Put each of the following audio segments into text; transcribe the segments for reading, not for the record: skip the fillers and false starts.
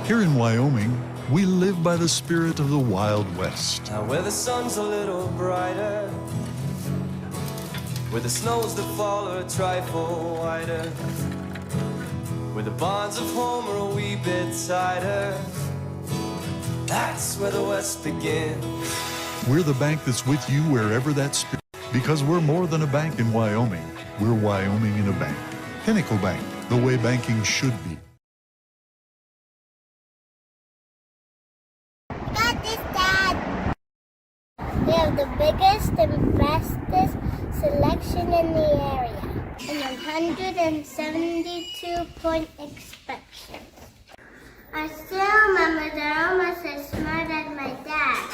Here in Wyoming, we live by the spirit of the Wild West. Now where the sun's a little brighter, where the snows that fall are a trifle whiter, where the bonds of home are a wee bit tighter, that's where the West begins. We're the bank that's with you wherever that spirit, because we're more than a bank in Wyoming. We're Wyoming in a bank. Pinnacle Bank, the way banking should be. Got this, Dad. We have the biggest and bestest selection in the area, and 172-point inspection. I still remember they're almost as smart as my dad.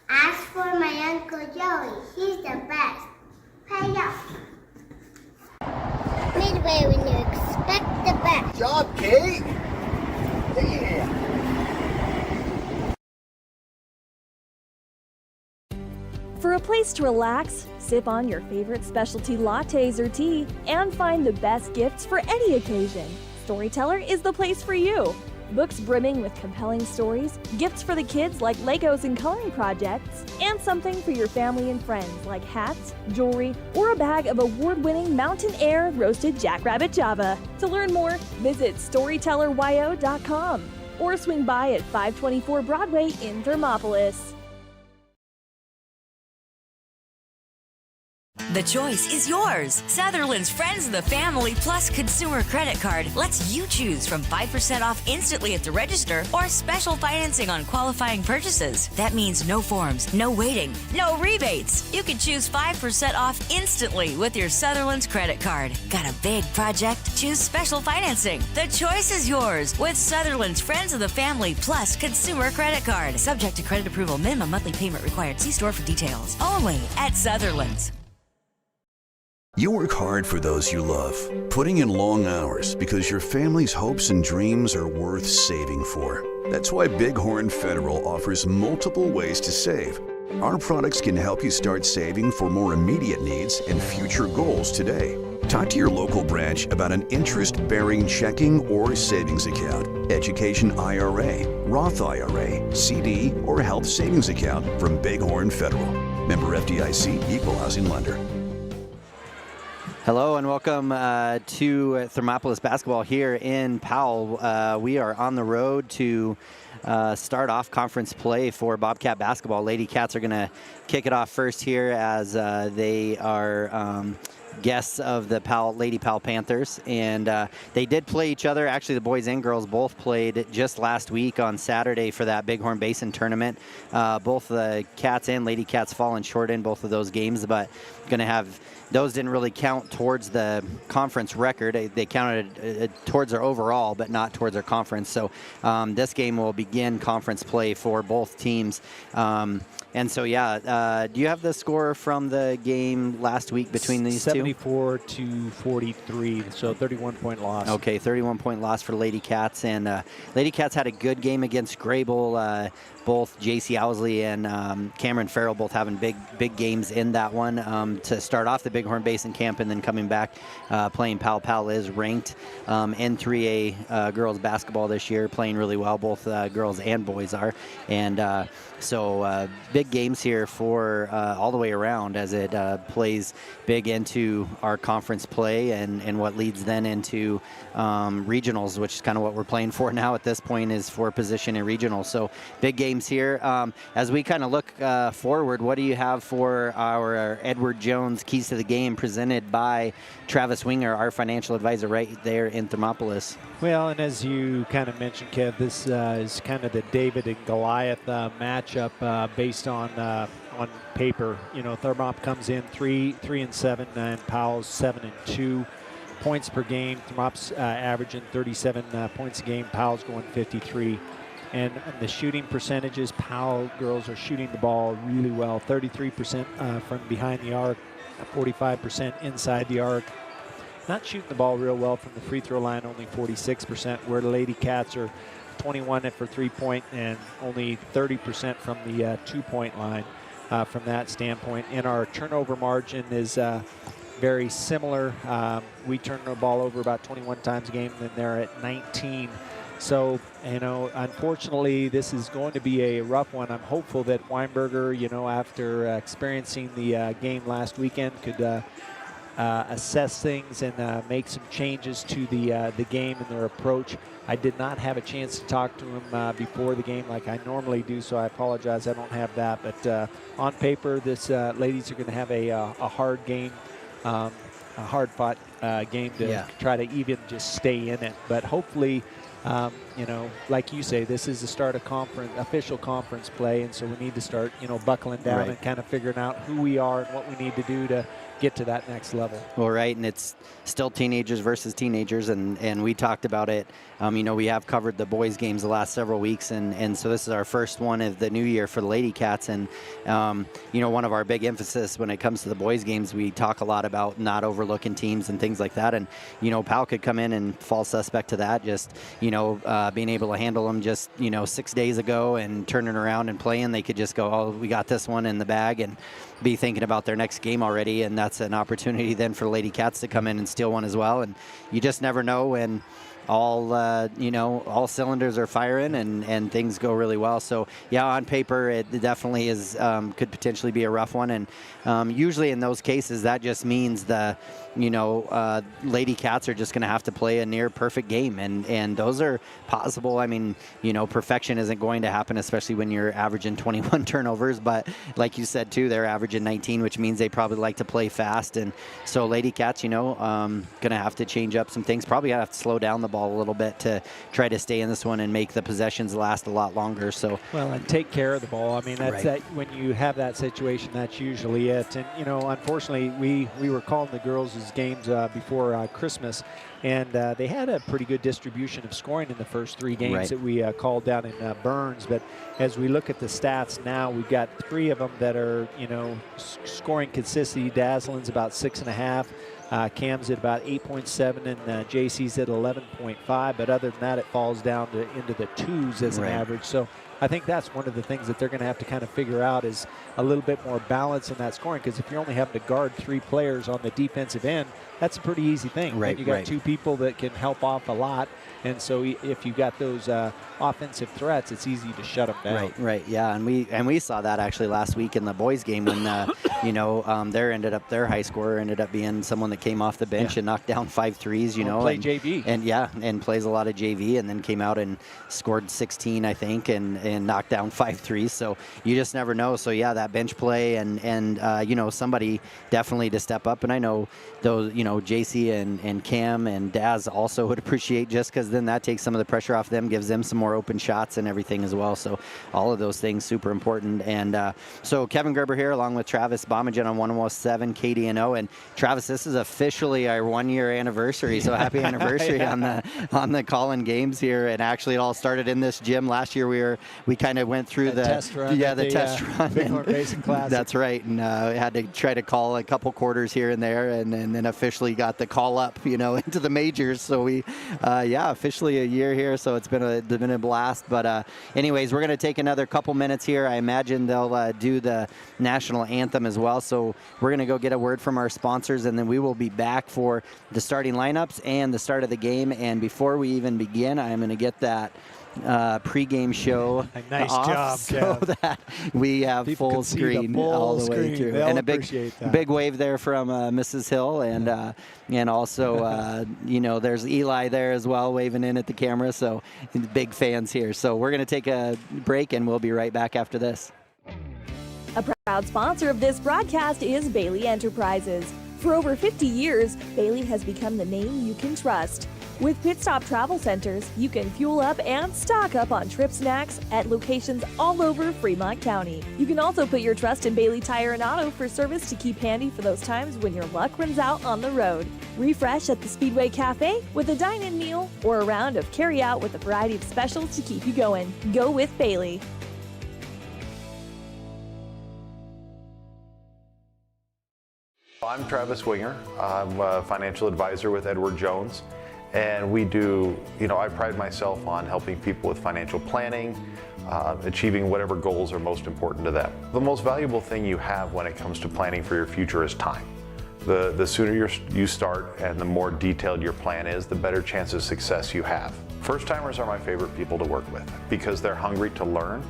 As for my Uncle Joey, he's the best. Pay up. Midway when you expect the best. Good job, Kate. Yeah. For a place to relax, sip on your favorite specialty lattes or tea, and find the best gifts for any occasion, Storyteller is the place for you. Books brimming with compelling stories, gifts for the kids like Legos and coloring projects, and something for your family and friends like hats, jewelry, or a bag of award-winning Mountain Air roasted jackrabbit Java. To learn more, visit StorytellerWyo.com or swing by at 524 Broadway in Thermopolis. The choice is yours. Sutherland's Friends of the Family Plus Consumer Credit Card lets you choose from 5% off instantly at the register or special financing on qualifying purchases. That means no forms, no waiting, no rebates. You can choose 5% off instantly with your Sutherland's credit card. Got a big project? Choose special financing. The choice is yours with Sutherland's Friends of the Family Plus Consumer Credit Card. Subject to credit approval. Minimum monthly payment required. See store for details. Only at Sutherland's. You work hard for those you love, putting in long hours because your family's hopes and dreams are worth saving for. That's why Bighorn Federal offers multiple ways to save. Our products can help you start saving for more immediate needs and future goals today. Talk to your local branch about an interest-bearing checking or savings account, education IRA, Roth IRA, CD, or health savings account from Bighorn Federal. Member FDIC, Equal Housing Lender. Hello and welcome to Thermopolis basketball here in Powell. We are on the road to start off conference play for Bobcat basketball. Lady Cats are going to kick it off first here as they are guests of the Lady Powell Panthers, and they did play each other. Actually, the boys and girls both played just last week on Saturday for that Bighorn Basin tournament. Both the Cats and Lady Cats fallen short in both of those games, but going to have those didn't really count towards the conference record. They counted towards their overall, but not towards their conference. So this game will begin conference play for both teams. And so, yeah, do you have the score from the game last week between these 74 to 43, so 31-point loss. Okay, 31-point loss for Lady Cats. And Lady Cats had a good game against Grable. Both J.C. Owsley and Cameron Farrell both having big games in that one to start off the Bighorn Basin camp, and then coming back playing Powell. Powell is ranked in 3A girls basketball this year, playing really well. Both girls and boys are. And so big games here for all the way around as it plays big into our conference play and what leads then into regionals, which is kind of what we're playing for now at this point, is for position in regionals. So big games here. As we kind of look forward, what do you have for our Edward Jones Keys to the Game presented by Travis Winger, our financial advisor right there in Thermopolis? Well, and as you kind of mentioned, Kev, this is kind of the David and Goliath matchup based on paper. You know, Thermop comes in 3-7, and Powell's 7-2 points per game. Thermop's averaging 37 points a game. Powell's going 53. And the shooting percentages, Powell girls are shooting the ball really well. 33% from behind the arc, 45% inside the arc. Not shooting the ball real well from the free throw line, only 46%, where the Lady Cats are 21 for 3-point and only 30% from the 2-point line from that standpoint. And our turnover margin is very similar. We turn the ball over about 21 times a game, and they're at 19. So, unfortunately, this is going to be a rough one. I'm hopeful that Weinberger, after experiencing the game last weekend, could assess things and make some changes to the game and their approach. I did not have a chance to talk to him before the game like I normally do, so I apologize I don't have that. But on paper, this ladies are going to have a hard game, a hard-fought game to try to even just stay in it. But hopefully, like you say, this is the start of official conference play, and so we need to start, buckling down and kind of figuring out who we are and what we need to do to get to that next level. Well, right, and it's still teenagers versus teenagers, and we talked about it. We have covered the boys' games the last several weeks, and so this is our first one of the new year for the Lady Cats. And one of our big emphasis when it comes to the boys' games, we talk a lot about not overlooking teams and things like that. And Powell could come in and fall suspect to that, just being able to handle them just 6 days ago and turning around and playing. They could just go, oh, we got this one in the bag, and be thinking about their next game already, and that's an opportunity then for Lady Cats to come in and steal one as well. And you just never know when all cylinders are firing and things go really well. So yeah, on paper it definitely is could potentially be a rough one, and usually in those cases that just means the Lady Cats are just going to have to play a near perfect game, and those are possible. I mean, perfection isn't going to happen, especially when you're averaging 21 turnovers, but like you said too, they're averaging 19, which means they probably like to play fast. And so Lady Cats, going to have to change up some things, probably have to slow down the ball a little bit to try to stay in this one and make the possessions last a lot longer. So and take care of the ball. I mean, that's that when you have that situation, that's usually it. And unfortunately, we were calling the girls' games before Christmas, and they had a pretty good distribution of scoring in the first 3 games that we called down in Burns. But as we look at the stats now, we've got 3 of them that are scoring consistency. Daslin's about 6.5. Cam's at about 8.7, and JC's at 11.5. But other than that, it falls down into the 2s as an average. So I think that's one of the things that they're going to have to kind of figure out is a little bit more balance in that scoring, because if you're only having to guard 3 players on the defensive end, that's a pretty easy thing. Right, you got 2 people that can help off a lot, and so if you've got those offensive threats, it's easy to shut them down. Right, yeah, and we saw that actually last week in the boys' game when their high scorer ended up being someone that came off the bench and knocked down 5 threes. Play JV, and plays a lot of JV, and then came out and scored 16, I think, and knocked down 5 threes. So you just never know. So yeah, that bench play and somebody definitely to step up. And I know those JC and Cam and Daz also would appreciate, just because then that takes some of the pressure off them, gives them some more open shots and everything as well. So all of those things super important. And so Kevin Gerber here along with Travis Bomengen on 107 KDNO. And Travis, this is officially our 1-year anniversary. So happy anniversary on the call-in games here. And actually it all started in this gym last year. We kind of went through the test run. The test run. Bighorn Racing Classic. That's right. And had to try to call a couple quarters here and there, and then officially got the call up, into the majors. So we, officially a year here. So it's been a blast. But anyways, we're going to take another couple minutes here. I imagine they'll do the national anthem as well. So we're going to go get a word from our sponsors, and then we will be back for the starting lineups and the start of the game. And before we even begin, I'm going to get that pregame show nice off job, so Kev. that we have People full can see screen the full all the way screen. through. They'll And a appreciate that. big wave there from Mrs. Hill, and also there's Eli there as well waving in at the camera. So big fans here. So we're going to take a break, and we'll be right back after this. A proud sponsor of this broadcast is Bailey Enterprises. For over 50 years, Bailey has become the name you can trust. With Pit Stop Travel Centers, you can fuel up and stock up on trip snacks at locations all over Fremont County. You can also put your trust in Bailey Tire and Auto for service to keep handy for those times when your luck runs out on the road. Refresh at the Speedway Cafe with a dine-in meal, or a round of carry-out with a variety of specials to keep you going. Go with Bailey. I'm Travis Winger. I'm a financial advisor with Edward Jones. And we do, I pride myself on helping people with financial planning, achieving whatever goals are most important to them. The most valuable thing you have when it comes to planning for your future is time. The sooner you start and the more detailed your plan is, the better chance of success you have. First-timers are my favorite people to work with because they're hungry to learn,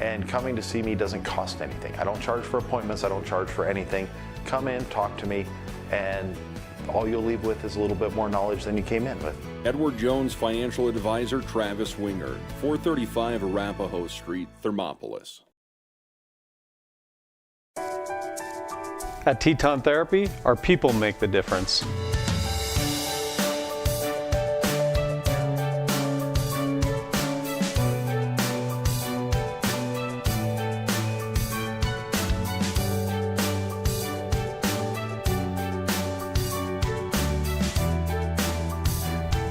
and coming to see me doesn't cost anything. I don't charge for appointments, I don't charge for anything. Come in, talk to me, and all you'll leave with is a little bit more knowledge than you came in with. Edward Jones Financial Advisor Travis Wingard, 435 Arapahoe Street, Thermopolis. At Teton Therapy, our people make the difference.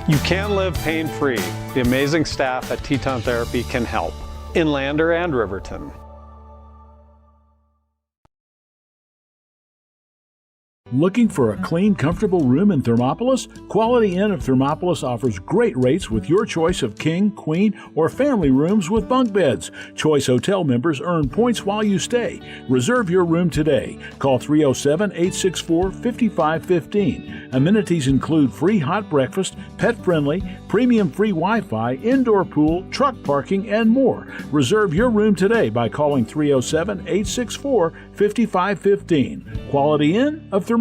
You can live pain-free. The amazing staff at Teton Therapy can help. In Lander and Riverton. Looking for a clean, comfortable room in Thermopolis? Quality Inn of Thermopolis offers great rates with your choice of king, queen, or family rooms with bunk beds. Choice Hotel members earn points while you stay. Reserve your room today. Call 307-864-5515. Amenities include free hot breakfast, pet-friendly, premium free Wi-Fi, indoor pool, truck parking, and more. Reserve your room today by calling 307-864-5515. Quality Inn of Thermopolis.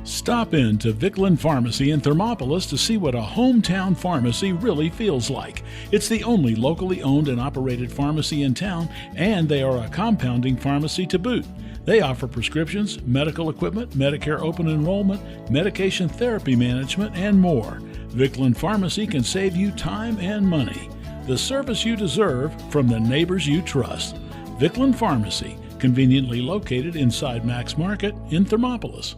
Stop in to Vicklin Pharmacy in Thermopolis to see what a hometown pharmacy really feels like. It's the only locally owned and operated pharmacy in town, and they are a compounding pharmacy to boot. They offer prescriptions, medical equipment, Medicare open enrollment, medication therapy management, and more. Vicklin Pharmacy can save you time and money. The service you deserve from the neighbors you trust. Vicklin Pharmacy, conveniently located inside Max Market in Thermopolis.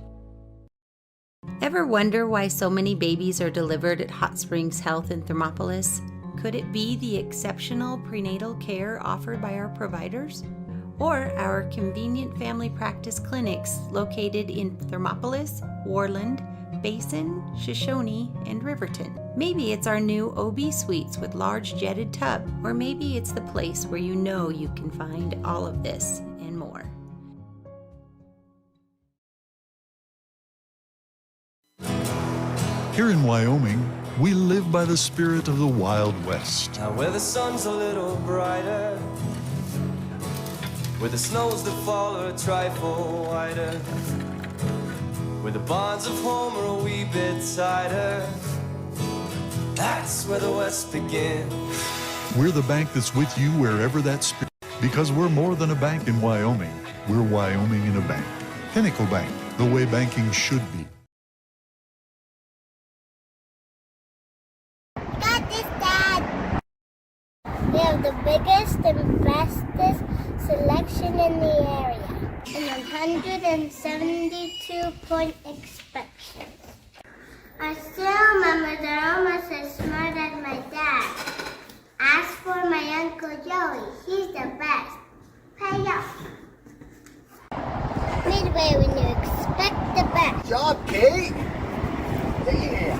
Ever wonder why so many babies are delivered at Hot Springs Health in Thermopolis? Could it be the exceptional prenatal care offered by our providers? Or our convenient family practice clinics located in Thermopolis, Warland, Basin, Shoshone, and Riverton? Maybe it's our new OB suites with large jetted tub, or maybe it's the place where you know you can find all of this and more. Here in Wyoming, we live by the spirit of the Wild West. Now where the sun's a little brighter, where the snows that fall are a trifle whiter, where the bonds of home are a wee bit tighter, that's where the West begins. We're the bank that's with you wherever that spirit, because we're more than a bank in Wyoming. We're Wyoming in a bank. Pinnacle Bank, the way banking should be. Got this, Dad! We have the biggest and fastest selection in the area, and 172-point inspection. I still remember they're almost as smart as my dad. Ask for my Uncle Joey, he's the best. Pay up. Midway when you expect the best. Good job, Kate. Yeah.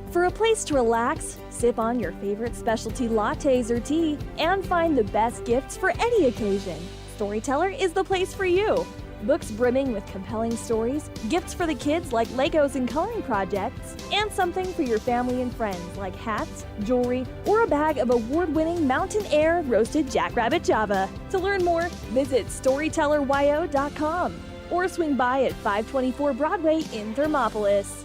For a place to relax, sip on your favorite specialty lattes or tea, and find the best gifts for any occasion, Storyteller is the place for you. Books brimming with compelling stories, gifts for the kids like Legos and coloring projects, and something for your family and friends like hats, jewelry, or a bag of award-winning Mountain Air roasted jackrabbit Java. To learn more, visit StorytellerWyo.com or swing by at 524 Broadway in Thermopolis.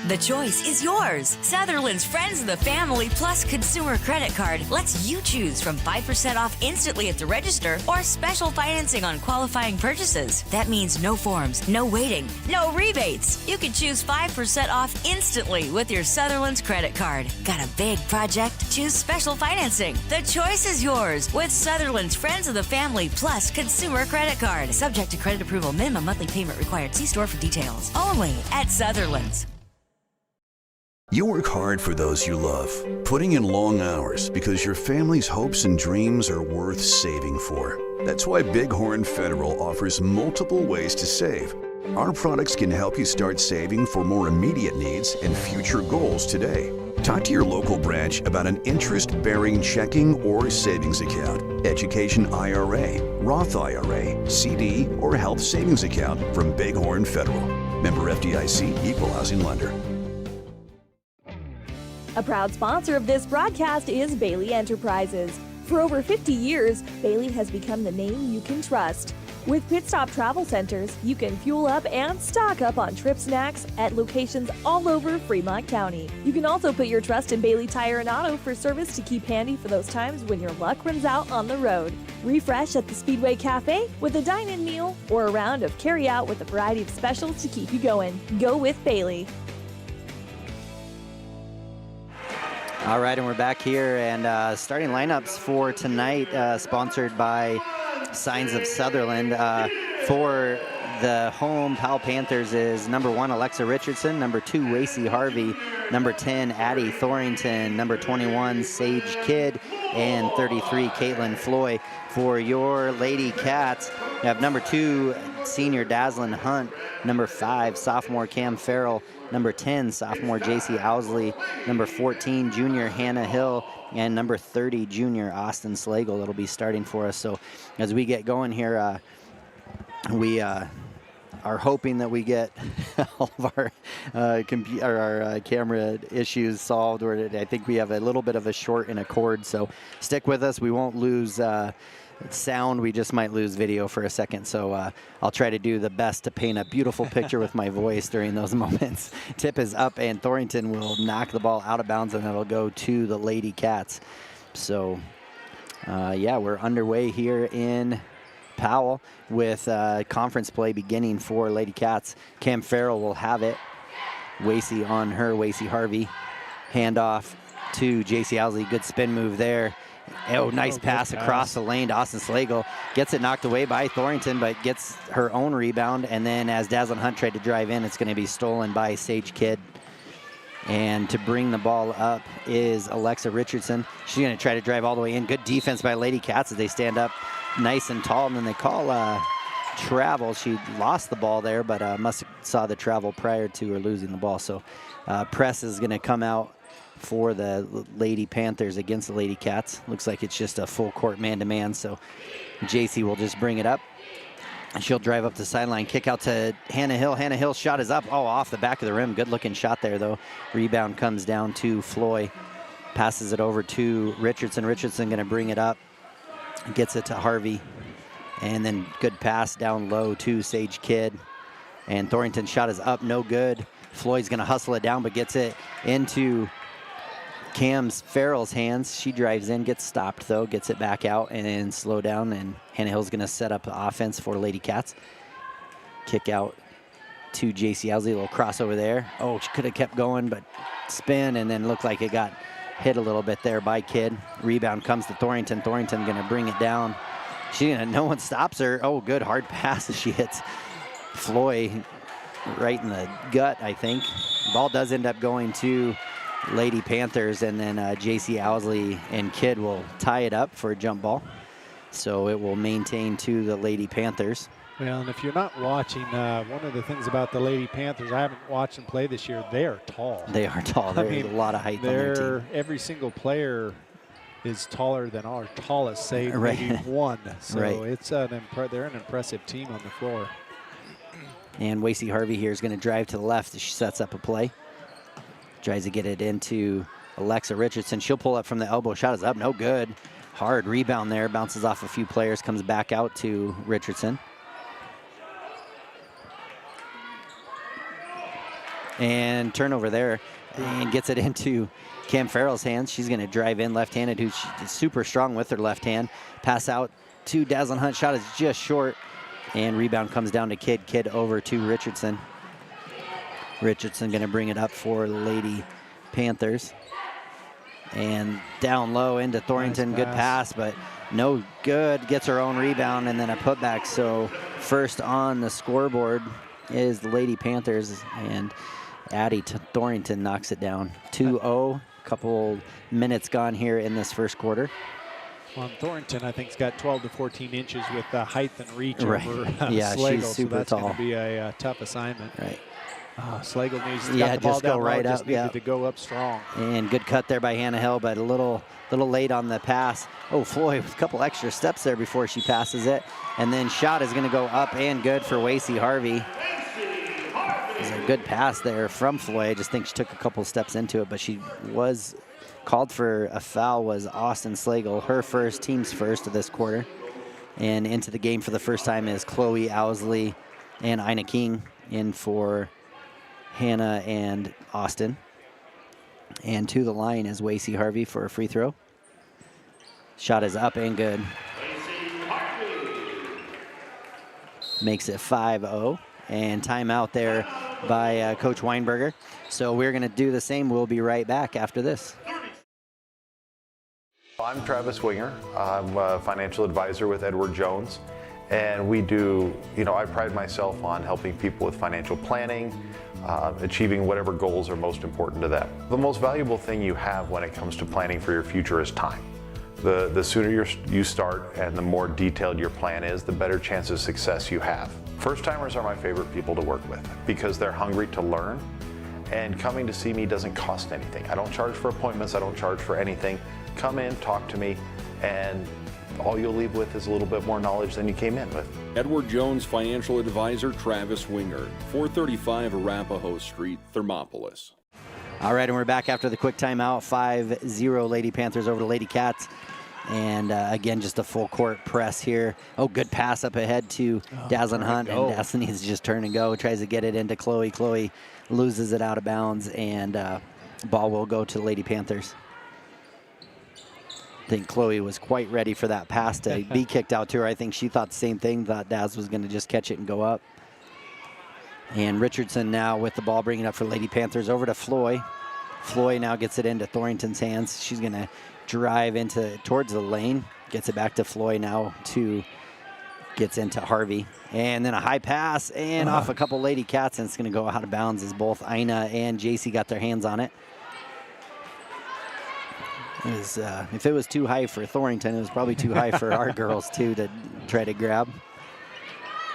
The choice is yours. Sutherland's Friends of the Family Plus Consumer Credit Card lets you choose from 5% off instantly at the register or special financing on qualifying purchases. That means no forms, no waiting, no rebates. You can choose 5% off instantly with your Sutherland's credit card. Got a big project? Choose special financing. The choice is yours with Sutherland's Friends of the Family Plus Consumer Credit Card. Subject to credit approval. Minimum monthly payment required. See store for details. Only at Sutherland's. You work hard for those you love, putting in long hours because your family's hopes and dreams are worth saving for. That's why Bighorn Federal offers multiple ways to save. Our products can help you start saving for more immediate needs and future goals today. Talk to your local branch about an interest-bearing checking or savings account, education IRA, Roth IRA, CD, or health savings account from Bighorn Federal. Member FDIC, Equal Housing Lender. A proud sponsor of this broadcast is Bailey Enterprises. For over 50 years, Bailey has become the name you can trust. With Pit Stop Travel Centers, you can fuel up and stock up on trip snacks at locations all over Fremont County. You can also put your trust in Bailey Tire and Auto for service to keep handy for those times when your luck runs out on the road. Refresh at the Speedway Cafe with a dine-in meal or a round of carry-out with a variety of specials to keep you going. Go with Bailey. All right, and we're back here, and starting lineups for tonight, sponsored by Signs of Sutherland. For the home Powell Panthers is number 1, Alexa Richardson, number 2, Wacy Harvey, number 10, Addie Thorington, number 21, Sage Kidd, and 33, Caitlin Floy. For your Lady Cats, you have number 2, senior Dazzlin Hunt, number 5, sophomore Cam Farrell, number 10, sophomore JC Owsley, number 14, junior Hannah Hill, and number 30, junior Austin Slagle that'll be starting for us. So as we get going here, we are hoping that we get all of our camera issues solved. I think we have a little bit of a short in a cord, so stick with us. We won't lose sound, we just might lose video for a second, so I'll try to do the best to paint a beautiful picture with my voice during those moments. Tip is up, and Thorington will knock the ball out of bounds, and it'll go to the Lady Cats. So yeah, we're underway here in Powell with conference play beginning for Lady Cats. Cam Farrell will have it. Wacy on her, Wacy Harvey. Handoff to JC Owsley, good spin move there. Oh, nice pass across the lane to Austin Slagle. Gets it knocked away by Thorington, but gets her own rebound. And then as Dazzlin Hunt tried to drive in, it's going to be stolen by Sage Kidd. And to bring the ball up is Alexa Richardson. She's going to try to drive all the way in. Good defense by Lady Cats as they stand up nice and tall. And then they call travel. She lost the ball there, but must have saw the travel prior to her losing the ball. So press is going to come out for the Lady Panthers against the Lady Cats. Looks like it's just a full court man-to-man, so JC will just bring it up. She'll drive up the sideline, kick out to Hannah Hill. Hannah Hill's shot is up, off the back of the rim. Good-looking shot there, though. Rebound comes down to Floy. Passes it over to Richardson. Richardson going to bring it up. Gets it to Harvey. And then good pass down low to Sage Kidd. And Thorington's shot is up, no good. Floyd's going to hustle it down, but gets it into Cam Farrell's hands. She drives in, gets stopped though, gets it back out and then slow down, and Hannah Hill's gonna set up the offense for Lady Cats. Kick out to JC Owsley, a little crossover there. Oh, she could have kept going, but spin, and then looked like it got hit a little bit there by Kidd. Rebound comes to Thorington. Thorington gonna bring it down. No one stops her. Oh, good hard pass as she hits Floy right in the gut, I think. Ball does end up going to Lady Panthers, and then JC Owsley and Kidd will tie it up for a jump ball. So it will maintain to the Lady Panthers. Well, and if you're not watching, one of the things about the Lady Panthers, I haven't watched them play this year, they are tall. They are tall. There's a lot of height on their team. Every single player is taller than our tallest, save right. maybe one. So right. it's they're an impressive team on the floor. And Wacy Harvey here is going to drive to the left as she sets up a play. Tries to get it into Alexa Richardson. She'll pull up from the elbow. Shot is up, no good. Hard rebound there. Bounces off a few players. Comes back out to Richardson. And turnover there. And gets it into Cam Farrell's hands. She's going to drive in left-handed, who's super strong with her left hand. Pass out to Dazzlin Hunt. Shot is just short. And rebound comes down to Kidd. Kidd over to Richardson. Richardson going to bring it up for the Lady Panthers. And down low into Thorington. Nice pass. Good pass, but no good. Gets her own rebound and then a putback. So first on the scoreboard is the Lady Panthers, and Addie Thorington knocks it down. 2-0. Couple minutes gone here in this first quarter. Well, Thorington, I think, has got 12 to 14 inches with height and reach right. over yeah, Slagle, she's super so that's tall. going to be a tough assignment. Right. Slagle needs to Yeah, got the ball just down go right low, up. just needed to go up strong. And good cut there by Hannah Hill, but a little late on the pass. Oh, Floyd with a couple extra steps there before she passes it. And then shot is going to go up and good for Wasey Harvey. It was a good pass there from Floyd. I just think she took a couple steps into it, but she was called for a foul, was Austin Slagle, her first, team's first of this quarter. And into the game for the first time is Chloe Owsley and Ina King in for Hannah and Austin. And to the line is Wasey Harvey for a free throw. Shot is up and good. Makes it 5-0. And timeout there by Coach Weinberger. So we're going to do the same. We'll be right back after this. I'm Travis Winger. I'm a financial advisor with Edward Jones. And we do, I pride myself on helping people with financial planning, achieving whatever goals are most important to them. The most valuable thing you have when it comes to planning for your future is time. The sooner you start and the more detailed your plan is, the better chance of success you have. First-timers are my favorite people to work with because they're hungry to learn, and coming to see me doesn't cost anything. I don't charge for appointments, I don't charge for anything. Come in, talk to me, and all you'll leave with is a little bit more knowledge than you came in with. Edward Jones financial advisor Travis Winger, 435 Arapahoe Street, Thermopolis. All right, and we're back after the quick timeout. 5-0 Lady Panthers over to Lady Cats. And again, just a full court press here. Oh, good pass up ahead to Dazzlin Hunt. And Dazzlin needs to just turn and go. Tries to get it into Chloe. Chloe loses it out of bounds, and ball will go to the Lady Panthers. I think Chloe was quite ready for that pass to be kicked out to her. I think she thought the same thing, thought Daz was going to just catch it and go up. And Richardson now with the ball, bringing it up for Lady Panthers over to Floy. Floy now gets it into Thornton's hands. She's going to drive towards the lane, gets it back to Floy now, gets into Harvey. And then a high pass and off a couple Lady Cats, and it's going to go out of bounds as both Ina and JC got their hands on it. If it was too high for Thornton, it was probably too high for our girls too to try to grab.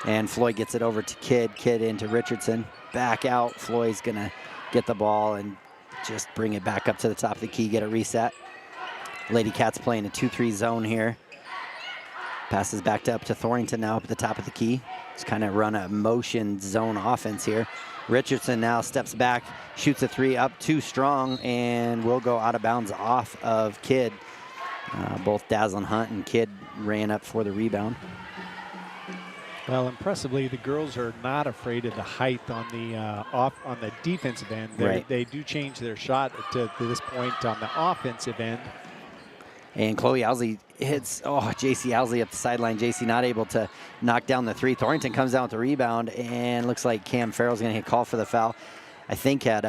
And Floyd gets it over to Kidd into Richardson. Back out, Floyd's gonna get the ball and just bring it back up to the top of the key, get a reset. Lady Cats playing a 2-3 zone here. Passes back up to Thornton now up at the top of the key. Just kind of run a motion zone offense here. Richardson now steps back, shoots a three up too strong, and will go out of bounds off of Kidd. Both Dazzlin Hunt and Kidd ran up for the rebound. Well, impressively, the girls are not afraid of the height on the defensive end. They do change their shot to this point on the offensive end. And Chloe Owsley hits, JC Owsley up the sideline. JC not able to knock down the three. Thornton comes down with the rebound, and looks like Cam Farrell's going to get called for the foul. I think had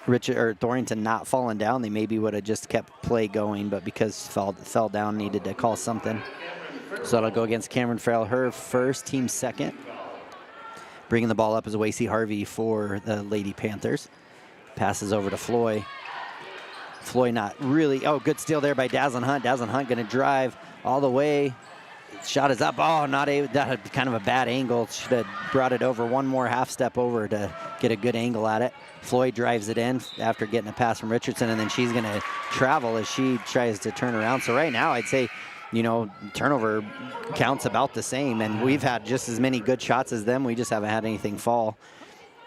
Thornton not fallen down, they maybe would have just kept play going, but because fell down, needed to call something. So it'll go against Cameron Farrell, her first, team second. Bringing the ball up is Wasey Harvey for the Lady Panthers. Passes over to Floy. Floy not really, good steal there by Dazzlin Hunt. Dazzlin Hunt going to drive all the way. Shot is up, not able, that kind of a bad angle. Should have brought it over one more half step over to get a good angle at it. Floyd drives it in after getting a pass from Richardson, and then she's going to travel as she tries to turn around. So right now I'd say, turnover counts about the same, and we've had just as many good shots as them. We just haven't had anything fall.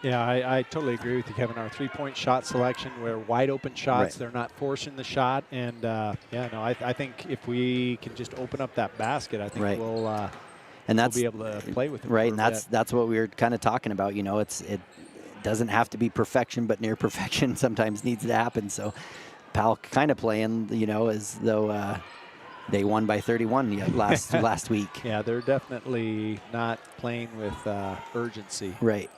Yeah, I totally agree with you, Kevin. Our three-point shot selection, we're wide open shots. Right. They're not forcing the shot. And, I think if we can just open up that basket, I think we'll be able to play with it. Right, and that's what we were kind of talking about. It doesn't have to be perfection, but near perfection sometimes needs to happen. So Powell kind of playing, as though they won by 31 last week. Yeah, they're definitely not playing with urgency. Right.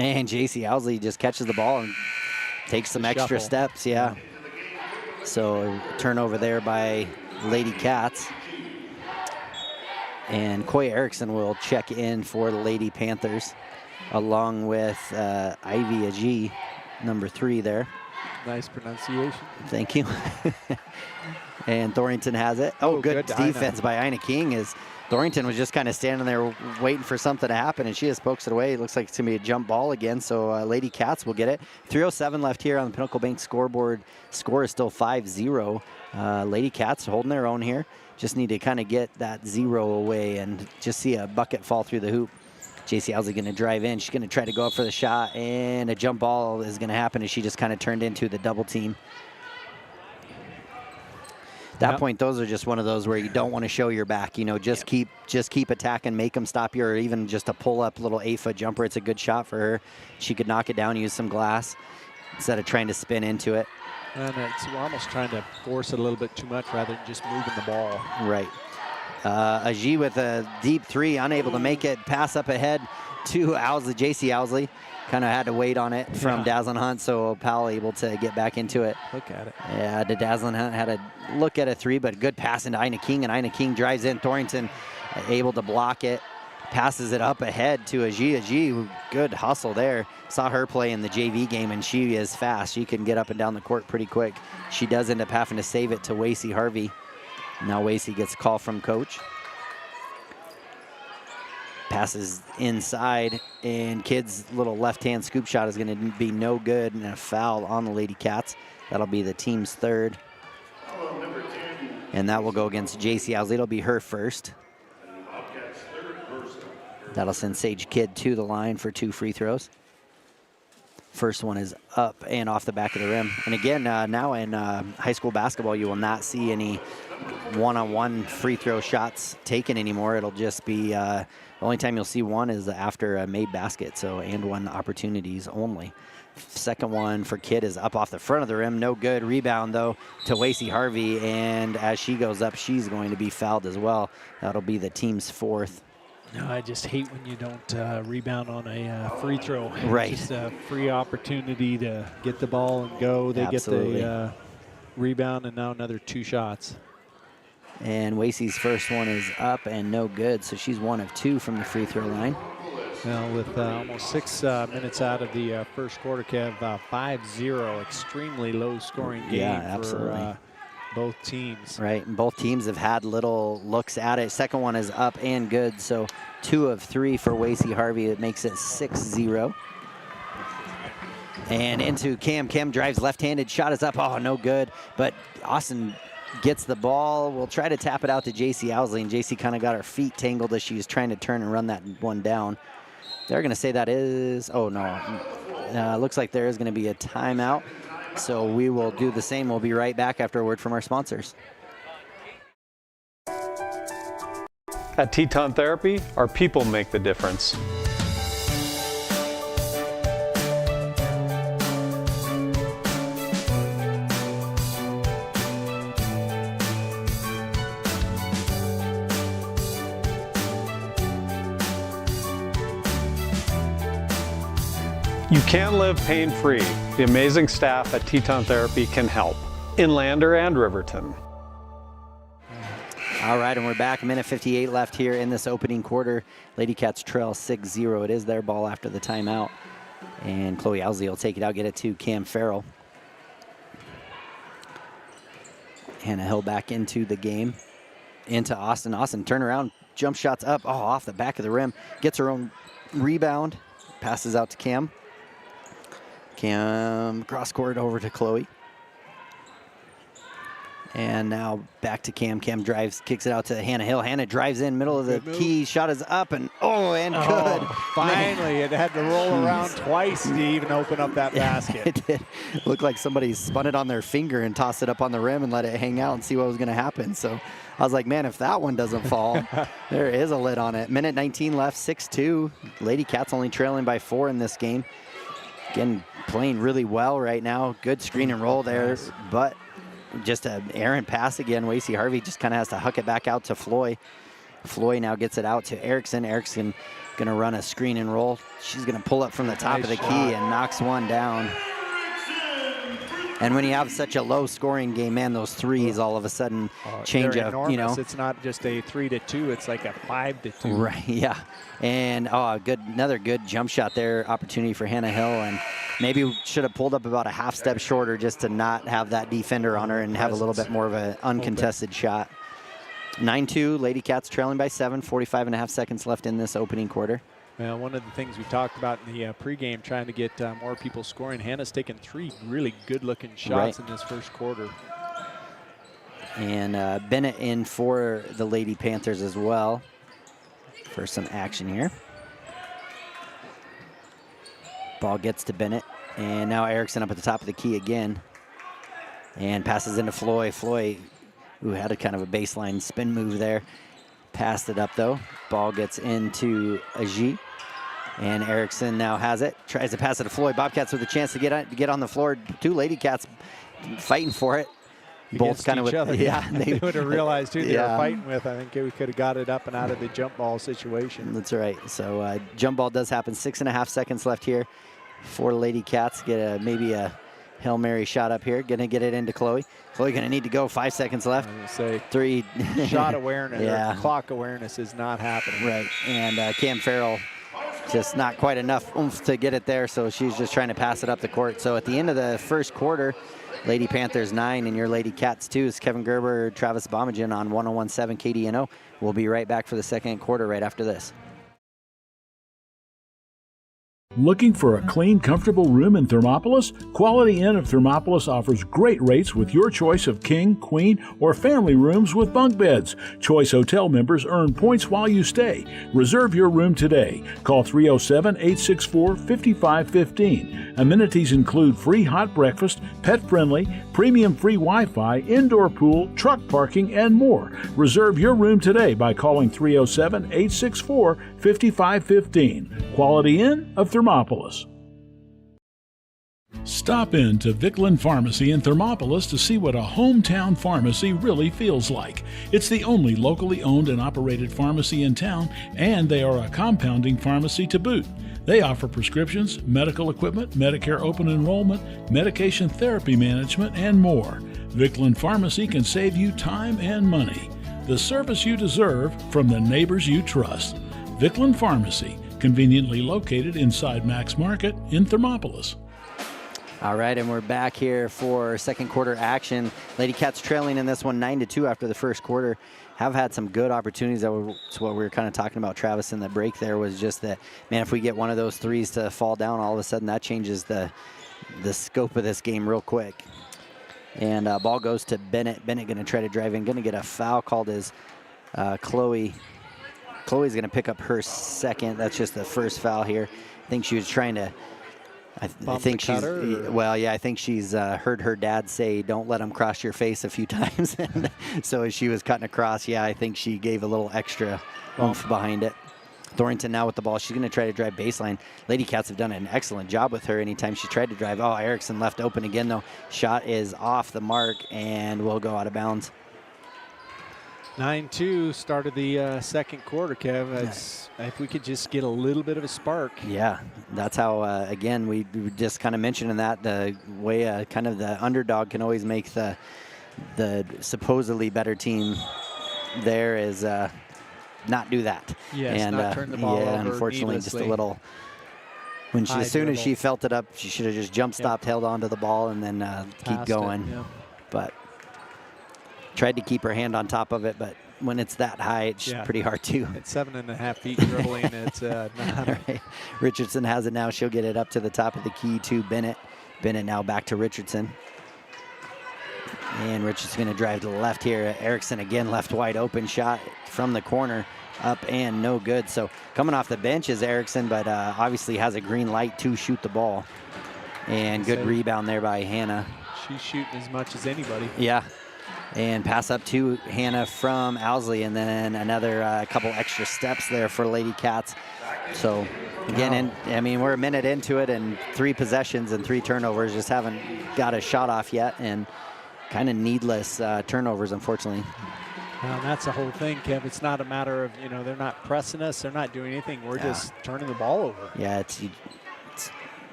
And JC Owsley just catches the ball and takes some extra steps. Yeah. So turnover there by Lady Cats. And Koya Erickson will check in for the Lady Panthers, along with Ivy Ajee, number 3 there. Nice pronunciation. Thank you. And Thornton has it. Oh, good defense Ina. by Ina King. As Thornton was just kind of standing there waiting for something to happen, and she just pokes it away. It looks like it's going to be a jump ball again, so Lady Cats will get it. 3:07 left here on the Pinnacle Bank scoreboard. Score is still 5-0. Lady Cats holding their own here. Just need to kind of get that 0 away and just see a bucket fall through the hoop. JC Owsley going to drive in. She's going to try to go up for the shot, and a jump ball is going to happen as she just kind of turned into the double team. That point, those are just one of those where you don't want to show your back. You know, just keep attacking, make them stop you, or even just a pull-up little 8-foot jumper. It's a good shot for her. She could knock it down, use some glass instead of trying to spin into it. And we're almost trying to force it a little bit too much rather than just moving the ball. Right. Ajee with a deep three, unable to make it. Pass up ahead to Owsley, JC Owsley. Kind of had to wait on it from Dazzlin Hunt, so Powell able to get back into it. Look at it. Yeah, the Dazzlin Hunt had a look at a three, but good pass into Ina King, and Ina King drives in. Thornton able to block it, passes it up ahead to Ajee. Ajee, good hustle there. Saw her play in the JV game, and she is fast. She can get up and down the court pretty quick. She does end up having to save it to Wasey Harvey. Now Wasey gets a call from coach. Passes inside, and Kidd's little left-hand scoop shot is going to be no good, and a foul on the Lady Cats. That'll be the team's third. And that will go against JC Owsley. It'll be her first. That'll send Sage Kidd to the line for 2 free throws. First one is up and off the back of the rim. And again, now in high school basketball, you will not see any one-on-one free throw shots taken anymore. It'll just be, the only time you'll see one is after a made basket, so and one opportunities only. Second one for Kidd is up off the front of the rim. No good. Rebound, though, to Wasey Harvey, and as she goes up, she's going to be fouled as well. That'll be the team's fourth. No, I just hate when you don't rebound on a free throw. Right. It's just a free opportunity to get the ball and go. They Absolutely. get the rebound, and now another 2 shots. And Wasey's first one is up and no good, so she's 1 of 2 from the free throw line. Well, with almost 6 minutes out of the first quarter, Kev, 5-0, extremely low-scoring game for both teams. Right, and both teams have had little looks at it. Second one is up and good, so 2 of 3 for Wasey Harvey. It makes it 6-0. And into Cam. Cam drives left-handed. Shot is up. Oh, no good. But Austin gets the ball. We'll try to tap it out to JC Owsley, and JC kind of got her feet tangled as she was trying to turn and run that one down. They're going to say that is, oh no. Looks like there is going to be a timeout. So we will do the same. We'll be right back after a word from our sponsors. At Teton Therapy, our people make the difference. You can live pain-free. The amazing staff at Teton Therapy can help in Lander and Riverton. All right, and we're back. 1:58 left here in this opening quarter. Lady Cats trail 6-0. It is their ball after the timeout. And Chloe Owsley will take it out, get it to Cam Farrell. Hannah Hill back into the game. Into Austin. Austin turn around, jump shots up. Oh, off the back of the rim. Gets her own rebound. Passes out to Cam. Cam cross court over to Chloe. And now back to Cam. Cam drives, kicks it out to Hannah Hill. Hannah drives in, middle of the key. Shot is up and good. Finally, it had to roll around twice to even open up that basket. It did. Looked like somebody spun it on their finger and tossed it up on the rim and let it hang out and see what was going to happen. So I was like, man, if that one doesn't fall, there is a lid on it. 1:19 left, 6-2. Lady Cats only trailing by 4 in this game. Again, playing really well right now. Good screen and roll there, but just an errant pass again. Wasey Harvey just kind of has to huck it back out to Floy. Floy now gets it out to Erickson. Erickson going to run a screen and roll. She's going to pull up from the top of the key and knocks one down. And when you have such a low scoring game, man, those threes all of a sudden change up, you know. It's not just a 3-2, it's like a 5-2. Right, yeah. And another good jump shot there, opportunity for Hannah Hill, and maybe should have pulled up about a half step shorter just to not have that defender on her and have a little bit more of an uncontested shot. 9-2, Lady Cats trailing by 7, 45.5 seconds left in this opening quarter. Well, one of the things we talked about in the pregame, trying to get more people scoring. Hannah's taken 3 really good-looking shots in this first quarter. And Bennett in for the Lady Panthers as well for some action here. Ball gets to Bennett, and now Erickson up at the top of the key again. And passes into Floy. Floy, who had a kind of a baseline spin move there, passed it up though. Ball gets into Aji. And Erickson now has it, tries to pass it to Floyd. Bobcats with a chance to get on the floor. 2 Lady Cats fighting for it. Both kind of each other. Yeah, they would have realized who they were fighting with. I think we could have got it up and out of the jump ball situation. That's right. So jump ball does happen. 6.5 seconds left here for Lady Cats. Get maybe a Hail Mary shot up here. Gonna get it into Chloe. Chloe gonna need to go. 5 seconds left. I was gonna say 3. Shot awareness, or clock awareness is not happening. Right. And Cam Farrell, just not quite enough oomph to get it there, so she's just trying to pass it up the court. So at the end of the first quarter, Lady Panthers 9 and your Lady Cats 2 is Kevin Gerber, Travis Bomengen on 101.7 KDNO. We'll be right back for the second quarter right after this. Looking for a clean, comfortable room in Thermopolis? Quality Inn of Thermopolis offers great rates with your choice of king, queen, or family rooms with bunk beds. Choice Hotel members earn points while you stay. Reserve your room today. Call 307-864-5515. Amenities include free hot breakfast, pet-friendly, premium free Wi-Fi, indoor pool, truck parking, and more. Reserve your room today by calling 307-864-5515. Quality Inn of Thermopolis. Stop in to Vickland Pharmacy in Thermopolis to see what a hometown pharmacy really feels like. It's the only locally owned and operated pharmacy in town, and they are a compounding pharmacy to boot. They offer prescriptions, medical equipment, Medicare open enrollment, medication therapy management, and more. Vickland Pharmacy can save you time and money. The service you deserve from the neighbors you trust. Vickland Pharmacy, conveniently located inside Max Market in Thermopolis. All right, and we're back here for second quarter action. Lady Cats trailing in this one 9-2 after the first quarter. Have had some good opportunities. That's what we were kind of talking about, Travis, in the break there, was just that, man, if we get one of those threes to fall down, all of a sudden that changes the scope of this game real quick. And ball goes to Bennett. Bennett going to try to drive in, going to get a foul called as Chloe. Chloe's going to pick up her second. That's just the first foul here. I think she was trying to, I think she's, well, yeah, I think she's heard her dad say, don't let them cross your face a few times. And so as she was cutting across, yeah, I think she gave a little extra oomph behind it. Thornton now with the ball. She's going to try to drive baseline. Lady Cats have done an excellent job with her anytime she tried to drive. Oh, Erickson left open again, though. Shot is off the mark and will go out of bounds. 9-2 started the second quarter, Kev. If we could just get a little bit of a spark. Yeah, that's how, again, we just kind of mentioned in that, the way kind of the underdog can always make the supposedly better team there is not do that. Yes, and not turn the ball over unfortunately, needlessly. just a little. When she, as soon as she felt it up, she should have just jump stopped, held onto the ball, and then keep going. But tried to keep her hand on top of it, but when it's that high, it's pretty hard to. At 7.5 feet dribbling, it's not. Right. Richardson has it now. She'll get it up to the top of the key to Bennett. Bennett now back to Richardson. And Richardson's going to drive to the left here. Erickson again left wide open, shot from the corner, up and no good. So coming off the bench is Erickson, but obviously has a green light to shoot the ball. And good rebound there by Hannah. She's shooting as much as anybody. Yeah. And pass up to Hannah from Owsley, and then another couple extra steps there for Lady Cats. So again, I mean, we're a minute into it, and 3 possessions and 3 turnovers. Just haven't got a shot off yet, and kind of needless turnovers, unfortunately. Well, that's the whole thing, Kev. It's not a matter of, they're not pressing us, they're not doing anything. We're just turning the ball over. Yeah, it's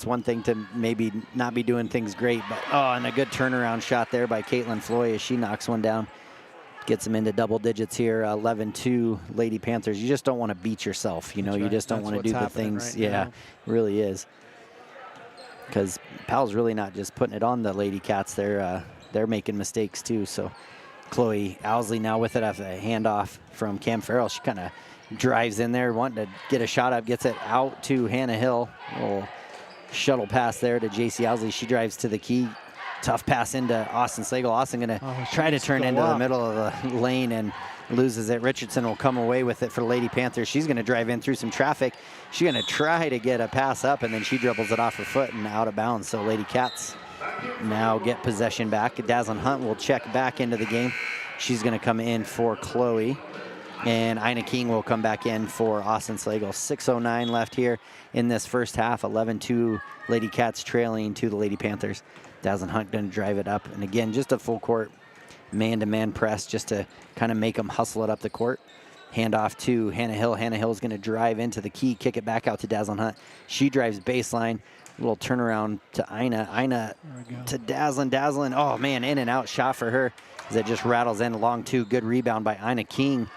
one thing to maybe not be doing things great, but and a good turnaround shot there by Caitlin Floy as she knocks one down. Gets them into double digits here, 11-2 Lady Panthers. You just don't want to beat yourself, you just don't want to do the things. Right now. Really is. because Powell's really not just putting it on the Lady Cats. They're making mistakes too. So Chloe Owsley now with it after a handoff from Cam Farrell. She kind of drives in there, wanting to get a shot up, gets it out to Hannah Hill. Little shuttle pass there to JC Owsley. She drives to the key. Tough pass into Austin Slagle. Austin going to try to turn into the middle of the lane and loses it. Richardson will come away with it for the Lady Panthers. She's going to drive in through some traffic. She's going to try to get a pass up, and then she dribbles it off her foot and out of bounds. So Lady Cats now get possession back. Dazzlin Hunt will check back into the game. She's going to come in for Chloe. And Ina King will come back in for Austin Slagle. 6:09 left here in this first half. 11-2 Lady Cats trailing to the Lady Panthers. Dazzlin Hunt going to drive it up. And again, just a full court man-to-man press just to kind of make them hustle it up the court. Handoff to Hannah Hill. Hannah Hill is going to drive into the key, kick it back out to Dazzlin Hunt. She drives baseline. Little turnaround to Ina. Ina to Dazzlin. Oh, man, in and out shot for her as it just rattles in along two. Good rebound by Ina King.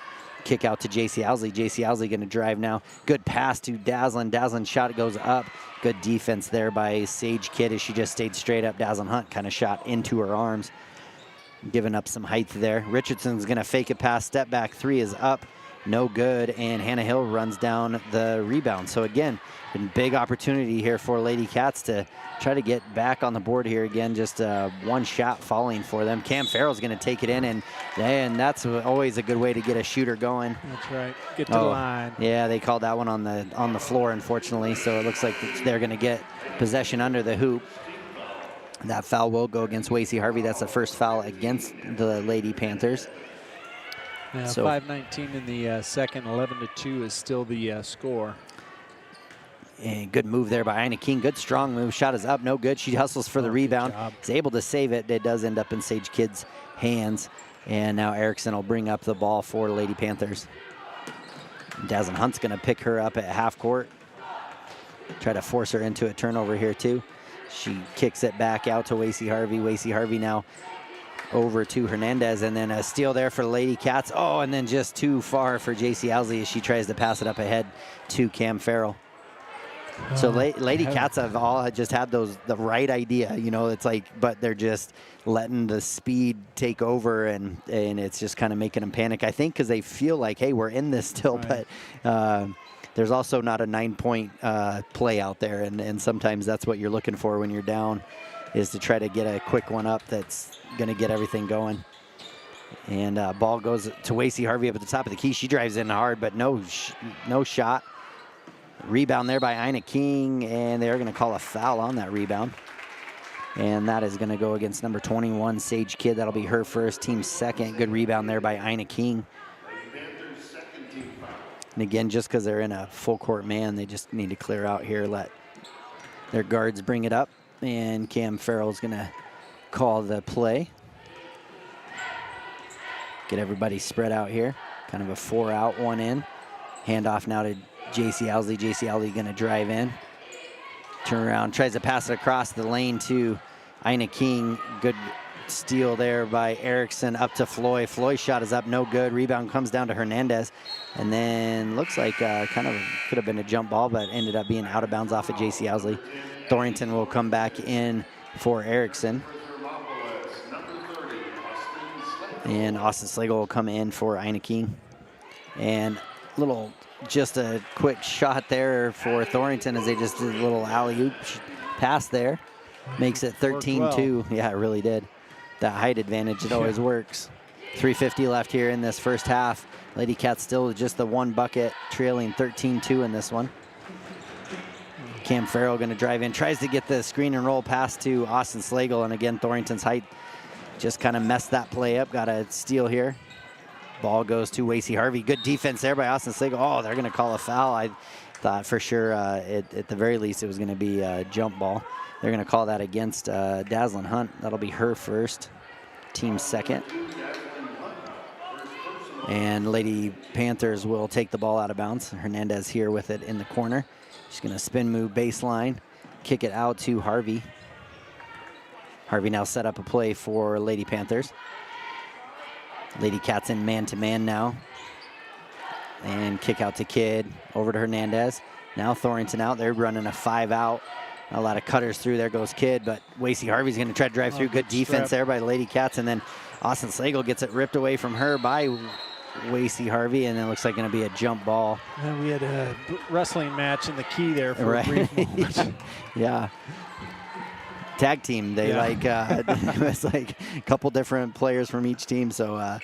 Kick out to JC Owsley. JC Owsley going to drive now. Good pass to Dazzlin. Dazzlin shot goes up. Good defense there by Sage Kidd as she just stayed straight up. Dazzlin Hunt kind of shot into her arms, giving up some height there. Richardson's going to fake it pass. Step back three is up. No good. And Hannah Hill runs down the rebound. So again, big opportunity here for Lady Cats to try to get back on the board here again. Just one shot falling for them. Cam Farrell's going to take it in, and that's always a good way to get a shooter going. That's right. Get to the line. Yeah, they called that one on the floor, unfortunately. So it looks like they're going to get possession under the hoop. That foul will go against Wacy Harvey. That's the first foul against the Lady Panthers. Yeah, so 5:19 in the second. 11-2 is still the score. And good move there by Ina King. Good strong move. Shot is up, no good. She hustles for the rebound. Is able to save it. It does end up in Sage Kidd's hands. And now Erickson will bring up the ball for the Lady Panthers. Dazzlin Hunt's going to pick her up at half court. Try to force her into a turnover here too. She kicks it back out to Wacy Harvey. Wacy Harvey now over to Hernandez, and then a steal there for the Lady Cats. Oh, and then just too far for JC Owsley as she tries to pass it up ahead to Cam Farrell. So Lady Cats have all just had the right idea, you know. It's like, but they're just letting the speed take over, and it's just kind of making them panic. I think because they feel like, hey, we're in this still, right. But there's also not a 9-point play out there, and sometimes that's what you're looking for when you're down, is to try to get a quick one up that's going to get everything going. And ball goes to Wacy Harvey up at the top of the key. She drives in hard, but no shot. Rebound there by Ina King, and they're going to call a foul on that rebound. And that is going to go against number 21, Sage Kidd. That'll be her first, team second. Good rebound there by Ina King. And again, just because they're in a full court man, they just need to clear out here, let their guards bring it up. And Cam Farrell's going to call the play. Get everybody spread out here. Kind of a 4 out, 1 in. Handoff now to JC Owsley. JC Owsley going to drive in. Turn around, tries to pass it across the lane to Ina King. Good steal there by Erickson up to Floyd. Floyd's shot is up, no good. Rebound comes down to Hernandez. And then looks like kind of could have been a jump ball, but ended up being out of bounds off of JC Owsley. Thornton will come back in for Erickson. And Austin Slagle will come in for Ina King. And just a quick shot there for Thornton as they just did a little alley-oop pass there. Makes it 13-2. Yeah, it really did. That height advantage, it always works. 3:50 left here in this first half. Lady Cats still just the one bucket, trailing 13-2 in this one. Cam Farrell going to drive in, tries to get the screen and roll pass to Austin Slagle, and again, Thornton's height just kind of messed that play up. Got a steal here. Ball goes to Wacy Harvey. Good defense there by Austin Slagle. Oh, they're going to call a foul. I thought for sure at the very least it was going to be a jump ball. They're going to call that against Dazzlin Hunt. That'll be her first, team second. And Lady Panthers will take the ball out of bounds. Hernandez here with it in the corner. She's going to spin move baseline, kick it out to Harvey. Harvey now set up a play for Lady Panthers. Lady Cats in man-to-man now. And kick out to Kidd, over to Hernandez. Now Thornton out there running a 5 out. A lot of cutters through. There goes Kidd, but Wasey Harvey's going to try to drive through. Good defense there by the Lady Cats, and then Austin Slagle gets it ripped away from her by Wasey Harvey, and it looks like going to be a jump ball. And we had a wrestling match in the key there for a brief moment. Yeah. Tag team. They it was like a couple different players from each team. So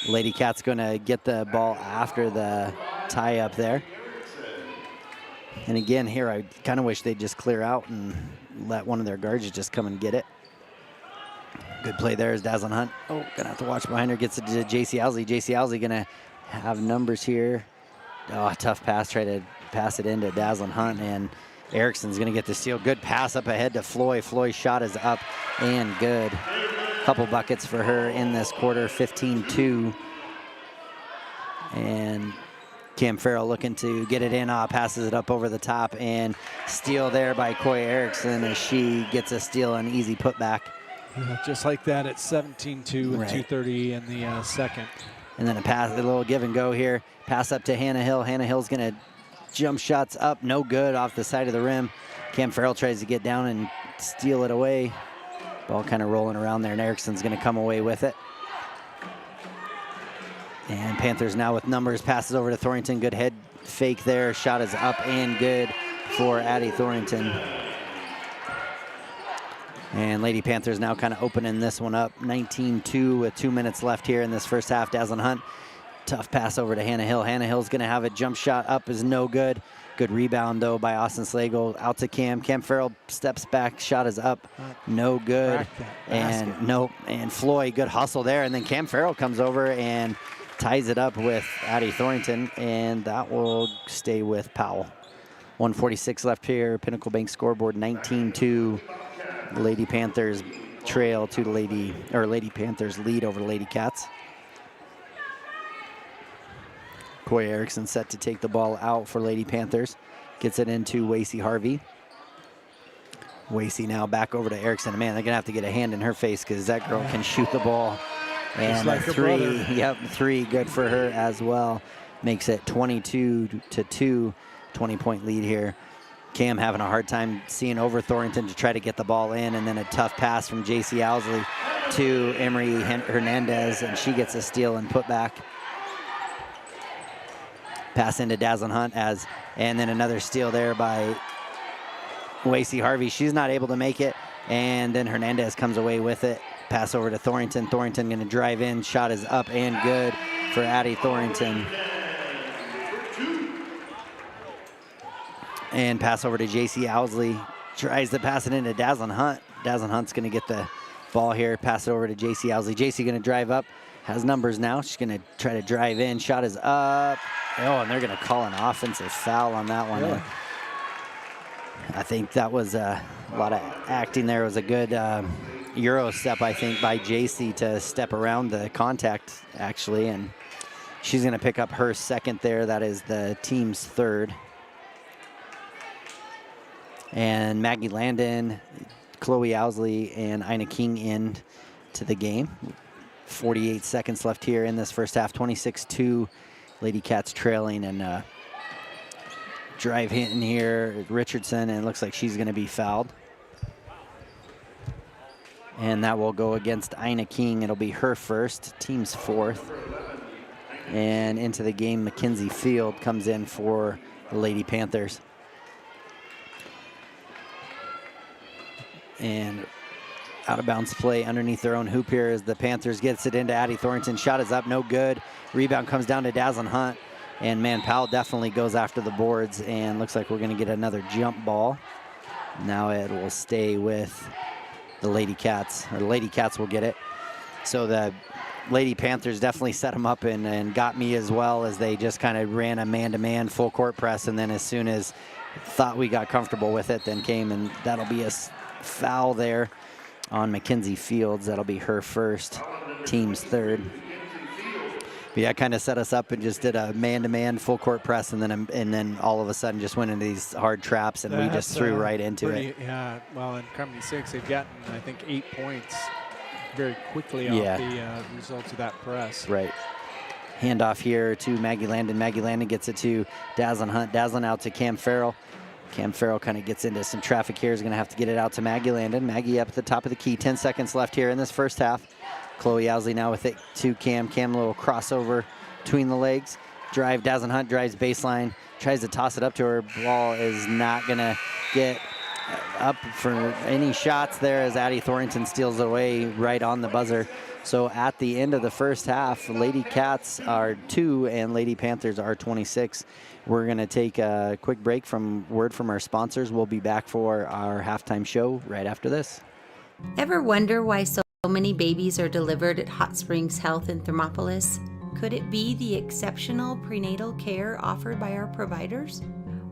Lady Cat's going to get the ball after the tie up there. And again, here I kind of wish they'd just clear out and let one of their guards just come and get it. Good play there is Dazzlin Hunt. Oh, gonna have to watch behind her. Gets it to JC Owsley. JC Owsley gonna have numbers here. Oh, tough pass. Try to pass it into Dazzlin Hunt, and Erickson's gonna get the steal. Good pass up ahead to Floyd. Floyd's shot is up and good. Couple buckets for her in this quarter, 15-2. And Cam Farrell looking to get it in, passes it up over the top, and steal there by Coy Erickson as she gets a steal and easy putback. Just like that, it's 17-2 with 2:30 in the second. And then a pass, a little give and go here. Pass up to Hannah Hill. Hannah Hill's going to jump shots up, no good off the side of the rim. Cam Farrell tries to get down and steal it away. Ball kind of rolling around there, and Erickson's going to come away with it. And Panthers now with numbers, passes over to Thornton. Good head fake there. Shot is up and good for Addie Thornton. And Lady Panthers now kind of opening this one up. 19-2 with 2 minutes left here in this first half. Dazzlin Hunt, tough pass over to Hannah Hill. Hannah Hill's going to have a jump shot up, is no good. Good rebound, though, by Austin Slagle. Out to Cam. Cam Farrell steps back. Shot is up. No good. And nope. And Floyd, good hustle there. And then Cam Farrell comes over and ties it up with Addie Thornton. And that will stay with Powell. 1:46 left here. Pinnacle Bank scoreboard, 19-2. Lady Panthers trail to the Lady Panthers lead over the Lady Cats. Coy Erickson set to take the ball out for Lady Panthers. Gets it into Wasey Harvey. Wasey now back over to Erickson. Man, they're going to have to get a hand in her face because that girl can shoot the ball. And like a three, three good for her as well. Makes it 22-2, 20-point lead here. Cam having a hard time seeing over Thornton to try to get the ball in, and then a tough pass from JC Owsley to Emery Hernandez, and she gets a steal and put back. Pass into Dazzlin Hunt and then another steal there by Wasey Harvey. She's not able to make it, and then Hernandez comes away with it. Pass over to Thornton. Thornton going to drive in. Shot is up and good for Addie Thornton. And pass over to JC Owsley. Tries to pass it into Dazzlin Hunt. Dazzlin Hunt's going to get the ball here. Pass it over to JC Owsley. JC going to drive up. Has numbers now. She's going to try to drive in. Shot is up. Oh, and they're going to call an offensive foul on that one. Really? I think that was a lot of acting there. It was a good Euro step, I think, by JC to step around the contact, actually. And she's going to pick up her second there. That is the team's third. And Maggie Landon, Chloe Owsley, and Ina King in to the game. 48 seconds left here in this first half. 26-2, Lady Cats trailing, and drive hit in here, Richardson, and it looks like she's going to be fouled. And that will go against Ina King. It'll be her first, team's fourth. And into the game, Mackenzie Field comes in for the Lady Panthers. And out of bounds play underneath their own hoop here as the Panthers gets it into Addie Thornton. Shot is up, no good. Rebound comes down to Dazzlin Hunt. And man, Powell definitely goes after the boards, and looks like we're going to get another jump ball. Now it will stay with the Lady Cats, or the Lady Cats will get it. So the Lady Panthers definitely set them up and got me as well, as they just kind of ran a man-to-man full court press, and then as soon as thought we got comfortable with it, then came, and that'll be a foul there on Mackenzie Fields. That'll be her first, team's third. But yeah, kind of set us up and just did a man-to-man full court press, and then all of a sudden just went into these hard traps, and we just threw right into it. Yeah, well, in Company 6, they've gotten, I think, 8 points very quickly off the results of that press. Right. Handoff here to Maggie Landon. Maggie Landon gets it to Dazzlin Hunt. Dazzlin out to Cam Farrell. Cam Farrell kind of gets into some traffic here. He's going to have to get it out to Maggie Landon. Maggie up at the top of the key. 10 seconds left here in this first half. Chloe Owsley now with it to Cam. Cam, a little crossover between the legs. Drive, Dazzlin Hunt drives baseline. Tries to toss it up to her. Ball is not going to get up for any shots there as Addie Thornton steals it away right on the buzzer. So at the end of the first half, Lady Cats are 2 and Lady Panthers are 26. We're going to take a quick break from word from our sponsors. We'll be back for our halftime show right after this. Ever wonder why so many babies are delivered at Hot Springs Health in Thermopolis? Could it be the exceptional prenatal care offered by our providers?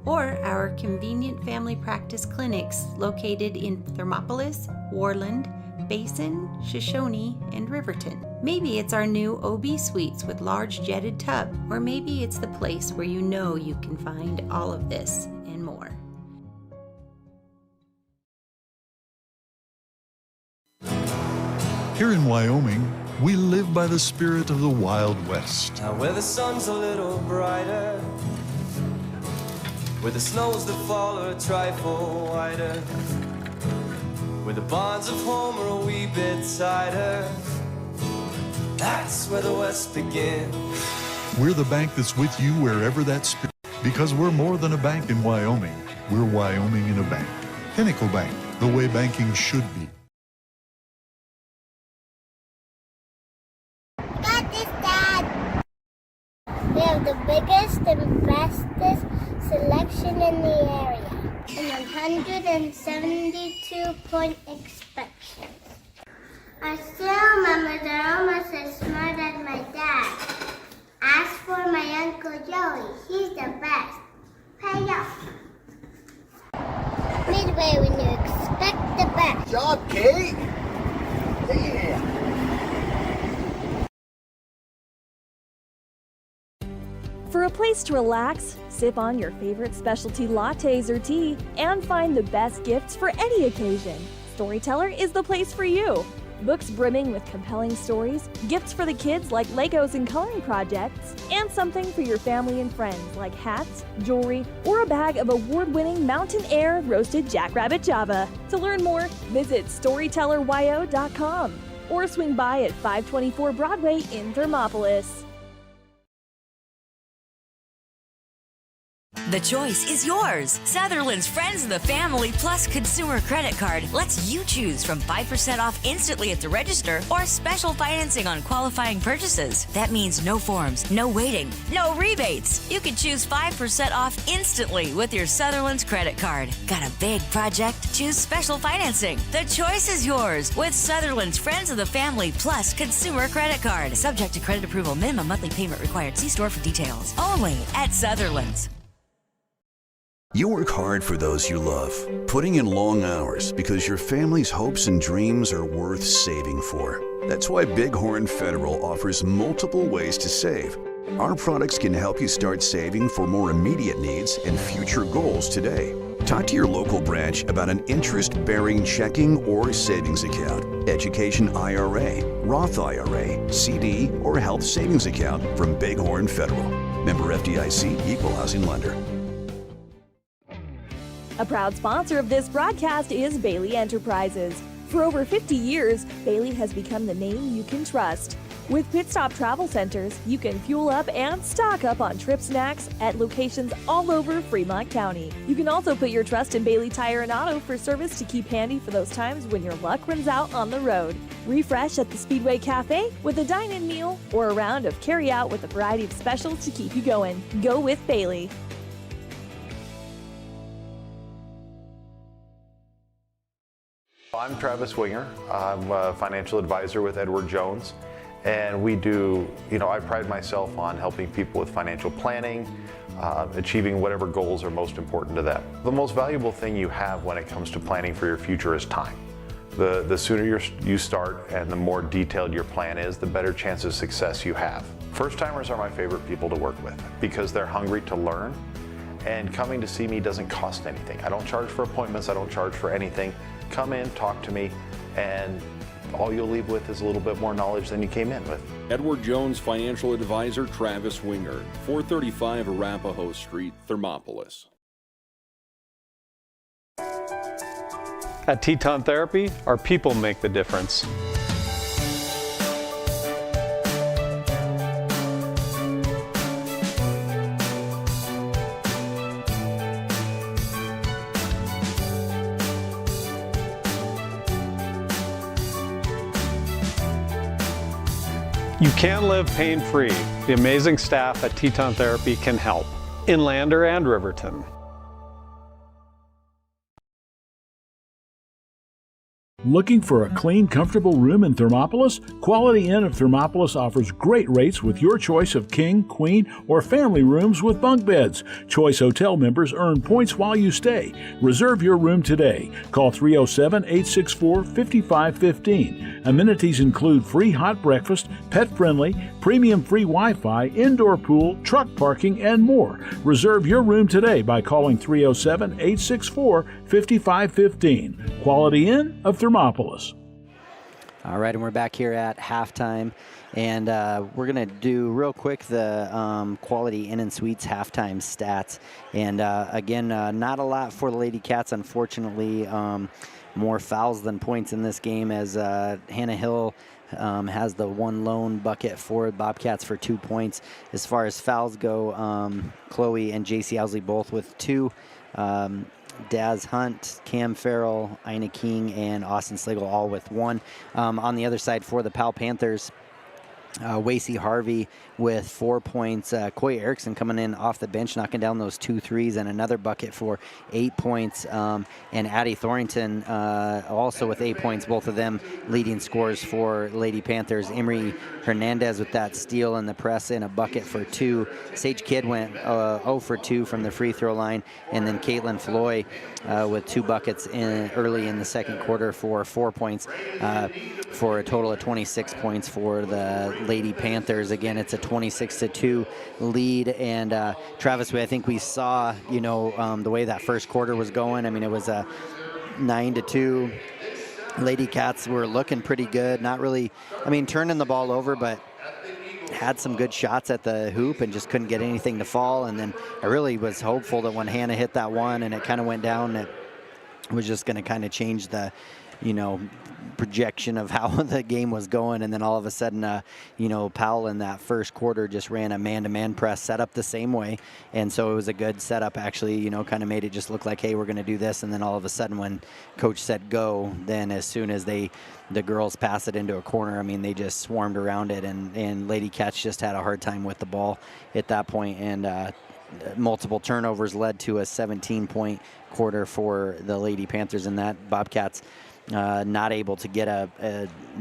Or our convenient family practice clinics located in Thermopolis, Warland, Basin, Shoshone, and Riverton. Maybe it's our new OB suites with large jetted tub, or maybe it's the place where you know you can find all of this and more. Here in Wyoming, we live by the spirit of the Wild West. Now where the sun's a little brighter, where the snows that fall are a trifle whiter, where the bonds of home are a wee bit tighter, that's where the West begins. We're the bank that's with you wherever that spirit, because we're more than a bank in Wyoming. We're Wyoming in a bank. Pinnacle Bank, the way banking should be. Got this, Dad. We have the biggest and bestest selection in the area. And 172-point inspections. I still remember they're almost as smart as my dad. Ask for my Uncle Joey. He's the best. Pay up. Midway when you expect the best. Good job, Kate. Yeah. For a place to relax, sip on your favorite specialty lattes or tea, and find the best gifts for any occasion, Storyteller is the place for you. Books brimming with compelling stories, gifts for the kids like Legos and coloring projects, and something for your family and friends like hats, jewelry, or a bag of award-winning Mountain Air roasted Jackrabbit Java. To learn more, visit StorytellerWyo.com or swing by at 524 Broadway in Thermopolis. The choice is yours. Sutherland's Friends of the Family Plus Consumer Credit Card lets you choose from 5% off instantly at the register or special financing on qualifying purchases. That means no forms, no waiting, no rebates. You can choose 5% off instantly with your Sutherland's credit card. Got a big project? Choose special financing. The choice is yours with Sutherland's Friends of the Family Plus Consumer Credit Card. Subject to credit approval. Minimum monthly payment required. See store for details. Only at Sutherland's. You work hard for those you love, putting in long hours because your family's hopes and dreams are worth saving for. That's why Bighorn Federal offers multiple ways to save. Our products can help you start saving for more immediate needs and future goals today. Talk to your local branch about an interest-bearing checking or savings account, education IRA, Roth IRA, CD, or health savings account from Bighorn Federal. Member FDIC, Equal Housing Lender. A proud sponsor of this broadcast is Bailey Enterprises. For over 50 years, Bailey has become the name you can trust. With Pit Stop Travel Centers, you can fuel up and stock up on trip snacks at locations all over Fremont County. You can also put your trust in Bailey Tire and Auto for service to keep handy for those times when your luck runs out on the road. Refresh at the Speedway Cafe with a dine-in meal or a round of carry-out with a variety of specials to keep you going. Go with Bailey. I'm Travis Winger. I'm a financial advisor with Edward Jones, and we do, I pride myself on helping people with financial planning, achieving whatever goals are most important to them. The most valuable thing you have when it comes to planning for your future is time. The sooner you start and the more detailed your plan is, the better chance of success you have. First-timers are my favorite people to work with because they're hungry to learn, and coming to see me doesn't cost anything. I don't charge for appointments, I don't charge for anything. Come in, talk to me, and all you'll leave with is a little bit more knowledge than you came in with. Edward Jones financial advisor Travis Winger, 435 Arapahoe Street, Thermopolis. At Teton Therapy, our people make the difference. You can live pain-free. The amazing staff at Teton Therapy can help. In Lander and Riverton. Looking for a clean, comfortable room in Thermopolis? Quality Inn of Thermopolis offers great rates with your choice of king, queen, or family rooms with bunk beds. Choice Hotel members earn points while you stay. Reserve your room today. Call 307-864-5515. Amenities include free hot breakfast, pet-friendly, premium free Wi-Fi, indoor pool, truck parking, and more. Reserve your room today by calling 307-864-5515. Quality Inn of Thermopolis. All right, and we're back here at halftime, and we're going to do real quick the Quality Inn and Suites halftime stats. And again, not a lot for the Lady Cats, unfortunately. More fouls than points in this game, as Hannah Hill has the one lone bucket for Bobcats for 2 points. As far as fouls go, Chloe and JC Owsley both with 2. Daz Hunt, Cam Farrell, Ina King, and Austin Slagle all with 1. On the other side for the Powell Panthers, Wasey Harvey with 4 points. Coy Erickson coming in off the bench, knocking down those 2 threes, and another bucket for 8 points. And Addie Thorington also with 8 points, both of them leading scorers for Lady Panthers. Emery Hernandez with that steal in the press and a bucket for 2. Sage Kidd went 0 for 2 from the free throw line. And then Caitlin Floy with 2 buckets early in the second quarter for 4 points, for a total of 26 points for the Lady Panthers. Again, it's a 26-2 lead. And Travis, I think we saw, the way that first quarter was going. I mean, it was a 9-2. Lady Cats were looking pretty good. Not really, turning the ball over, but had some good shots at the hoop and just couldn't get anything to fall. And then I really was hopeful that when Hannah hit that one and it kind of went down, it was just going to kind of change the, projection of how the game was going. And then all of a sudden, Powell in that first quarter just ran a man-to-man press set up the same way. And so it was a good setup, actually, kind of made it just look like, hey, we're going to do this. And then all of a sudden when coach said go, then as soon as the girls pass it into a corner, they just swarmed around it. And Lady Cats just had a hard time with the ball at that point. And multiple turnovers led to a 17-point quarter for the Lady Panthers, and that Bobcats not able to get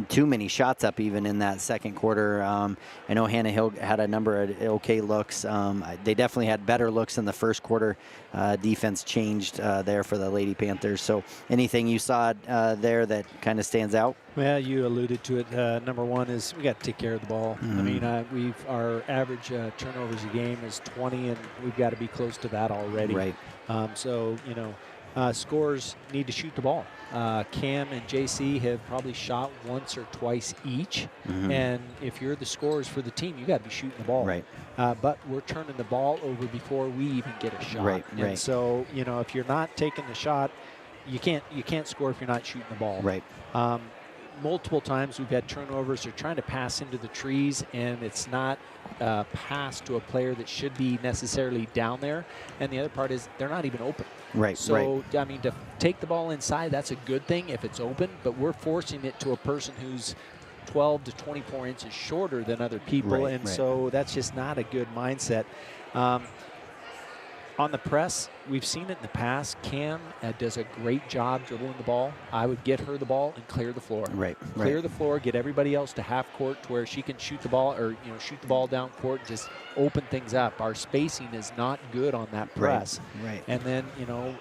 too many shots up even in that second quarter. I know Hannah Hill had a number of okay looks. They definitely had better looks in the first quarter. Defense changed there for the Lady Panthers. So anything you saw there that kind of stands out? Well, you alluded to it. Number one is we got to take care of the ball. Mm-hmm. Our average turnovers a game is 20, and we've got to be close to that already. Right. Scorers need to shoot the ball. Cam and JC have probably shot once or twice each. Mm-hmm. And if you're the scorers for the team, you got to be shooting the ball. Right. But we're turning the ball over before we even get a shot. Right. And so, if you're not taking the shot, you can't score if you're not shooting the ball. Right. Multiple times we've had turnovers. They're trying to pass into the trees, and it's not pass to a player that should be necessarily down there. And the other part is they're not even open. Right. So, to take the ball inside, that's a good thing if it's open, but we're forcing it to a person who's 12 to 24 inches shorter than other people. Right, so that's just not a good mindset. On the press, we've seen it in the past. Cam does a great job dribbling the ball. I would get her the ball and clear the floor. Right. Clear the floor, get everybody else to half court to where she can shoot the ball, or shoot the ball down court, just open things up. Our spacing is not good on that press. Right. And then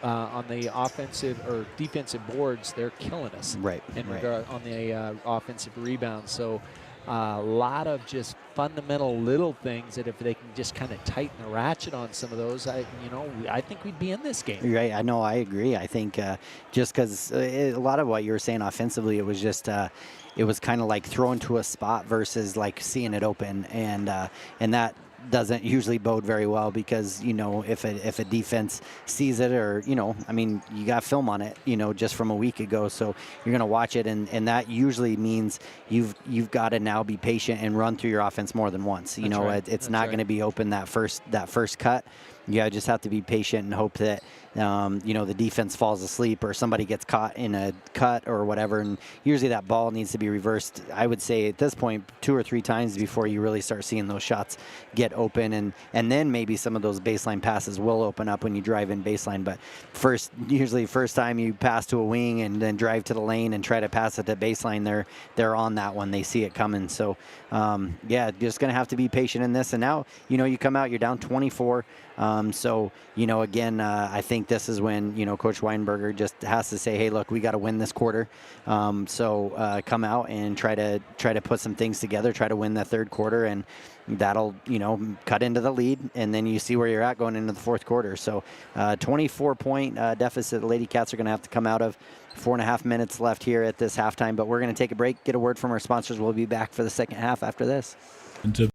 on the offensive or defensive boards, they're killing us. Right. On the offensive rebounds. So a lot of just fundamental little things that if they can just kind of tighten the ratchet on some of those, I think we'd be in this game. Right. I know. I agree. I think just because a lot of what you were saying offensively, it was just it was kind of like thrown to a spot versus like seeing it open, and that doesn't usually bode very well because, you know, if a defense sees it or, you know, I mean, you got film on it, you know, just from a week ago. So you're going to watch it. And that usually means you've got to now be patient and run through your offense more than once. You know, it's not going to be open that first cut. You just have to be patient and hope that, you know, the defense falls asleep or somebody gets caught in a cut or whatever. And usually that ball needs to be reversed, I would say, at this point, 2 or 3 times before you really start seeing those shots get open. And then maybe some of those baseline passes will open up when you drive in baseline. But usually first time you pass to a wing and then drive to the lane and try to pass it to baseline, they're on that one. They see it coming. So, yeah, just going to have to be patient in this. And now, you know, you come out, you're down 24. So, you know, again, I think this is when, you know, Coach Weinberger just has to say, hey, look, we got to win this quarter. So come out and try to put some things together, try to win the third quarter, and that'll, you know, cut into the lead, and then you see where you're at going into the fourth quarter. So 24-point deficit the Lady Cats are going to have to come out of. 4.5 minutes left here at this halftime, but we're going to take a break, get a word from our sponsors. We'll be back for the second half after this. To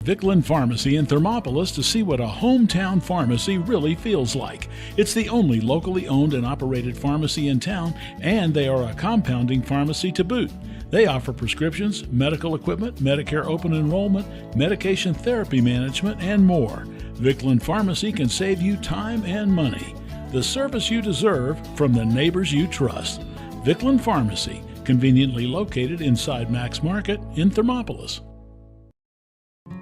Vicklin Pharmacy in Thermopolis to see what a hometown pharmacy really feels like. It's the only locally owned and operated pharmacy in town, and they are a compounding pharmacy to boot. They offer prescriptions, medical equipment, Medicare open enrollment, medication therapy management, and more. Vicklin Pharmacy can save you time and money. The service you deserve from the neighbors you trust. Vicklin Pharmacy, conveniently located inside Max Market in Thermopolis.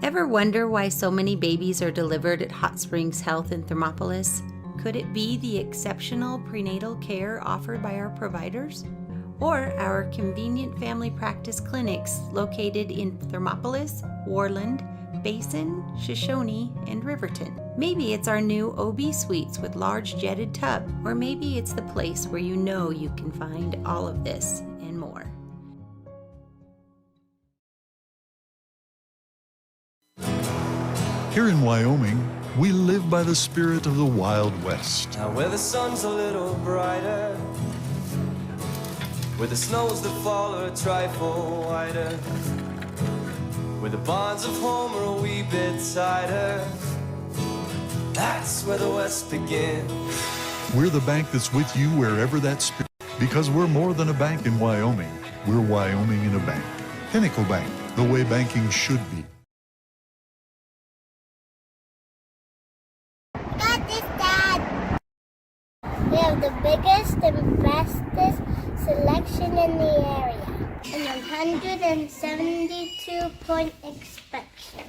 Ever wonder why so many babies are delivered at Hot Springs Health in Thermopolis? Could it be the exceptional prenatal care offered by our providers? Or our convenient family practice clinics located in Thermopolis, Warland, Basin, Shoshone, and Riverton? Maybe it's our new OB suites with large jetted tub, or maybe it's the place where you know you can find all of this and more. Here in Wyoming, we live by the spirit of the Wild West. Now where the sun's a little brighter, where the snows that fall are a trifle whiter, where the bonds of home are a wee bit tighter, that's where the West begins. We're the bank that's with you wherever that spirit, because we're more than a bank in Wyoming. We're Wyoming in a bank. Pinnacle Bank, the way banking should be. Got this, Dad. We have the biggest and bestest selection in the area, and 172-point inspection.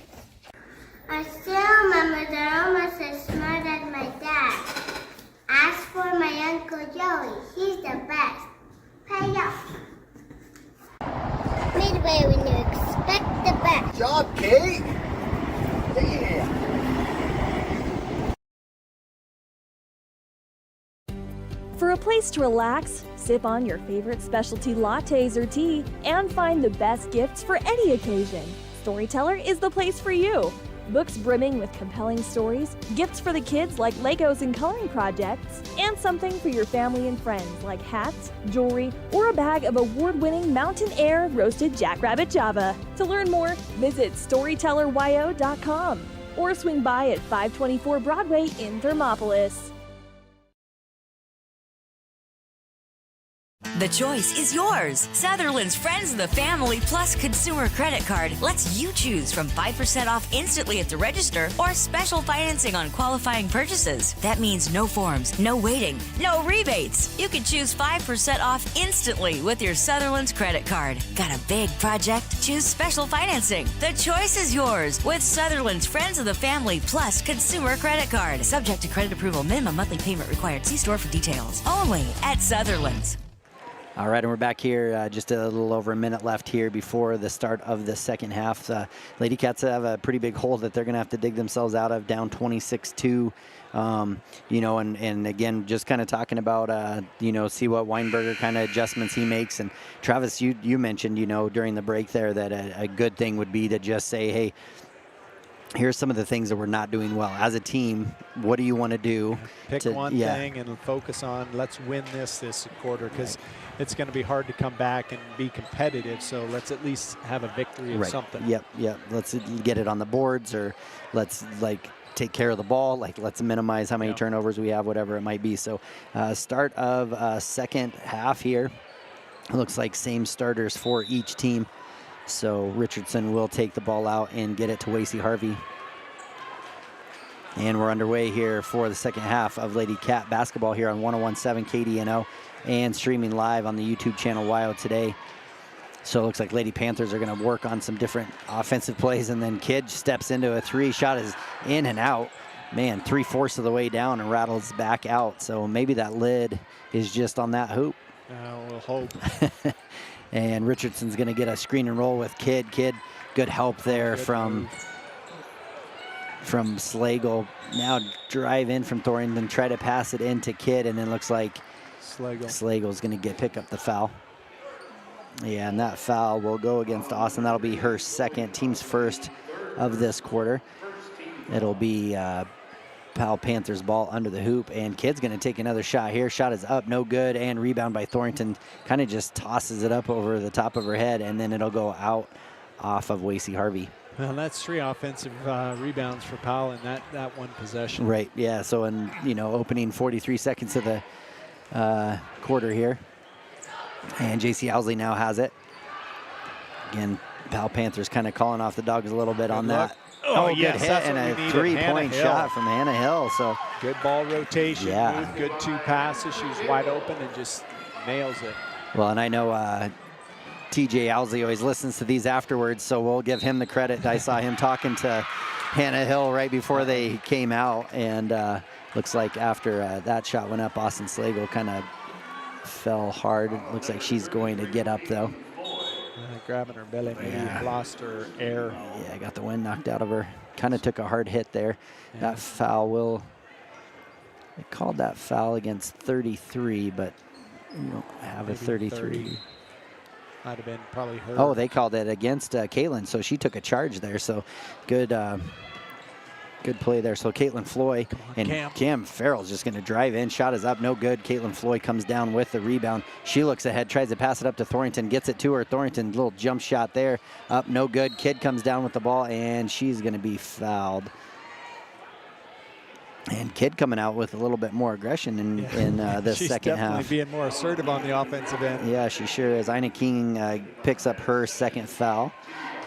I still remember they're almost as smart as my dad. Ask for my Uncle Joey. He's the best. Pay up. Midway when you expect the best. Good job, Kate. Yeah. For a place to relax, sip on your favorite specialty lattes or tea, and find the best gifts for any occasion, Storyteller is the place for you. Books brimming with compelling stories, gifts for the kids like Legos and coloring projects, and something for your family and friends like hats, jewelry, or a bag of award-winning Mountain Air roasted jackrabbit java. To learn more, visit StorytellerWyo.com or swing by at 524 Broadway in Thermopolis. The choice is yours. Sutherland's Friends of the Family Plus Consumer Credit Card lets you choose from 5% off instantly at the register or special financing on qualifying purchases. That means no forms, no waiting, no rebates. You can choose 5% off instantly with your Sutherland's credit card. Got a big project? Choose special financing. The choice is yours with Sutherland's Friends of the Family Plus Consumer Credit Card. Subject to credit approval. Minimum monthly payment required. See store for details. Only at Sutherland's. All right, and we're back here, just a little over a minute left here before the start of the second half. Lady Cats have a pretty big hole that they're going to have to dig themselves out of, down 26-2. You know, and again, just kind of talking about, you know, see what Weinberger kind of adjustments he makes. And Travis, you mentioned, you know, during the break there that a good thing would be to just say, hey, here's some of the things that we're not doing well. As a team, what do you want to do? Pick one thing and focus on, let's win this quarter, because it's going to be hard to come back and be competitive. So let's at least have a victory of something. Yep. Let's get it on the boards, or let's take care of the ball. Let's minimize how many turnovers we have, whatever it might be. So start of second half here. It looks like same starters for each team. So Richardson will take the ball out and get it to Wacy Harvey. And we're underway here for the second half of Lady Cat basketball here on 101.7 KDNO and streaming live on the YouTube channel WyoToday. So it looks like Lady Panthers are going to work on some different offensive plays, and then Kidd steps into a three. Shot is in and out. Man, 3/4 of the way down and rattles back out. So maybe that lid is just on that hoop. We'll hope. And Richardson's going to get a screen and roll with Kidd. Kidd, good help there from Slagle. Now drive in from Thornton, try to pass it into Kidd, and then looks like Slagle's going to pick up the foul. Yeah, and that foul will go against Austin. That'll be her second, team's first of this quarter. It'll be Powell Panthers ball under the hoop, and Kidd's going to take another shot here. Shot is up, no good, and rebound by Thornton. Kind of just tosses it up over the top of her head, and then it'll go out off of Wacy Harvey. Well, that's 3 offensive rebounds for Powell in that one possession. Right, yeah, so in, opening 43 seconds of the quarter here. And J.C. Owsley now has it. Again, Powell Panthers kind of calling off the dogs a little bit on that. Oh, good hit and a 3-point shot from Hannah Hill. So good ball rotation, yeah. Move, good 2 passes. She's wide open and just nails it. Well, and I know TJ Owsley always listens to these afterwards, so we'll give him the credit. I saw him talking to Hannah Hill right before they came out, and looks like after that shot went up, Austin Slagle kind of fell hard. It looks like she's going to get up, though. Grabbing her belly, maybe lost her air. Yeah, got the wind knocked out of her. Kind of took a hard hit there. Yeah. That foul they called that foul against 33, but we don't have maybe a 33. 30. Might have been probably her. Oh, they called it against Caitlin, so she took a charge there. So good play there. So Caitlin Floyd and Cam Farrell's just going to drive in. Shot is up, no good. Caitlin Floyd comes down with the rebound. She looks ahead, tries to pass it up to Thornton, gets it to her. Thornton, little jump shot there. Up, no good. Kidd comes down with the ball, and she's going to be fouled. And Kidd coming out with a little bit more aggression in this second half. She's definitely being more assertive on the offensive end. Yeah, she sure is. Ina King picks up her second foul.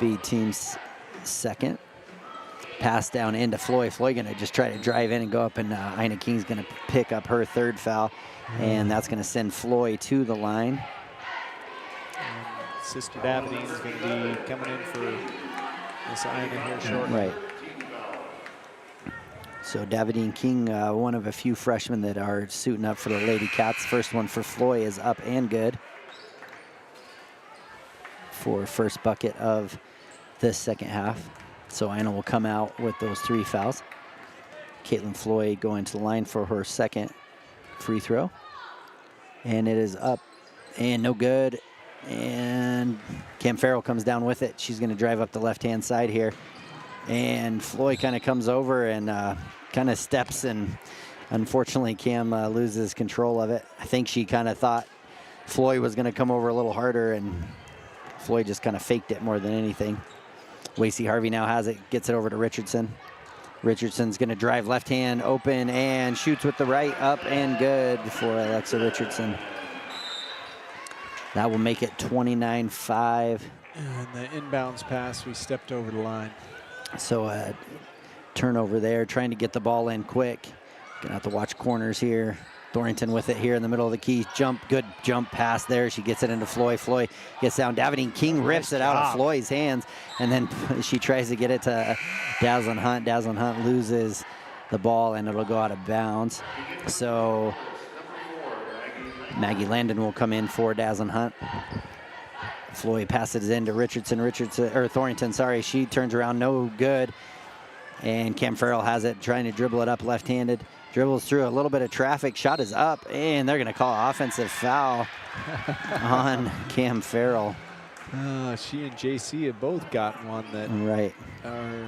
Be team's second. Pass down into Floyd. Floyd going to just try to drive in and go up, and Ina King's going to pick up her third foul, and that's going to send Floyd to the line. And Sister Davenine is going to be coming in for Miss Ina here shortly. Right. So Davidine King, one of a few freshmen that are suiting up for the Lady Cats. First one for Floyd is up and good for first bucket of this second half. So Ina will come out with those 3 fouls. Caitlin Floyd going to the line for her second free throw. And it is up and no good. And Cam Farrell comes down with it. She's going to drive up the left-hand side here. And Floyd kind of comes over and kind of steps, and unfortunately Cam loses control of it. I think she kind of thought Floyd was going to come over a little harder, and Floyd just kind of faked it more than anything. Wacy Harvey now has it, gets it over to Richardson. Richardson's going to drive left hand open and shoots with the right, up and good for Alexa Richardson. That will make it 29-5. And the inbounds pass, we stepped over the line. So turnover there, trying to get the ball in quick. Gonna have to watch corners here. Thornton with it here in the middle of the key. Good jump pass there. She gets it into Floyd. Floyd gets down. Davidine King rips it out of Floyd's hands, and then she tries to get it to Dazzlin Hunt. Dazzlin Hunt loses the ball, and it'll go out of bounds. So Maggie Landon will come in for Dazzlin Hunt. Floyd passes into Thornton, sorry. She turns around, no good. And Cam Farrell has it, trying to dribble it up left-handed. Dribbles through a little bit of traffic. Shot is up, and they're going to call offensive foul on Cam Farrell. She and JC have both gotten one that right. are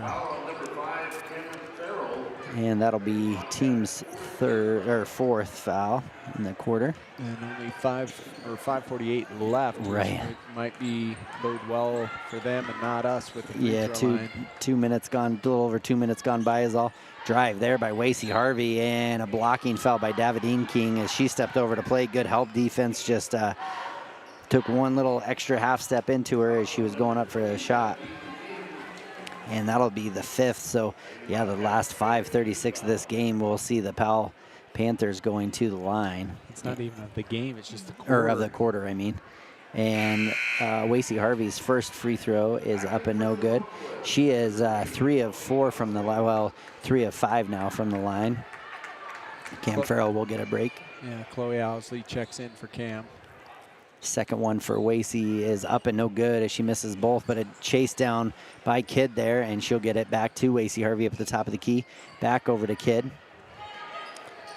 And that'll be team's fourth foul in the quarter. And only 5:48 left. Right. It might be bode well for them and not us with the free throw line. 2 minutes gone, a little over 2 minutes gone by is all. Drive there by Wacy Harvey, and a blocking foul by Davidine King as she stepped over to play. Good help defense, just took one little extra half step into her as she was going up for a shot. And that'll be the fifth. So, yeah, the last 5:36 of this game, we'll see the Powell Panthers going to the line. It's not even of the game, it's just the quarter. Or of the quarter, I mean. And Wacy Harvey's first free throw is up and no good. She is 3 of 4 from the line. Well, 3 of 5 now from the line. Cam Farrell will get a break. Yeah, Chloe Owsley checks in for Cam. Second one for Wacy is up and no good as she misses both, but a chase down by Kidd there, and she'll get it back to Wacy Harvey up at the top of the key. Back over to Kidd.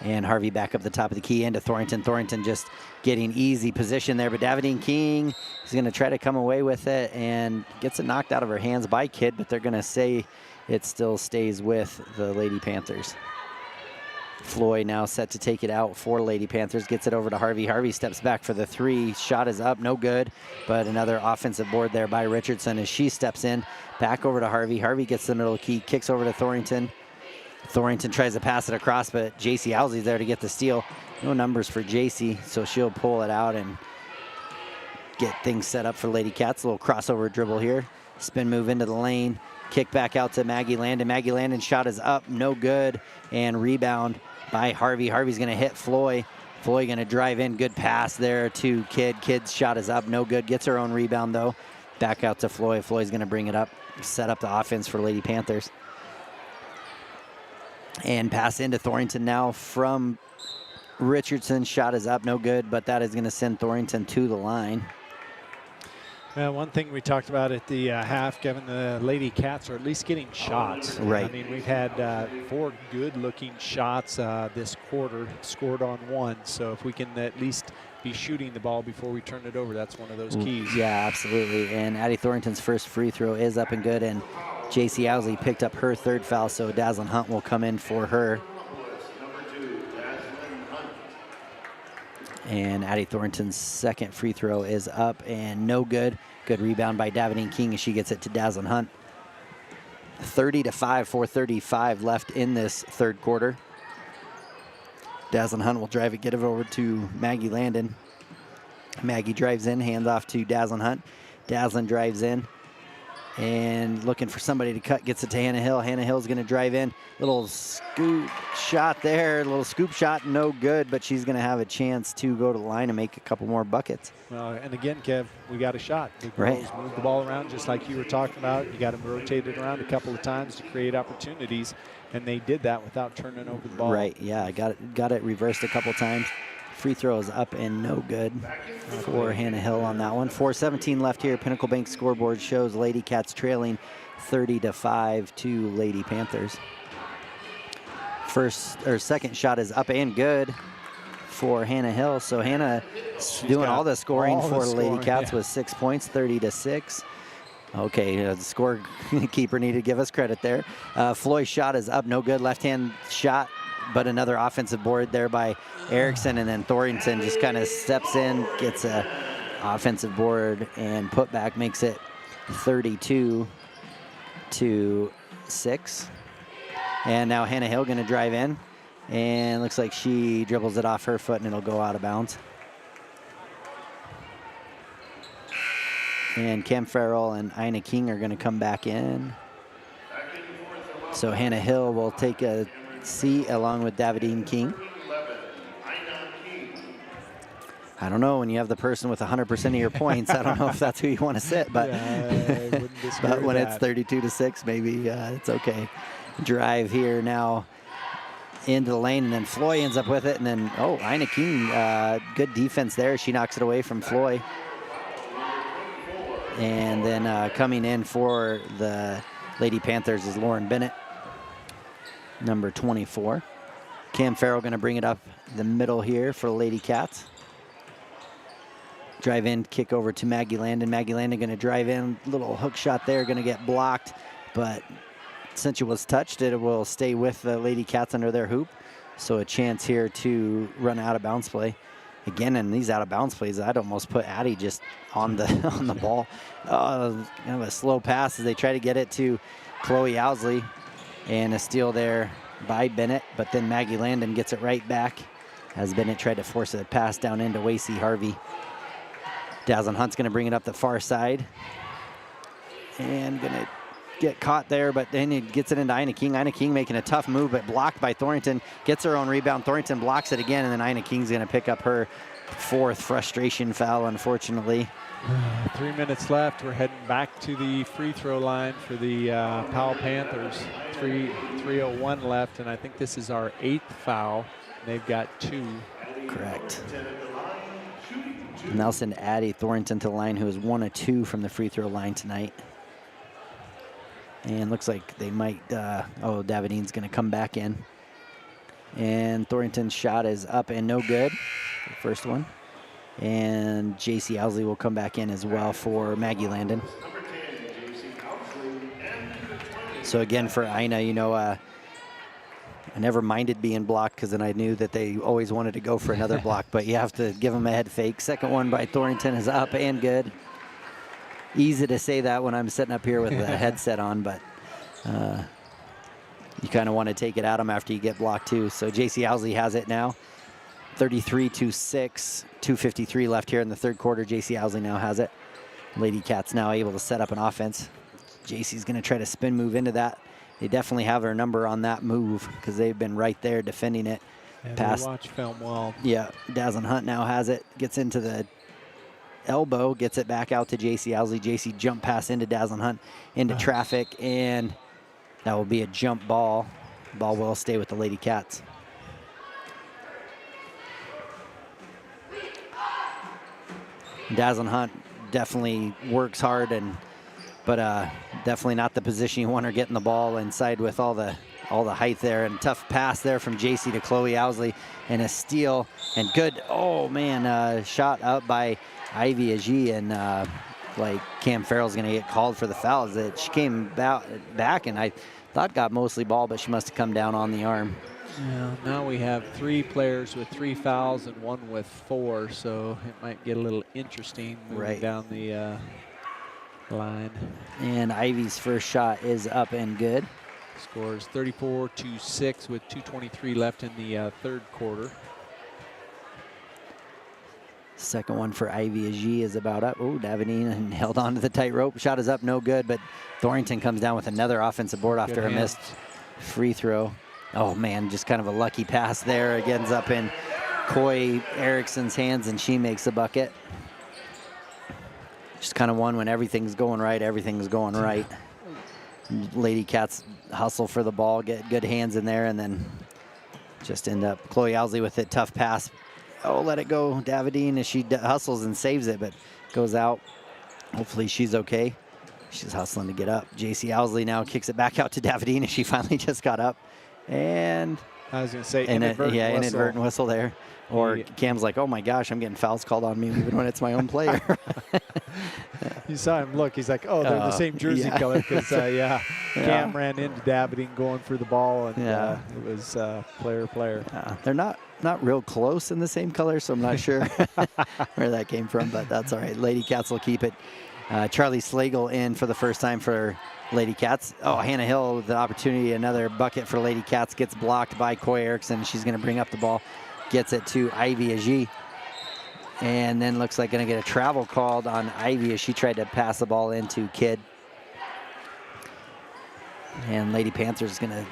And Harvey back up the top of the key into Thornton. Thornton just getting easy position there, but Davidine King is going to try to come away with it and gets it knocked out of her hands by Kidd, but they're going to say it still stays with the Lady Panthers. Floyd now set to take it out for Lady Panthers, gets it over to Harvey. Harvey steps back for the three. Shot is up, no good, but another offensive board there by Richardson as she steps in. Back over to Harvey. Harvey gets the middle key, kicks over to Thornton. Thornton tries to pass it across, but JC Owsley's there to get the steal. No numbers for JC, so she'll pull it out and get things set up for Lady Cats. A little crossover dribble here. Spin move into the lane. Kick back out to Maggie Landon. Maggie Landon's shot is up, no good, and rebound by Harvey. Harvey's going to hit Floyd. Floyd going to drive in. Good pass there to Kidd. Kidd's shot is up, no good. Gets her own rebound, though. Back out to Floyd. Floyd's going to bring it up, set up the offense for Lady Panthers. And pass into Thornton now from Richardson. Shot is up, no good, but that is going to send Thornton to the line. One thing we talked about at the half, Kevin, the Lady Cats are at least getting shots. Right. I mean, we've had 4 good-looking shots this quarter, scored on 1. So if we can at least be shooting the ball before we turn it over, that's one of those keys. Yeah, absolutely. And Addie Thornton's first free throw is up and good, and JC Owsley picked up her third foul, so Dazzlin Hunt will come in for her. And Addie Thornton's second free throw is up and no good. Good rebound by Davidine King as she gets it to Dazzlin Hunt. 30-5, 4:35 left in this third quarter. Dazzlin Hunt will drive it, get it over to Maggie Landon. Maggie drives in, hands off to Dazzlin Hunt. Dazzlin drives in and looking for somebody to cut, gets it to Hannah Hill. Hannah Hill's going to drive in. Little scoop shot there, little scoop shot, no good, but she's going to have a chance to go to the line and make a couple more buckets. Well, and again, Kev, we got a shot. The right. girls move the ball around just like you were talking about. You got to rotate it around a couple of times to create opportunities, and they did that without turning over the ball. Right, yeah, got it reversed a couple times. Free throw is up and no good for Hannah Hill on that one. 4:17 left here. Pinnacle Bank scoreboard shows Lady Cats trailing 30-5 to Lady Panthers. Second shot is up and good for Hannah Hill. So Hannah doing all the scoring for Lady Cats with 6 points, 30-6. Okay, the scorekeeper needed to give us credit there. Floyd's shot is up, no good. Left-hand shot, but another offensive board there by Erickson, and then Thornton just kind of steps in, gets a offensive board, and putback makes it 32-6. And now Hannah Hill going to drive in, and looks like she dribbles it off her foot, and it'll go out of bounds. And Cam Farrell and Ina King are going to come back in. So Hannah Hill will take a seat along with Davidine King. I don't know, when you have the person with 100% of your points, I don't know if that's who you want to sit, but, but when it's 32-6, maybe it's okay. Drive here now into the lane, and then Floyd ends up with it, and then, Ina King, good defense there. She knocks it away from Floyd. And then coming in for the Lady Panthers is Lauren Bennett, number 24. Cam Farrell going to bring it up the middle here for the Lady Cats. Drive in, kick over to Maggie Landon. Maggie Landon going to drive in, little hook shot there, going to get blocked, but since it was touched, it will stay with the Lady Cats under their hoop. So a chance here to run out of bounds play. Again, in these out of bounds plays, I'd almost put Addie just on the ball. Kind of a slow pass as they try to get it to Chloe Owsley, and a steal there by Bennett, but then Maggie Landon gets it right back as Bennett tried to force a pass down into Wacy Harvey. Dazzlin Hunt's going to bring it up the far side and going to get caught there, but then he gets it into Ina King. Ina King making a tough move, but blocked by Thornton. Gets her own rebound. Thornton blocks it again, and then Ina King's going to pick up her 4th frustration foul, unfortunately. 3 minutes left. We're heading back to the free throw line for the Powell Panthers. 3:01 left, and I think this is our 8th foul. They've got 2. Correct. Nelson Addie Thornton to the line, who is 1 of 2 from the free throw line tonight. And looks like they might, Davidine's going to come back in. And Thornton's shot is up and no good, the first one. And J.C. Owsley will come back in as well for Maggie Landon. So again, for Ina, I never minded being blocked because then I knew that they always wanted to go for another block, but you have to give them a head fake. Second one by Thornton is up and good. Easy to say that when I'm sitting up here with the headset on, but you kind of want to take it at them after you get blocked too. So J.C. Owsley has it now. 33-6, 2:53 left here in the third quarter. J.C. Owsley now has it. Lady Cats now able to set up an offense. J.C.'s going to try to spin move into that. They definitely have their number on that move because they've been right there defending it. Yeah, Past, they watch film well. Yeah, Dazzlin Hunt now has it. Gets into the elbow, gets it back out to J.C. Owsley. J.C. jump pass into Dazzlin Hunt, into traffic, and that will be a jump ball. Ball will stay with the Lady Cats. Dazzlin Hunt definitely works hard, but definitely not the position you want her getting the ball inside with all the height there. And tough pass there from JC to Chloe Owsley, and a steal and good. Oh man, shot up by Ivy Agee, and like Cam Farrell's going to get called for the fouls. That she came back and I thought got mostly ball, but she must have come down on the arm. Yeah, now we have 3 players with 3 fouls and 1 with 4, so it might get a little interesting moving down the line. And Ivy's first shot is up and good. Scores 34-6 with 2:23 left in the third quarter. Second one for Ivy Agee is about up. Oh, Davidine held on to the tightrope. Shot is up, no good, but Thornton comes down with another offensive board after a missed free throw. Oh man, just kind of a lucky pass there. It ends up in Coy Erickson's hands, and she makes the bucket. Just kind of one when everything's going right, everything's going right. Lady Cats hustle for the ball, get good hands in there, and then just end up Chloe Owsley with it. Tough pass. Oh, let it go, Davidine, as she hustles and saves it, but goes out. Hopefully she's okay. She's hustling to get up. J.C. Owsley now kicks it back out to Davidine, as she finally just got up. And I was going to say inadvertent whistle there. Or Cam's like, oh my gosh, I'm getting fouls called on me even when it's my own player. You saw him look. He's like, oh, they're the same jersey color. Because, Cam ran into Davidine going for the ball, and it was player. They're not real close in the same color, so I'm not sure where that came from, but that's all right. Lady Cats will keep it. Charlie Slagle in for the first time for Lady Cats. Oh, Hannah Hill with the opportunity. Another bucket for Lady Cats. Gets blocked by Coy Erickson. She's going to bring up the ball. Gets it to Ivy Agee. And then looks like going to get a travel called on Ivy as she tried to pass the ball into Kidd. And Lady Panthers is going to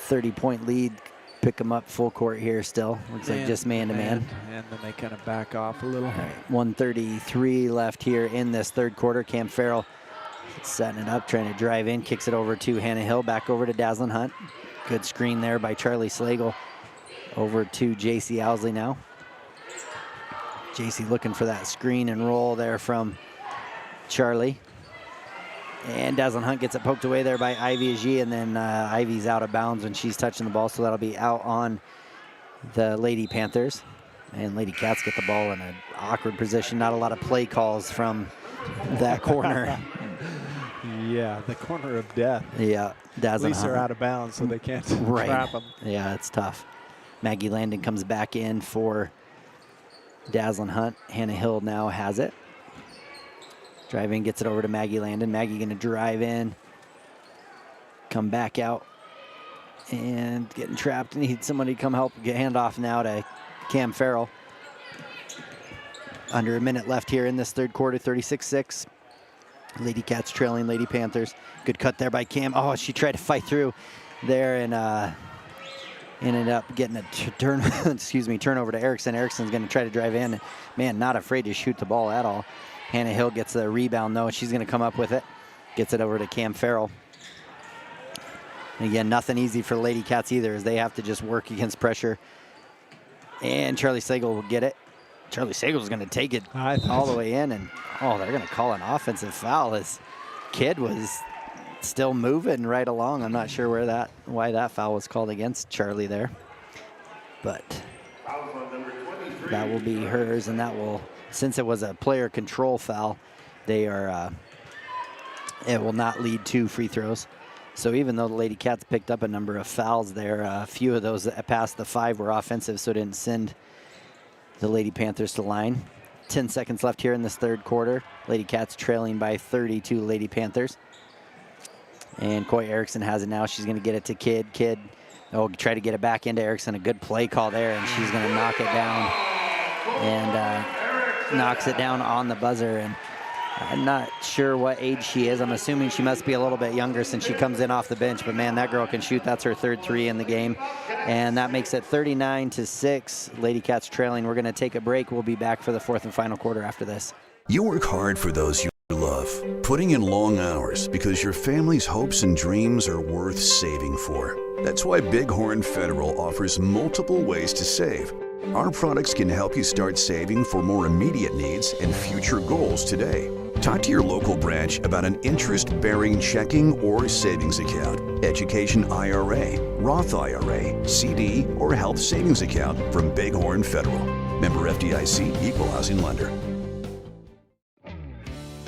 30-point lead. Pick them up full court here still. Looks like just man-to-man. And then they kind of back off a little. All right, 1:33 left here in this third quarter. Cam Farrell setting it up, trying to drive in, kicks it over to Hannah Hill, back over to Dazzlin Hunt. Good screen there by Charlie Slagle. Over to J.C. Owsley now. J.C. looking for that screen and roll there from Charlie. And Dazzlin Hunt gets it poked away there by Ivy Agee, and then Ivy's out of bounds when she's touching the ball, so that'll be out on the Lady Panthers. And Lady Cats get the ball in an awkward position. Not a lot of play calls from that corner. Yeah, the corner of death. Yeah, At least they're out of bounds, so they can't trap them. Yeah, it's tough. Maggie Landon comes back in for Dazzlin Hunt. Hannah Hill now has it. Drive in, gets it over to Maggie Landon. Maggie going to drive in, come back out, and getting trapped. Need somebody to come help. Get handoff now to Cam Farrell. Under a minute left here in this third quarter, 36-6. Lady Cats trailing Lady Panthers. Good cut there by Cam. Oh, she tried to fight through there and ended up getting a turnover to Erickson. Erickson's going to try to drive in. Man, not afraid to shoot the ball at all. Hannah Hill gets the rebound though. She's going to come up with it. Gets it over to Cam Farrell. And again, nothing easy for the Lady Cats either, as they have to just work against pressure. And Charlie Sagal will get it. Charlie Sagal's going to take it all the way in, and they're going to call an offensive foul. This kid was still moving right along. I'm not sure why that foul was called against Charlie there, but that will be hers, and that will, since it was a player control foul, they are. It will not lead to free throws. So even though the Lady Cats picked up a number of fouls there, a few of those past the 5 were offensive, so it didn't send the Lady Panthers to line. 10 seconds left here in this third quarter. Lady Cats trailing by 30 to Lady Panthers. And Coy Erickson has it now. She's going to get it to Kidd. Kidd, try to get it back into Erickson. A good play call there, and she's going to knock it down. And knocks it down on the buzzer. And I'm not sure what age she is. I'm assuming she must be a little bit younger since she comes in off the bench. But, man, that girl can shoot. That's her third 3 in the game. And that makes it 39-6. Lady Cats trailing. We're going to take a break. We'll be back for the fourth and final quarter after this. You work hard for those you love, putting in long hours because your family's hopes and dreams are worth saving for. That's why Bighorn Federal offers multiple ways to save. Our products can help you start saving for more immediate needs and future goals today. Talk to your local branch about an interest-bearing checking or savings account, education IRA, Roth IRA, CD, or health savings account from Bighorn Federal. Member FDIC, Equal Housing Lender.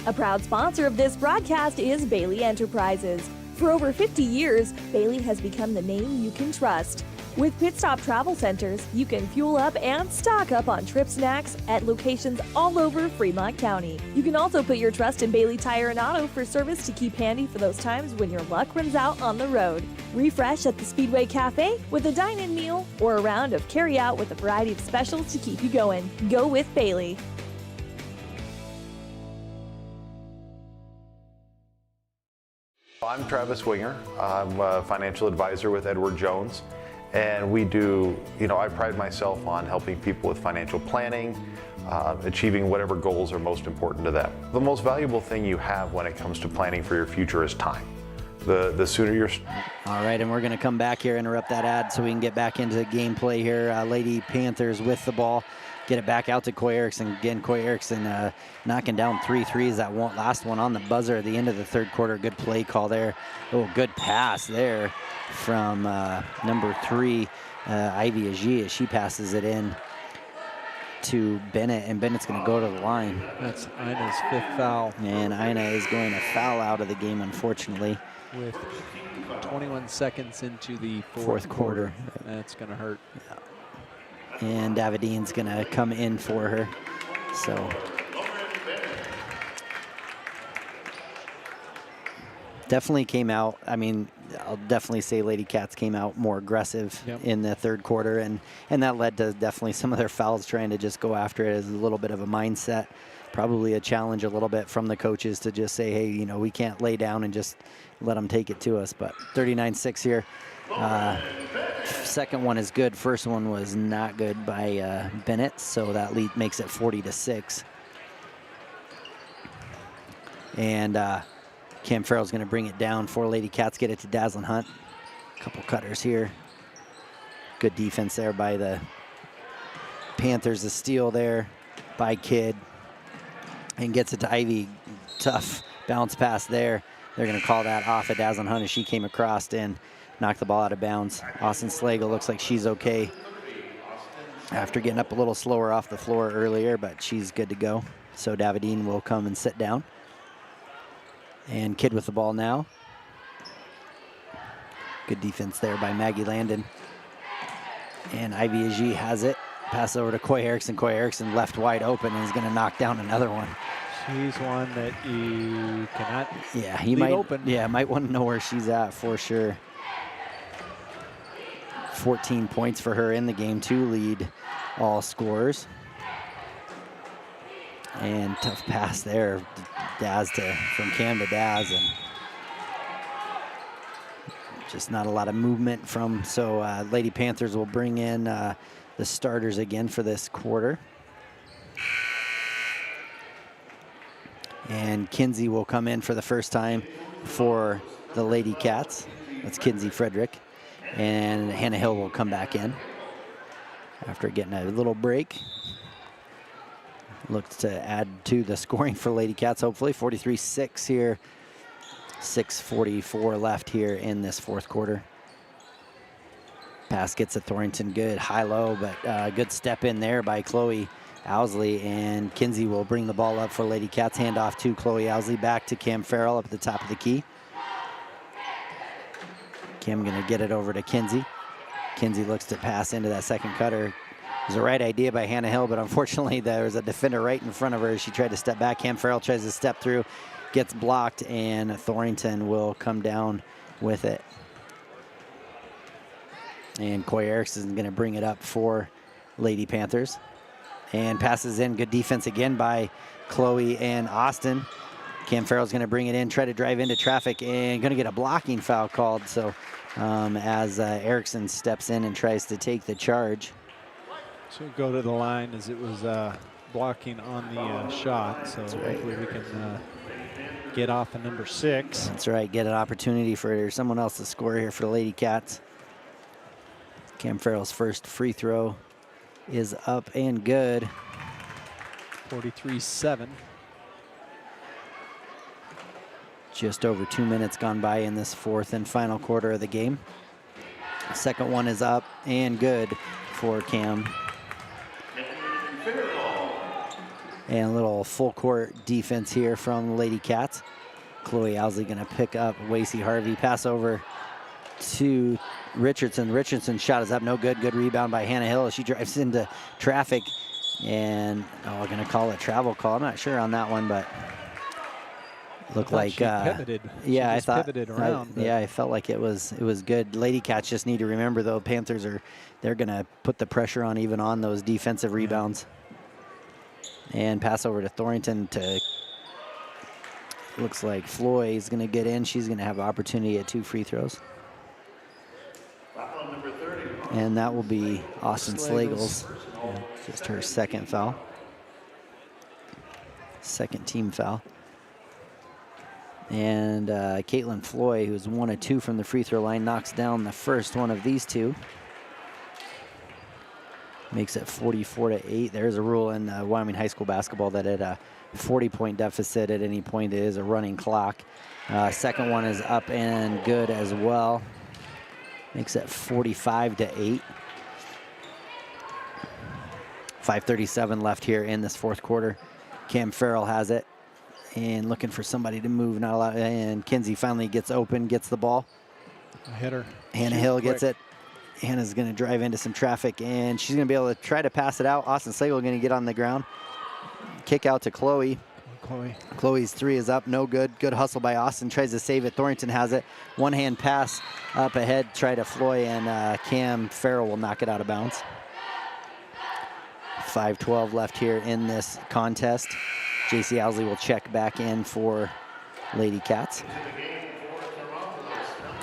A proud sponsor of this broadcast is Bailey Enterprises. For over 50 years, Bailey has become the name you can trust. With Pit Stop Travel Centers, you can fuel up and stock up on trip snacks at locations all over Fremont County. You can also put your trust in Bailey Tire and Auto for service to keep handy for those times when your luck runs out on the road. Refresh at the Speedway Cafe with a dine-in meal or a round of carry-out with a variety of specials to keep you going. Go with Bailey. I'm Travis Winger. I'm a financial advisor with Edward Jones. And we do, I pride myself on helping people with financial planning, achieving whatever goals are most important to them. The most valuable thing you have when it comes to planning for your future is time. The sooner you're... All right, and we're going to come back here, interrupt that ad so we can get back into the gameplay here. Lady Panthers with the ball. Get it back out to Coy Erickson. Again, Coy Erickson knocking down 3 threes. That last one on the buzzer at the end of the third quarter. Good play call there. Oh, good pass there from number 3, Ivy Ajee, as she passes it in to Bennett, and Bennett's going to go to the line. That's Ina's 5th foul. And Ina is going to foul out of the game, unfortunately. With 21 seconds into the fourth quarter. That's going to hurt. Yeah. And Davidine's going to come in for her. So definitely came out. I mean, I'll definitely say Lady Cats came out more aggressive in the third quarter, and that led to definitely some of their fouls trying to just go after it as a little bit of a mindset. Probably a challenge a little bit from the coaches to just say, hey, we can't lay down and just let them take it to us. But 39-6 here. Second one is good. First one was not good by Bennett, so that lead makes it 40-6. And Cam Farrell's going to bring it down for Lady Cats, get it to Dazzlin Hunt. Couple cutters here. Good defense there by the Panthers. A steal there by Kidd. And gets it to Ivy. Tough bounce pass there. They're going to call that off at Dazzlin Hunt as she came across and knocked the ball out of bounds. Austin Slagle looks like she's okay after getting up a little slower off the floor earlier, but she's good to go. So Davidine will come and sit down. And Kidd with the ball now. Good defense there by Maggie Landon. And Ivy Ajee has it. Pass over to Coy Erickson. Coy Erickson left wide open and is going to knock down another one. She's one that you cannot leave open. Yeah, might want to know where she's at for sure. 14 points for her in the game to lead all scorers. And tough pass there, from Cam to Daz, and just not a lot of movement from. So Lady Panthers will bring in the starters again for this quarter. And Kinsey will come in for the first time for the Lady Cats. That's Kinsey Frederick. And Hannah Hill will come back in after getting a little break. Looks to add to the scoring for Lady Cats, hopefully. 43-6 here. 6:44 left here in this fourth quarter. Pass gets to Thornton, good high-low, but good step in there by Chloe Owsley, and Kinsey will bring the ball up for Lady Cats. Handoff to Chloe Owsley, back to Cam Farrell up at the top of the key. Cam gonna get it over to Kinsey. Kinsey looks to pass into that second cutter. It was the right idea by Hannah Hill, but unfortunately there was a defender right in front of her. She tried to step back. Cam Farrell tries to step through, gets blocked, and Thornton will come down with it. And Coy Erickson is going to bring it up for Lady Panthers. And passes in, good defense again by Chloe and Austin. Cam Farrell's going to bring it in, try to drive into traffic, and going to get a blocking foul called. So as Erickson steps in and tries to take the charge. So go to the line as it was blocking on the shot. So hopefully we can get off of number 6. That's right, get an opportunity for someone else to score here for the Lady Cats. Cam Farrell's first free throw is up and good. 43-7. Just over 2 minutes gone by in this fourth and final quarter of the game. Second one is up and good for Cam. And a little full court defense here from the Lady Cats. Chloe Owsley gonna pick up Wacy Harvey. Pass over to Richardson. Richardson shot is up, no good. Good rebound by Hannah Hill. She drives into traffic and gonna call a travel call. I'm not sure on that one, but looked like pivoted. Yeah, I thought pivoted around. I felt like it was good. Lady Cats just need to remember though, Panthers they're gonna put the pressure on even on those defensive rebounds. And pass over to Thornton to, looks like Floyd is going to get in. She's going to have an opportunity at 2 free throws. And that will be Austin Slagle's, just her second foul. Second team foul. And Caitlin Floyd, who's 1 of 2 from the free throw line, knocks down the first one of these two. Makes it 44-8. There's a rule in Wyoming high school basketball that at a 40-point deficit at any point it is a running clock. Second one is up and good as well. Makes it 45-8. 5:37 left here in this fourth quarter. Cam Farrell has it and looking for somebody to move. Not a lot. And Kinsey finally gets open, gets the ball. A hitter. Hannah Hill gets it. Hannah's going to drive into some traffic, and she's going to be able to try to pass it out. Austin Slagle going to get on the ground. Kick out to Chloe. Chloe's 3 is up, no good. Good hustle by Austin, tries to save it. Thornton has it. One-hand pass up ahead, try to Floyd, and Cam Farrell will knock it out of bounds. 5:12 left here in this contest. JC Owsley will check back in for Lady Cats.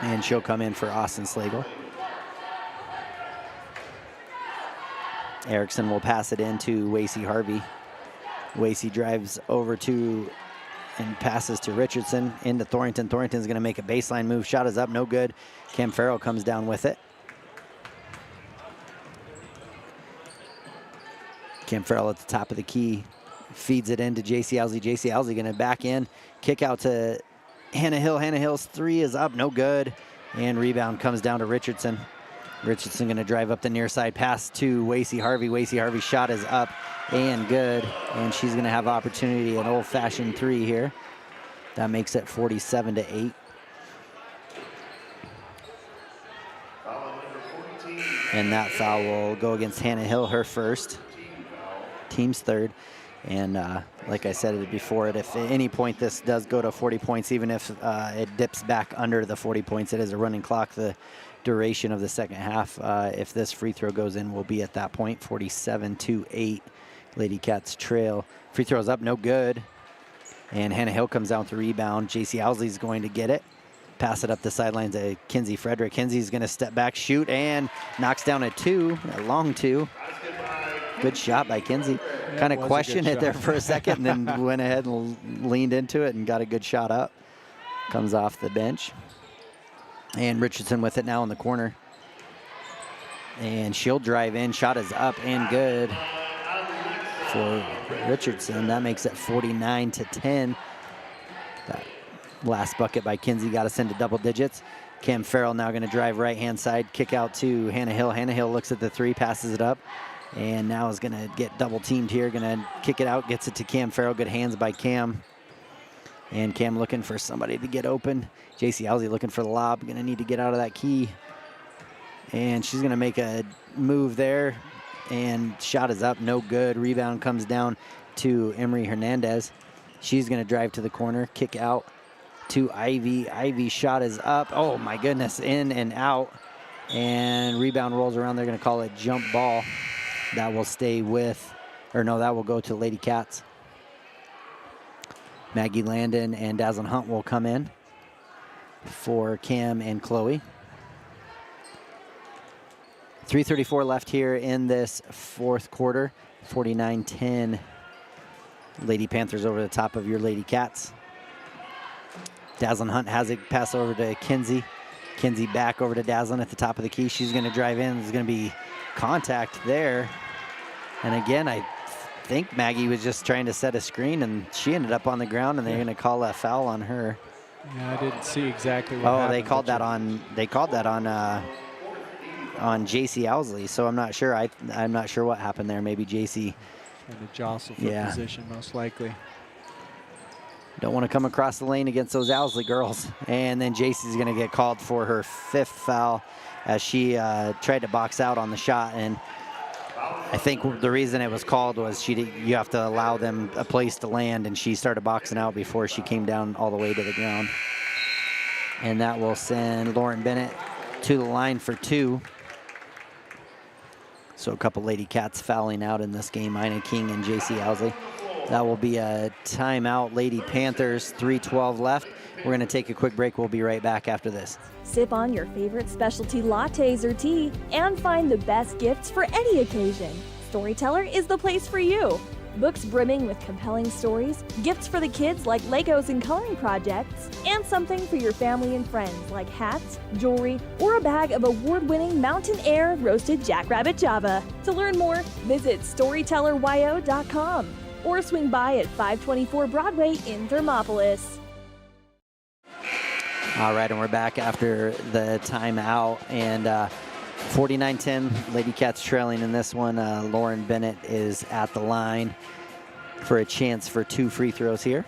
And she'll come in for Austin Slagle. Erickson will pass it in to Wacy Harvey. Wacy drives over to and passes to Richardson into Thornton. Thornton's going to make a baseline move. Shot is up, no good. Cam Farrell comes down with it. Cam Farrell at the top of the key feeds it into JC Owsley. JC Owsley going to back in, kick out to Hannah Hill. Hannah Hill's 3 is up, no good. And rebound comes down to Richardson. Richardson going to drive up the near side, pass to Wacy Harvey. Wacy Harvey's shot is up and good, and she's going to have opportunity, an old-fashioned 3 here. That makes it 47-8. And that foul will go against Hannah Hill, her first, team's third. And like I said before, if at any point this does go to 40 points, even if it dips back under the 40 points, it is a running clock. The duration of the second half, if this free throw goes in, will be at that point. 47-8, Lady Cats trail. Free throw's up, no good. And Hannah Hill comes down with the rebound. JC Owsley's going to get it. Pass it up the sideline to Kinsey Frederick. Kinsey's going to step back, shoot, and knocks down a long two. Good shot by Kinsey. Kind of questioned it there for a second, and then went ahead and leaned into it and got a good shot up. Comes off the bench. And Richardson with it now in the corner. And she'll drive in. Shot is up and good for Richardson. That makes it 49-10. That last bucket by Kinsey got us into double digits. Cam Farrell now going to drive right-hand side, kick out to Hannah Hill. Hannah Hill looks at the three, passes it up, and now is going to get double teamed here. Going to kick it out, gets it to Cam Farrell. Good hands by Cam. And Cam looking for somebody to get open. JC Owsley looking for the lob. Going to need to get out of that key. And she's going to make a move there. And shot is up, no good. Rebound comes down to Emery Hernandez. She's going to drive to the corner, kick out to Ivy. Ivy's shot is up. Oh my goodness, in and out. And rebound rolls around. They're going to call it jump ball. That will stay with, or no, that will go to Lady Cats. Maggie Landon and Dazzlin Hunt will come in for Cam and Chloe. 3:34 left here in this fourth quarter. 49-10. Lady Panthers over the top of your Lady Cats. Dazzlin Hunt has it, pass over to Kinsey. Kinsey back over to Dazzlin at the top of the key. She's going to drive in. There's going to be contact there. And again, I think Maggie was just trying to set a screen, and she ended up on the ground, and they're going to call a foul on her. Yeah, I didn't see exactly what happened. Oh, they called that on. They called that on JC Owsley. So I'm not sure. I'm not sure what happened there. Maybe JC. And a jostle for position, most likely. Don't want to come across the lane against those Owsley girls. And then JC's going to get called for her fifth foul as she tried to box out on the shot. And I think the reason it was called was you have to allow them a place to land, and she started boxing out before she came down all the way to the ground. And that will send Lauren Bennett to the line for two. So a couple Lady Cats fouling out in this game, Ina King and JC Owsley. That will be a timeout. Lady Panthers, 3:12 left. We're going to take a quick break. We'll be right back after this. Sip on your favorite specialty lattes or tea and find the best gifts for any occasion. Storyteller is the place for you. Books brimming with compelling stories, gifts for the kids like Legos and coloring projects, and something for your family and friends like hats, jewelry, or a bag of award-winning Mountain Air roasted jackrabbit java. To learn more, visit StorytellerWyo.com or swing by at 524 Broadway in Thermopolis. All right, and we're back after the timeout, and 49-10, Lady Cats trailing in this one. Lauren Bennett is at the line for a chance for two free throws here.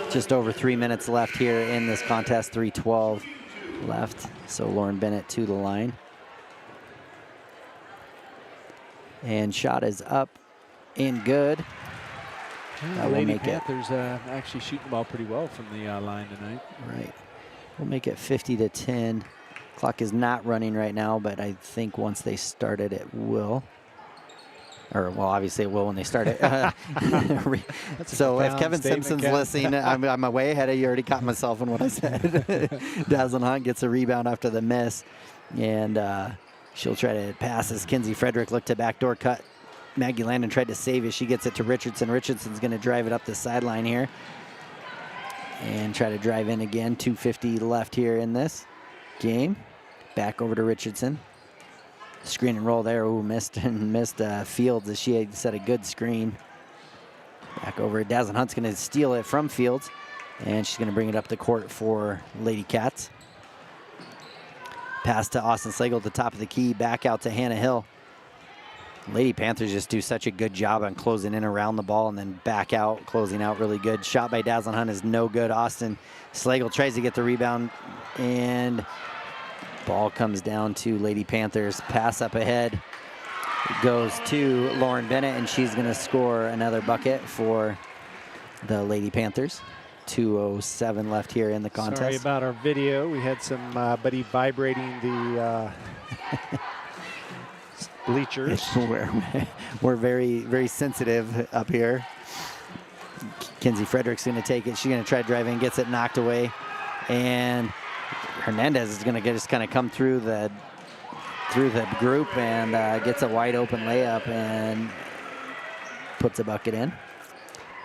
Just over 3 minutes left here in this contest, 3:12 left. So Lauren Bennett to the line. And shot is up and good. Yeah, Lady Panthers actually shooting the ball pretty well from the line tonight. Right. We'll make it 50-10. Clock is not running right now, but I think once they start it, it will. Or, well, obviously it will when they start it. So if Kevin Simpson's listening, I'm way ahead of you. Already caught myself in what I said. Dazzlin Hunt gets a rebound after the miss, and she'll try to pass as Kinsey Frederick looked to backdoor cut. Maggie Landon tried to save it. She gets it to Richardson. Richardson's going to drive it up the sideline here and try to drive in again. 2:50 left here in this game. Back over to Richardson. Screen and roll there. Ooh, missed Fields as she had set a good screen. Back over. Dazzlin Hunt's going to steal it from Fields, and she's going to bring it up the court for Lady Cats. Pass to Austin Slagle at the top of the key. Back out to Hannah Hill. Lady Panthers just do such a good job on closing in around the ball and then back out, closing out really good. Shot by Dazzlin Hunt is no good. Austin Slagle tries to get the rebound, and ball comes down to Lady Panthers. Pass up ahead. It goes to Lauren Bennett, and she's going to score another bucket for the Lady Panthers. 2:07 left here in the contest. Sorry about our video. We had somebody vibrating the bleachers. We're very, very sensitive up here. Kinsey Frederick's going to take it. She's going to try to drive in, gets it knocked away. And Hernandez is going to just kind of come through the group and gets a wide open layup and puts a bucket in.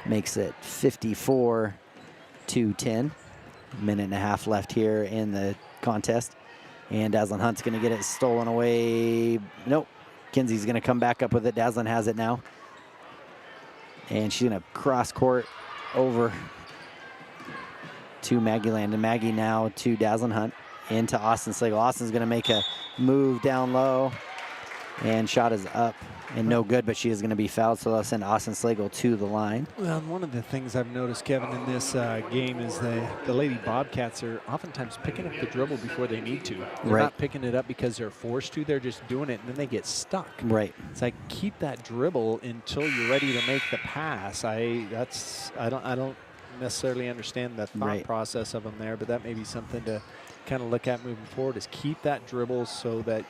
Makes it 54-10. Minute and a half left here in the contest. And Dazzlin Hunt's going to get it stolen away. Nope. Kinsey's going to come back up with it. Dazzlin has it now. And she's going to cross court over to Maggie Landon. Maggie now to Dazzlin Hunt. Into Austin Slagle. Austin's going to make a move down low. And shot is up and no good, but she is going to be fouled. So they'll send Austin Slagle to the line. Well, one of the things I've noticed, Kevin, in this game is the Lady Bobcats are oftentimes picking up the dribble before they need to. They're not picking it up because they're forced to. They're just doing it, and then they get stuck. Right. It's like, keep that dribble until you're ready to make the pass. I don't necessarily understand the thought process of them there, but that may be something to kind of look at moving forward, is keep that dribble so that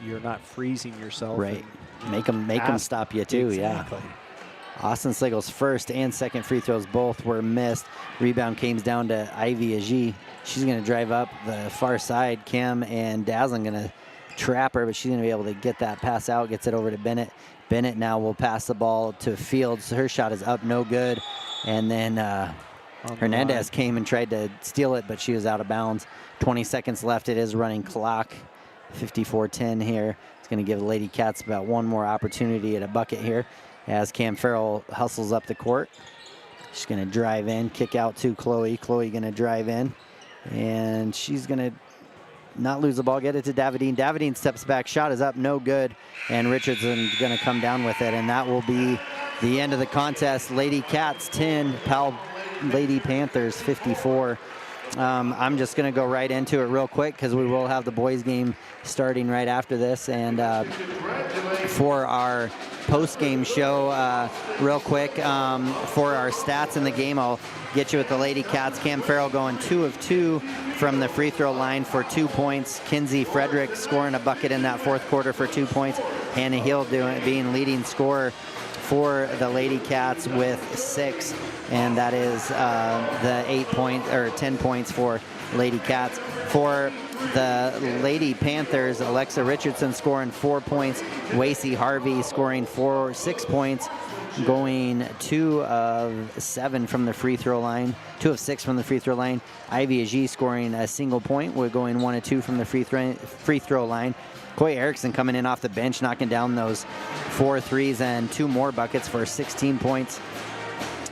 you're not freezing yourself. Right. Make them stop you too. Exactly. Yeah. Austin Slagle's first and second free throws both were missed. Rebound came down to Ivy Ajee. She's going to drive up the far side. Cam and Dazzlin going to trap her, but she's going to be able to get that pass out. Gets it over to Bennett. Bennett now will pass the ball to Fields. Her shot is up, no good. And then Hernandez came and tried to steal it, but she was out of bounds. 20 seconds left. It is running clock. 54-10 here. It's going to give the Lady Cats about one more opportunity at a bucket here as Cam Farrell hustles up the court. She's going to drive in, kick out to Chloe. Chloe going to drive in, and she's going to not lose the ball, get it to Davidine. Davidine steps back, shot is up, no good, and Richardson's going to come down with it, and that will be the end of the contest. Lady Cats 10, Powell Lady Panthers 54. I'm just going to go right into it real quick because we will have the boys game starting right after this. And for our post-game show, real quick, for our stats in the game, I'll get you with the Lady Cats. Cam Farrell going 2 of 2 from the free throw line for 2 points. Kinsey Frederick scoring a bucket in that fourth quarter for 2 points. Hannah Hill being leading scorer for the Lady Cats with 6, and that is the 10 points for Lady Cats. For the Lady Panthers, Alexa Richardson scoring 4 points, Wacy Harvey scoring 6 points, going 2 of 7 from the free throw line, 2 of 6 from the free throw line. Ivy Ajee scoring a single point. We're going 1 of 2 from the free throw line. Coy Erickson coming in off the bench, knocking down those 4 threes and 2 more buckets for 16 points.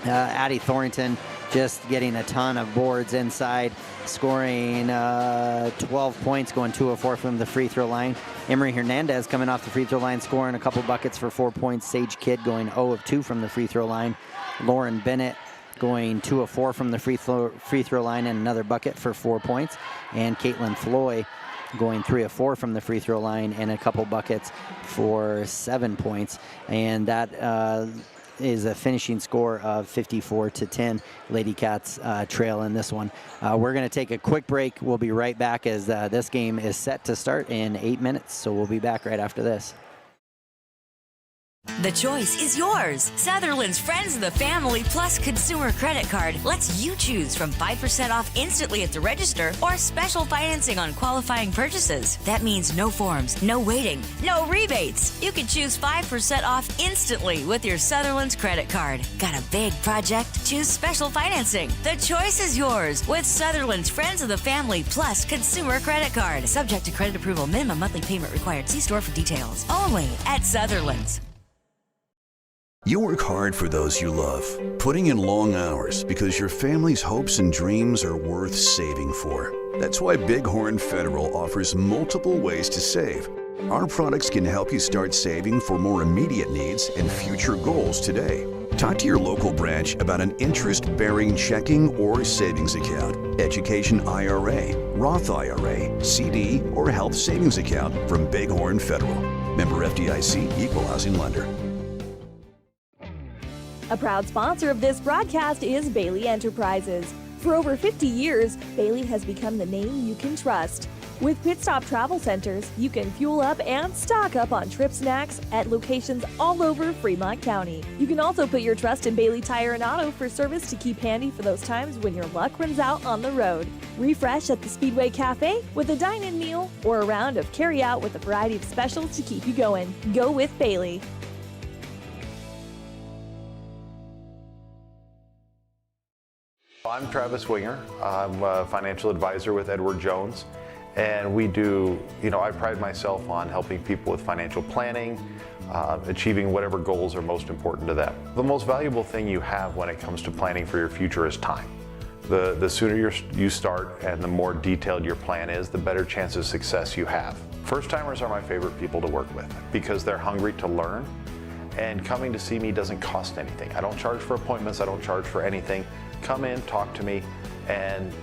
Addie Thornton just getting a ton of boards inside, scoring 12 points, going 2 of 4 from the free throw line. Emery Hernandez coming off the free throw line, scoring a couple buckets for 4 points. Sage Kidd going 0 of 2 from the free throw line. Lauren Bennett going 2 of 4 from the free throw line and another bucket for 4 points. And Caitlin Floy going 3 of 4 from the free throw line and a couple buckets for 7 points. And that is a finishing score of 54-10. Lady Cats trail in this one. We're going to take a quick break. We'll be right back as this game is set to start in 8 minutes. So we'll be back right after this. The choice is yours. Sutherland's Friends of the Family Plus Consumer Credit Card lets you choose from 5% off instantly at the register or special financing on qualifying purchases. That means no forms, no waiting, no rebates. You can choose 5% off instantly with your Sutherland's credit card. Got a big project? Choose special financing. The choice is yours with Sutherland's Friends of the Family Plus Consumer Credit Card. Subject to credit approval. Minimum monthly payment required. See store for details. Only at Sutherland's. You work hard for those you love, putting in long hours because your family's hopes and dreams are worth saving for. That's why Bighorn Federal offers multiple ways to save. Our products can help you start saving for more immediate needs and future goals today. Talk to your local branch about an interest-bearing checking or savings account, education IRA, Roth IRA, CD, or health savings account from Bighorn Federal. Member FDIC, Equal Housing Lender. A proud sponsor of this broadcast is Bailey Enterprises. For over 50 years, Bailey has become the name you can trust. With Pit Stop Travel Centers, you can fuel up and stock up on trip snacks at locations all over Fremont County. You can also put your trust in Bailey Tire and Auto for service to keep handy for those times when your luck runs out on the road. Refresh at the Speedway Cafe with a dine-in meal or a round of carry-out with a variety of specials to keep you going. Go with Bailey. I'm Travis Winger. I'm a financial advisor with Edward Jones. And we do, I pride myself on helping people with financial planning, achieving whatever goals are most important to them. The most valuable thing you have when it comes to planning for your future is time. The sooner you start and the more detailed your plan is, the better chance of success you have. First-timers are my favorite people to work with because they're hungry to learn, and coming to see me doesn't cost anything. I don't charge for appointments, I don't charge for anything. Come in, talk to me, and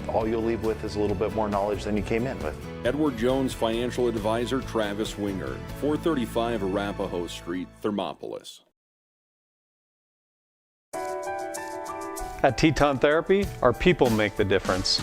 all you'll leave with is a little bit more knowledge than you came in with. Edward Jones financial advisor Travis Winger, 435 Arapahoe Street, Thermopolis. At Teton Therapy, our people make the difference.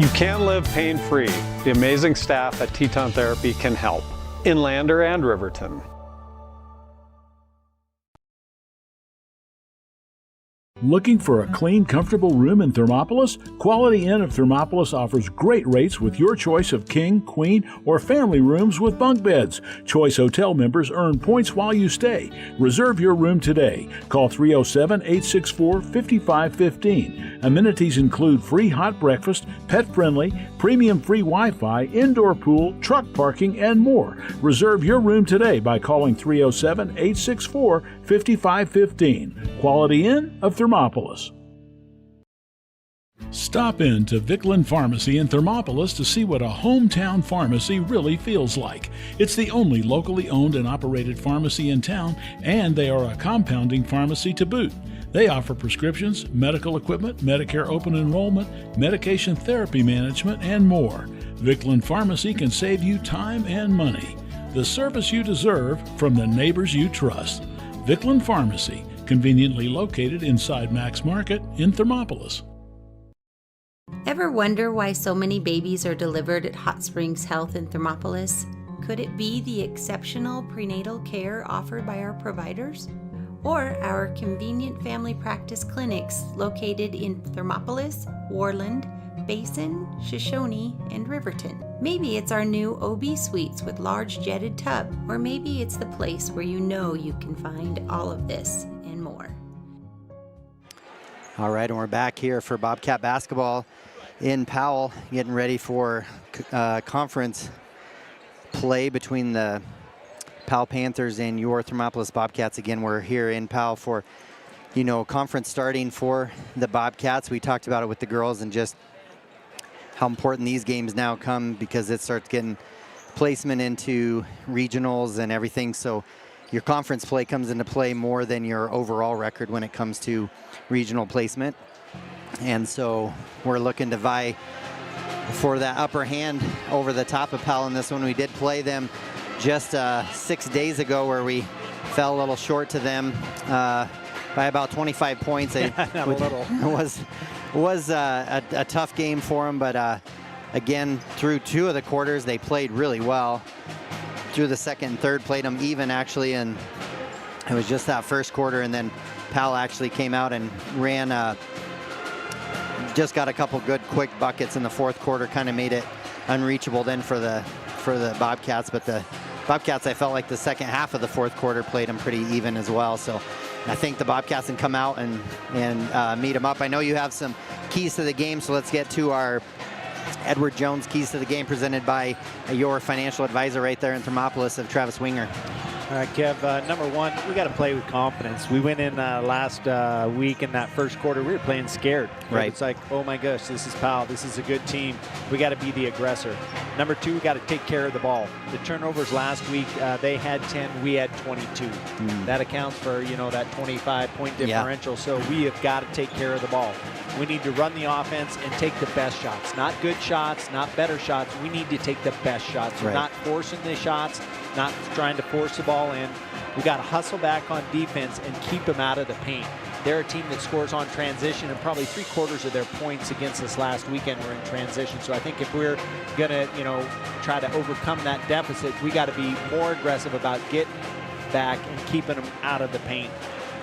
You can live pain-free. The amazing staff at Teton Therapy can help in Lander and Riverton. Looking for a clean, comfortable room in Thermopolis? Quality Inn of Thermopolis offers great rates with your choice of king, queen, or family rooms with bunk beds. Choice Hotel members earn points while you stay. Reserve your room today. Call 307-864-5515. Amenities include free hot breakfast, pet-friendly, premium free Wi-Fi, indoor pool, truck parking, and more. Reserve your room today by calling 307-864-5515. Quality Inn of Thermopolis. Stop in to Vicklin Pharmacy in Thermopolis to see what a hometown pharmacy really feels like. It's the only locally owned and operated pharmacy in town, and they are a compounding pharmacy to boot. They offer prescriptions, medical equipment, Medicare open enrollment, medication therapy management, and more. Vicklin Pharmacy can save you time and money. The service you deserve from the neighbors you trust. Vicklin Pharmacy, conveniently located inside Max Market in Thermopolis. Ever wonder why so many babies are delivered at Hot Springs Health in Thermopolis? Could it be the exceptional prenatal care offered by our providers? Or our convenient family practice clinics located in Thermopolis, Warland, Basin, Shoshone, and Riverton? Maybe it's our new OB suites with large jetted tub, or maybe it's the place where you know you can find all of this and more. All right, and we're back here for Bobcat basketball in Powell, getting ready for conference play between the Powell Panthers and your Thermopolis Bobcats. Again, we're here in Powell for, conference starting for the Bobcats. We talked about it with the girls and just how important these games now come because it starts getting placement into regionals and everything. So your conference play comes into play more than your overall record when it comes to regional placement. And so we're looking to vie for that upper hand over the top of Powell in this one. We did play them just 6 days ago where we fell a little short to them by about 25 points. It was a tough game for them, but again, through two of the quarters, they played really well. Through the second and third, played them even actually, and it was just that first quarter, and then Powell actually came out and ran, just got a couple good quick buckets in the fourth quarter, kind of made it unreachable then for the Bobcats, but the Bobcats, I felt like the second half of the fourth quarter played them pretty even as well. So I think the Bobcats can come out and meet them up. I know you have some keys to the game, so let's get to our Edward Jones, Keys to the Game, presented by your financial advisor right there in Thermopolis of Travis Winger. All right, Kev, number one, we got to play with confidence. We went in last week in that first quarter, we were playing scared. Right. It's like, oh my gosh, this is Powell. This is a good team. We got to be the aggressor. Number two, we got to take care of the ball. The turnovers last week, they had 10, we had 22. That accounts for, that 25-point differential. So we have got to take care of the ball. We need to run the offense and take the best shots. Not good shots, not better shots. We need to take the best shots. We're not forcing the shots, not trying to force the ball in. We got to hustle back on defense and keep them out of the paint. They're a team that scores on transition, and probably 3/4 of their points against us last weekend were in transition. So I think if we're going to, try to overcome that deficit, we got to be more aggressive about getting back and keeping them out of the paint.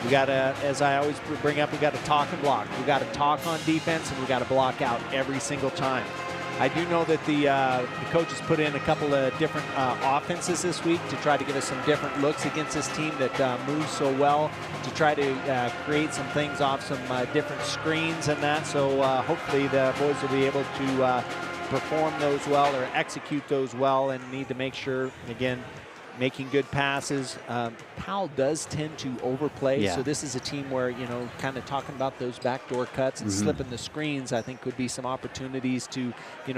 We got to, as I always bring up, we got to talk and block. We got to talk on defense, and we got to block out every single time. I do know that the coaches put in a couple of different offenses this week to try to give us some different looks against this team that moves so well, to try to create some things off some different screens and that. So hopefully the boys will be able to perform those well or execute those well, and need to make sure, again, making good passes. Powell does tend to overplay, so this is a team where, kind of talking about those backdoor cuts and slipping the screens, I think could be some opportunities to,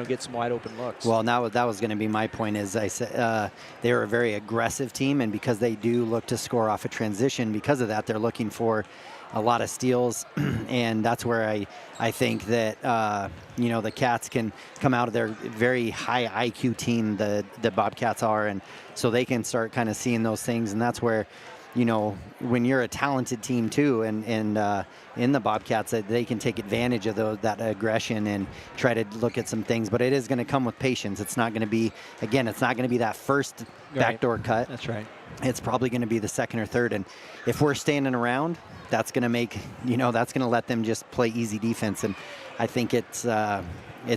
get some wide open looks. Well, now that was going to be my point. Is I said they are a very aggressive team, and because they do look to score off a transition, because of that, they're looking for a lot of steals, and that's where I think that the Cats can come out of their very high IQ team, the Bobcats are, and so they can start kind of seeing those things, and that's where, when you're a talented team too, and in the Bobcats, that they can take advantage of that aggression and try to look at some things, but it is going to come with patience. It's not going to be, again, it's not going to be that first backdoor cut. That's right. It's probably going to be the second or third, and if we're standing around, that's going to make, that's going to let them just play easy defense. And I think it's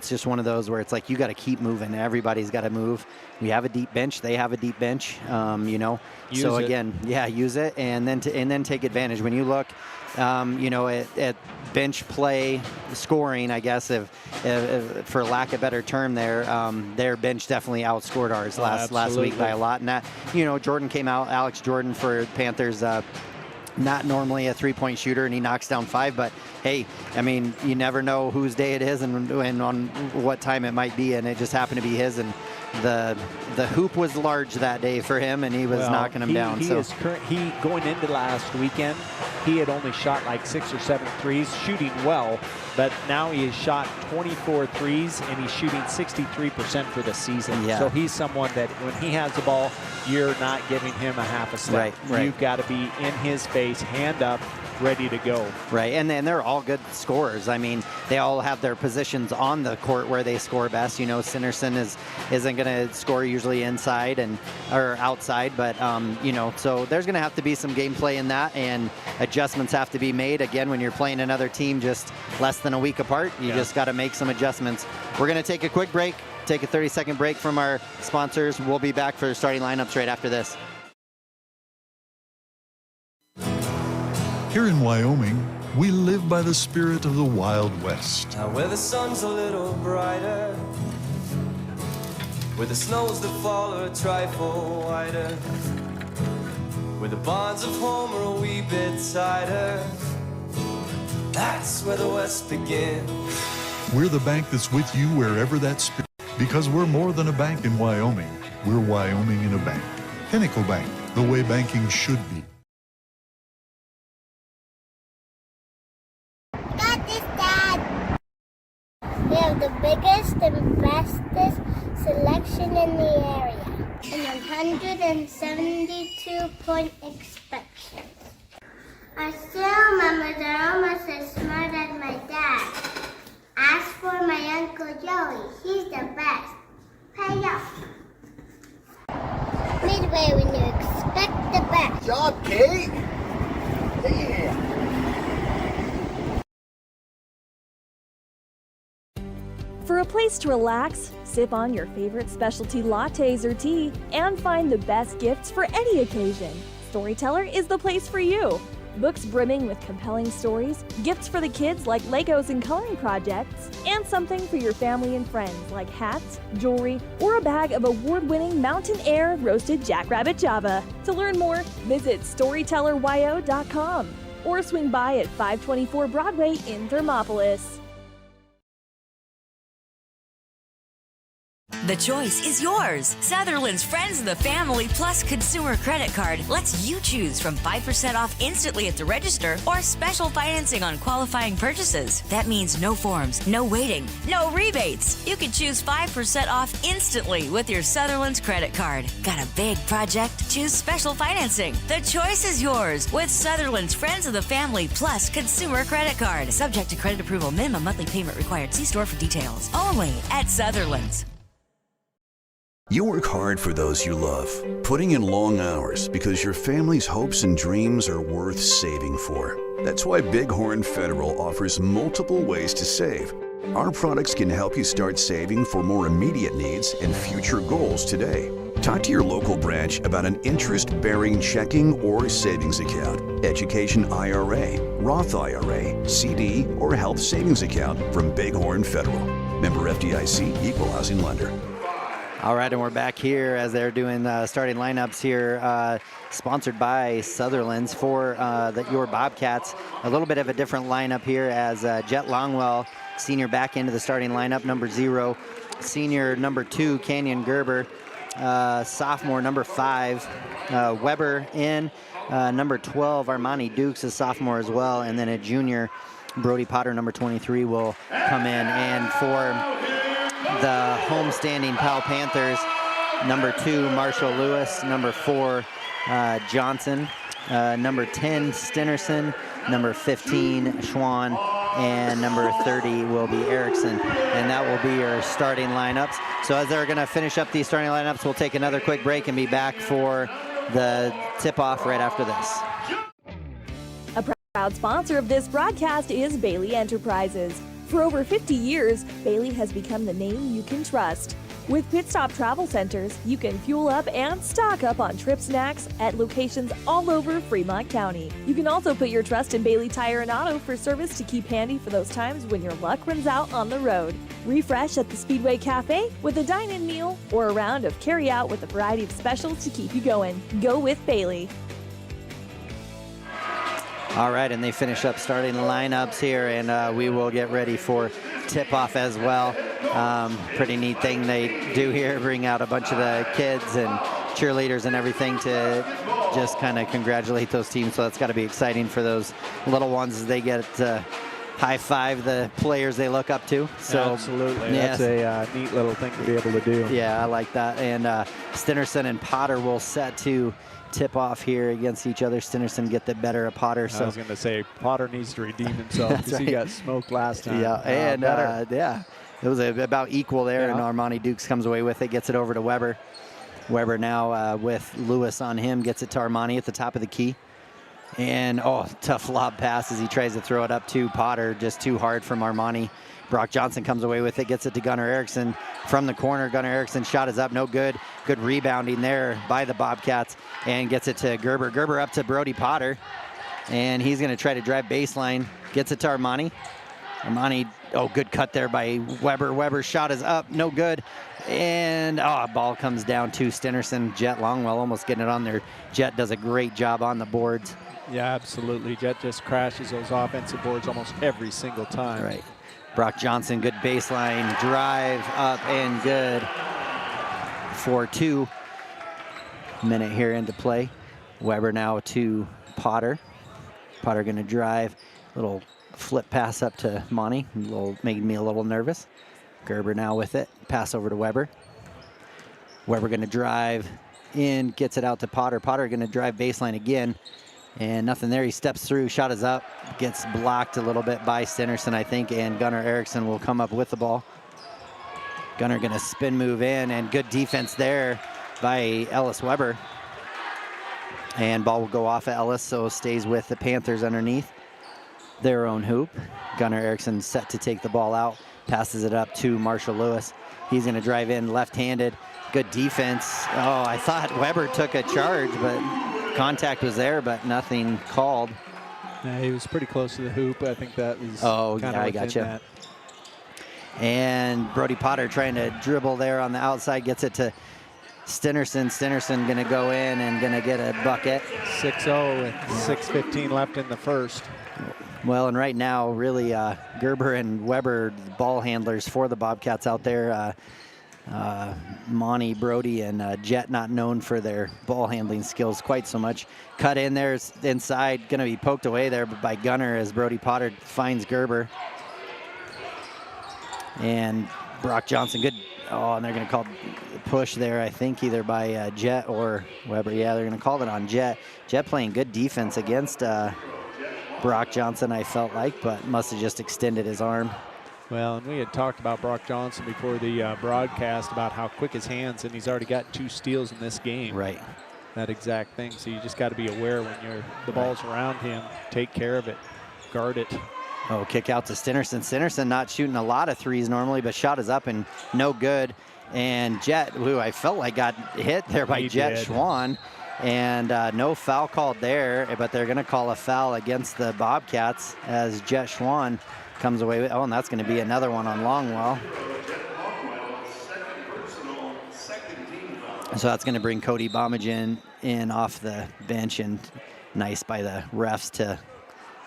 just one of those where it's like, you got to keep moving. Everybody's got to move. We have a deep bench. They have a deep bench, So again, use it, and then take advantage. When you look, at bench play scoring, I guess, if for lack of a better term there, their bench definitely outscored ours last week by a lot. And that, Jordan came out, Alex Jordan for Panthers, not normally a three-point shooter, and he knocks down 5, but hey, I mean, you never know whose day it is and on what time it might be, and it just happened to be his, and the hoop was large that day for him, and he was knocking them down. He going into last weekend, he had only shot like 6 or 7 threes, shooting well, but now he has shot 24 threes, and he's shooting 63% for the season. So he's someone that when he has the ball, you're not giving him a half a step. Right. You've got to be in his face, hand up, ready to go. Right, and then they're all good scorers. I mean, they all have their positions on the court where they score best. Sinnerson isn't going to score usually inside or outside, but so there's going to have to be some gameplay in that, and adjustments have to be made. Again, when you're playing another team just less than a week apart, you just got to make some adjustments. We're going to take a quick break, take a 30-second break from our sponsors. We'll be back for the starting lineups right after this. Here in Wyoming, we live by the spirit of the Wild West. Now where the sun's a little brighter, where the snows that fall are a trifle whiter, where the bonds of home are a wee bit tighter, that's where the West begins. We're the bank that's with you wherever that spirit, because we're more than a bank in Wyoming. We're Wyoming in a bank. Pinnacle Bank, the way banking should be. We have the biggest and bestest selection in the area, and 172-point inspection. I still remember they're almost as smart as my dad. Ask for my Uncle Joey, he's the best. Pay up. Midway, when you expect the best. Good job, Kate. Yeah. For a place to relax, sip on your favorite specialty lattes or tea, and find the best gifts for any occasion, Storyteller is the place for you. Books brimming with compelling stories, gifts for the kids like Legos and coloring projects, and something for your family and friends like hats, jewelry, or a bag of award-winning Mountain Air roasted jackrabbit Java. To learn more, visit StorytellerWyo.com or swing by at 524 Broadway in Thermopolis. The choice is yours. Sutherland's Friends of the Family Plus Consumer Credit Card lets you choose from 5% off instantly at the register or special financing on qualifying purchases. That means no forms, no waiting, no rebates. You can choose 5% off instantly with your Sutherland's credit card. Got a big project? Choose special financing. The choice is yours with Sutherland's Friends of the Family Plus Consumer Credit Card. Subject to credit approval. Minimum monthly payment required. See store for details. Only at Sutherland's. You work hard for those you love, putting in long hours because your family's hopes and dreams are worth saving for. That's why Bighorn Federal offers multiple ways to save. Our products can help you start saving for more immediate needs and future goals today. Talk to your local branch about an interest-bearing checking or savings account, education IRA, Roth IRA, CD, or health savings account from Bighorn Federal. Member FDIC, Equal Housing Lender. All right, and we're back here as they're doing starting lineups here, sponsored by Sutherland's for your Bobcats. A little bit of a different lineup here as Jet Longwell, senior, back into the starting lineup, number 0. Senior, number 2, Canyon Gerber. Sophomore, number 5, Weber in. Number 12, Armani Dukes, a sophomore as well. And then a junior, Brody Potter, number 23, will come in. And for the homestanding Powell Panthers, number 2, Marshall Lewis, number 4, Johnson, number 10, Stinnerson, number 15, Schwann, and number 30 will be Erickson. And that will be your starting lineups. So as they're going to finish up these starting lineups, we'll take another quick break and be back for the tip-off right after this. A proud sponsor of this broadcast is Bailey Enterprises. For over 50 years, Bailey has become the name you can trust. With Pit Stop Travel Centers, you can fuel up and stock up on trip snacks at locations all over Fremont County. You can also put your trust in Bailey Tire and Auto for service to keep handy for those times when your luck runs out on the road. Refresh at the Speedway Cafe with a dine-in meal or a round of carry-out with a variety of specials to keep you going. Go with Bailey. All right, and they finish up starting lineups here, and we will get ready for tip-off as well. Pretty neat thing they do here, bring out a bunch of the kids and cheerleaders and everything to just kind of congratulate those teams. So that's got to be exciting for those little ones as they get to high-five the players they look up to. So absolutely, yes. That's a neat little thing to be able to do. Yeah, I like that. And Stinnerson and Potter will set to tip off here against each other. Stinnerson get the better of Potter. So I was going to say Potter needs to redeem himself because right. He got smoked last time. Yeah, and yeah, it was about equal there, yeah. And Armani Dukes comes away with it, gets it over to Weber. Weber now with Lewis on him, gets it to Armani at the top of the key. And, tough lob pass as he tries to throw it up to Potter, just too hard from Armani. Brock Johnson comes away with it, gets it to Gunnar Erickson from the corner. Gunnar Erickson shot is up, no good. Good rebounding there by the Bobcats, and gets it to Gerber. Gerber up to Brody Potter, and he's going to try to drive baseline. Gets it to Armani. Armani, good cut there by Weber. Weber's shot is up, no good. And, ball comes down to Stinnerson. Jet Longwell almost getting it on there. Jet does a great job on the boards. Yeah, absolutely. Jet just crashes those offensive boards almost every single time. Right. Brock Johnson, good baseline drive up and good for 2 minute here into play. Weber now to Potter. Potter going to drive, little flip pass up to Monty, making me a little nervous. Gerber now with it, pass over to Weber. Weber going to drive in, gets it out to Potter. Potter going to drive baseline again. And nothing there. He steps through, shot is up, gets blocked a little bit by Stinnerson, I think, and Gunnar Erickson will come up with the ball. Gunnar going to spin move in, and good defense there by Ellis Weber. And ball will go off at Ellis, so stays with the Panthers underneath their own hoop. Gunnar Erickson set to take the ball out, passes it up to Marshall Lewis. He's going to drive in left-handed. Good defense. I thought Weber took a charge, but contact was there, but nothing called. He was pretty close to the hoop. I think that was kind of I gotcha. that. And Brody Potter trying to dribble there on the outside, gets it to Stinnerson. Stinnerson going to go in and going to get a bucket. 6-0 with 6:15 left in the first. Well, and right now, really, Gerber and Weber, ball handlers for the Bobcats out there. Monty, Brody, and Jet not known for their ball handling skills quite so much. Cut in there, inside, going to be poked away there by Gunner as Brody Potter finds Gerber. And Brock Johnson, good. Oh, and they're going to call push there, I think, either by Jet or Weber. Yeah, they're going to call it on Jet. Jet playing good defense against Brock Johnson, I felt like, but must have just extended his arm. Well, and we had talked about Brock Johnson before the broadcast about how quick his hands, and he's already got 2 steals in this game. Right. That exact thing. So you just got to be aware when the ball's around him, take care of it, guard it. Oh, kick out to Stinnerson. Stinnerson not shooting a lot of threes normally, but shot is up and no good. And Jet, who I felt like got hit there by Jet Schwann. And no foul called there, but they're going to call a foul against the Bobcats as Jet Schwann comes away with. Oh, and that's going to be another one on Longwell. So that's going to bring Cody Bomengen in off the bench, and nice by the refs to.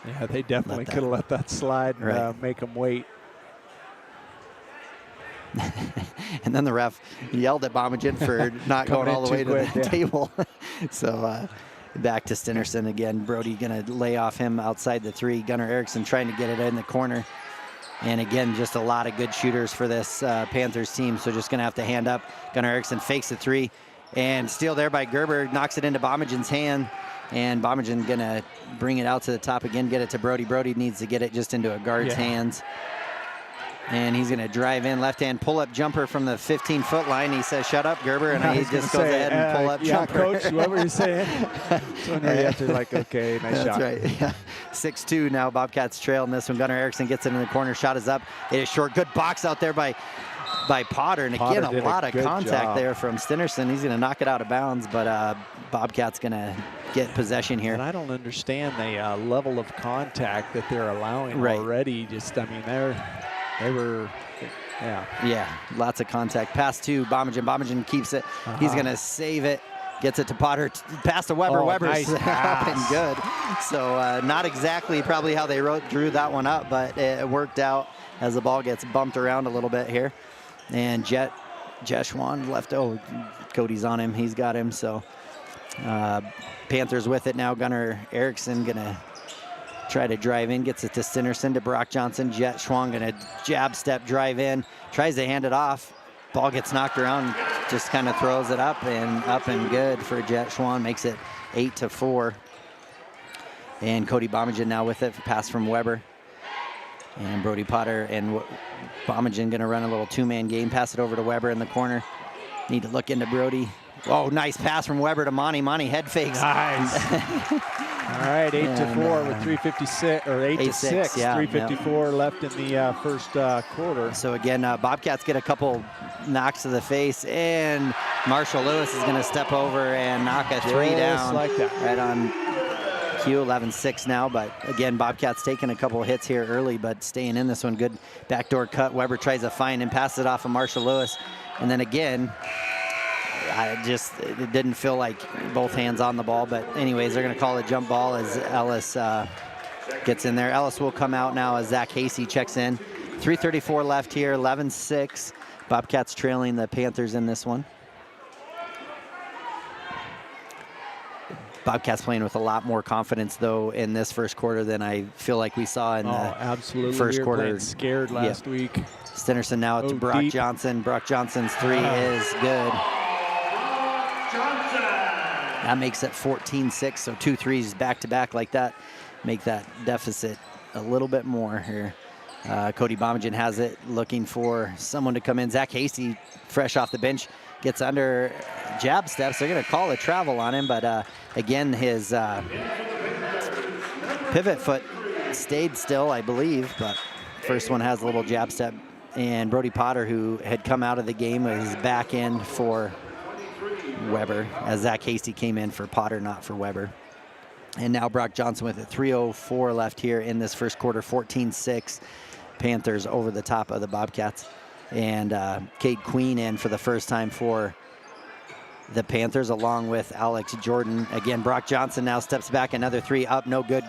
Yeah, they definitely could have let that slide and make them wait. And then the ref yelled at Bomengen for not going all the way to the table. So back to Stinnerson again. Brody going to lay off him outside the 3. Gunnar Erickson trying to get it in the corner. And again, just a lot of good shooters for this Panthers team. So just going to have to hand up. Gunnar Erickson fakes the 3. And steal there by Gerber. Knocks it into Bomengen's hand. And Bomengen going to bring it out to the top again. Get it to Brody. Brody needs to get it just into a guard's hands. And he's going to drive in, left-hand pull-up jumper from the 15-foot line. He says, "Shut up, Gerber," and he just goes ahead and pull-up jumper. Coach, what were you saying? So now you have to okay, nice shot. That's right, yeah. 6-2 now, Bobcats trail in this one. Gunnar Erickson gets it in the corner, shot is up. It is short, good box out there by Potter. And again, a lot of contact there from Stinnerson. He's going to knock it out of bounds, but Bobcats going to get possession here. And I don't understand the level of contact that they're allowing already. Just, I mean, they were, yeah, lots of contact. Pass to Bomengen. Bomengen keeps it. He's going to save it. Gets it to Potter. Pass to Weber. Weber's up and good. So not exactly probably how they drew that one up, but it worked out as the ball gets bumped around a little bit here. And Jet Schwann left. Oh, Cody's on him. He's got him. So Panthers with it now. Gunnar Erickson going to try to drive in, gets it to Stinnerson, to Brock Johnson. Jet Schwann going to jab step, drive in, tries to hand it off. Ball gets knocked around, just kind of throws it up and good for Jet Schwann, makes it 8-4. And Cody Bomengen now with it, pass from Weber. And Brody Potter and Bomengen going to run a little 2-man game, pass it over to Weber in the corner. Need to look into Brody. Oh, nice pass from Weber to Monty. Monty head fakes. Nice. All right, 8-4 with 3:56 or 8-6. Yeah, 3:54 left in the first quarter. So again, Bobcats get a couple knocks to the face, and Marshall Lewis is going to step over and knock a 3 down. Like that. Right on cue. 11-6 now, but again, Bobcats taking a couple hits here early, but staying in this one. Good backdoor cut. Weber tries to find and pass it off of Marshall Lewis, and then again. It didn't feel like both hands on the ball, but anyways, they're going to call a jump ball as Ellis gets in there. Ellis will come out now as Zach Hasey checks in. 3:34 left here, 11-6. Bobcats trailing the Panthers in this one. Bobcats playing with a lot more confidence, though, in this first quarter than I feel like we saw in the first quarter. Playing scared last week. Stinnerson now to Brock deep. Johnson. Brock Johnson's 3 is good. That makes it 14-6, so 2 threes back-to-back like that make that deficit a little bit more here. Cody Bomengen has it, looking for someone to come in. Zach Hasey, fresh off the bench, gets under jab steps. They're going to call a travel on him, but again, his pivot foot stayed still, I believe, but first one has a little jab step. And Brody Potter, who had come out of the game, was back in for Weber, as Zach Hasey came in for Potter, not for Weber. And now Brock Johnson with it. 3:04 left here in this first quarter. 14-6 Panthers over the top of the Bobcats. And Cade Queen in for the first time for the Panthers, along with Alex Jordan. Again, Brock Johnson now steps back. Another three up, no good.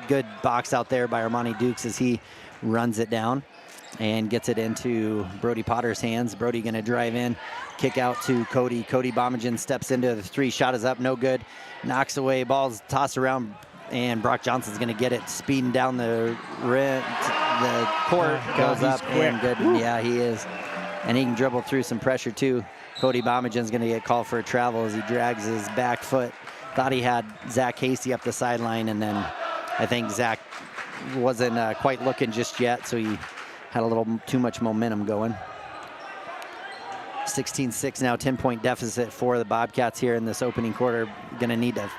Good box out there by Armani Dukes as he runs it down and gets it into Brody Potter's hands. Brody going to drive in, kick out to Cody. Cody Bomengen steps into the three. Shot is up, no good. Knocks away, ball's tossed around, and Brock Johnson's going to get it speeding down the rim. The court goes up and good. Yeah, he is. And he can dribble through some pressure too. Cody Bomengen's going to get called for a travel as he drags his back foot. Thought he had Zach Casey up the sideline, and then I think Zach wasn't quite looking just yet, so he had a little too much momentum going. 16-6 now, 10-point deficit for the Bobcats here in this opening quarter. Going to need to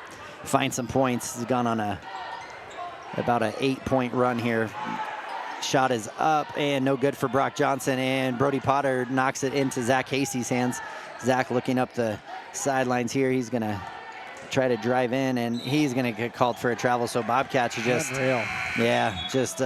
find some points. He's gone on about an 8-point run here. Shot is up and no good for Brock Johnson, and Brody Potter knocks it into Zach Casey's hands. Zach looking up the sidelines here. He's going to try to drive in, and he's going to get called for a travel. So Bobcats are just, just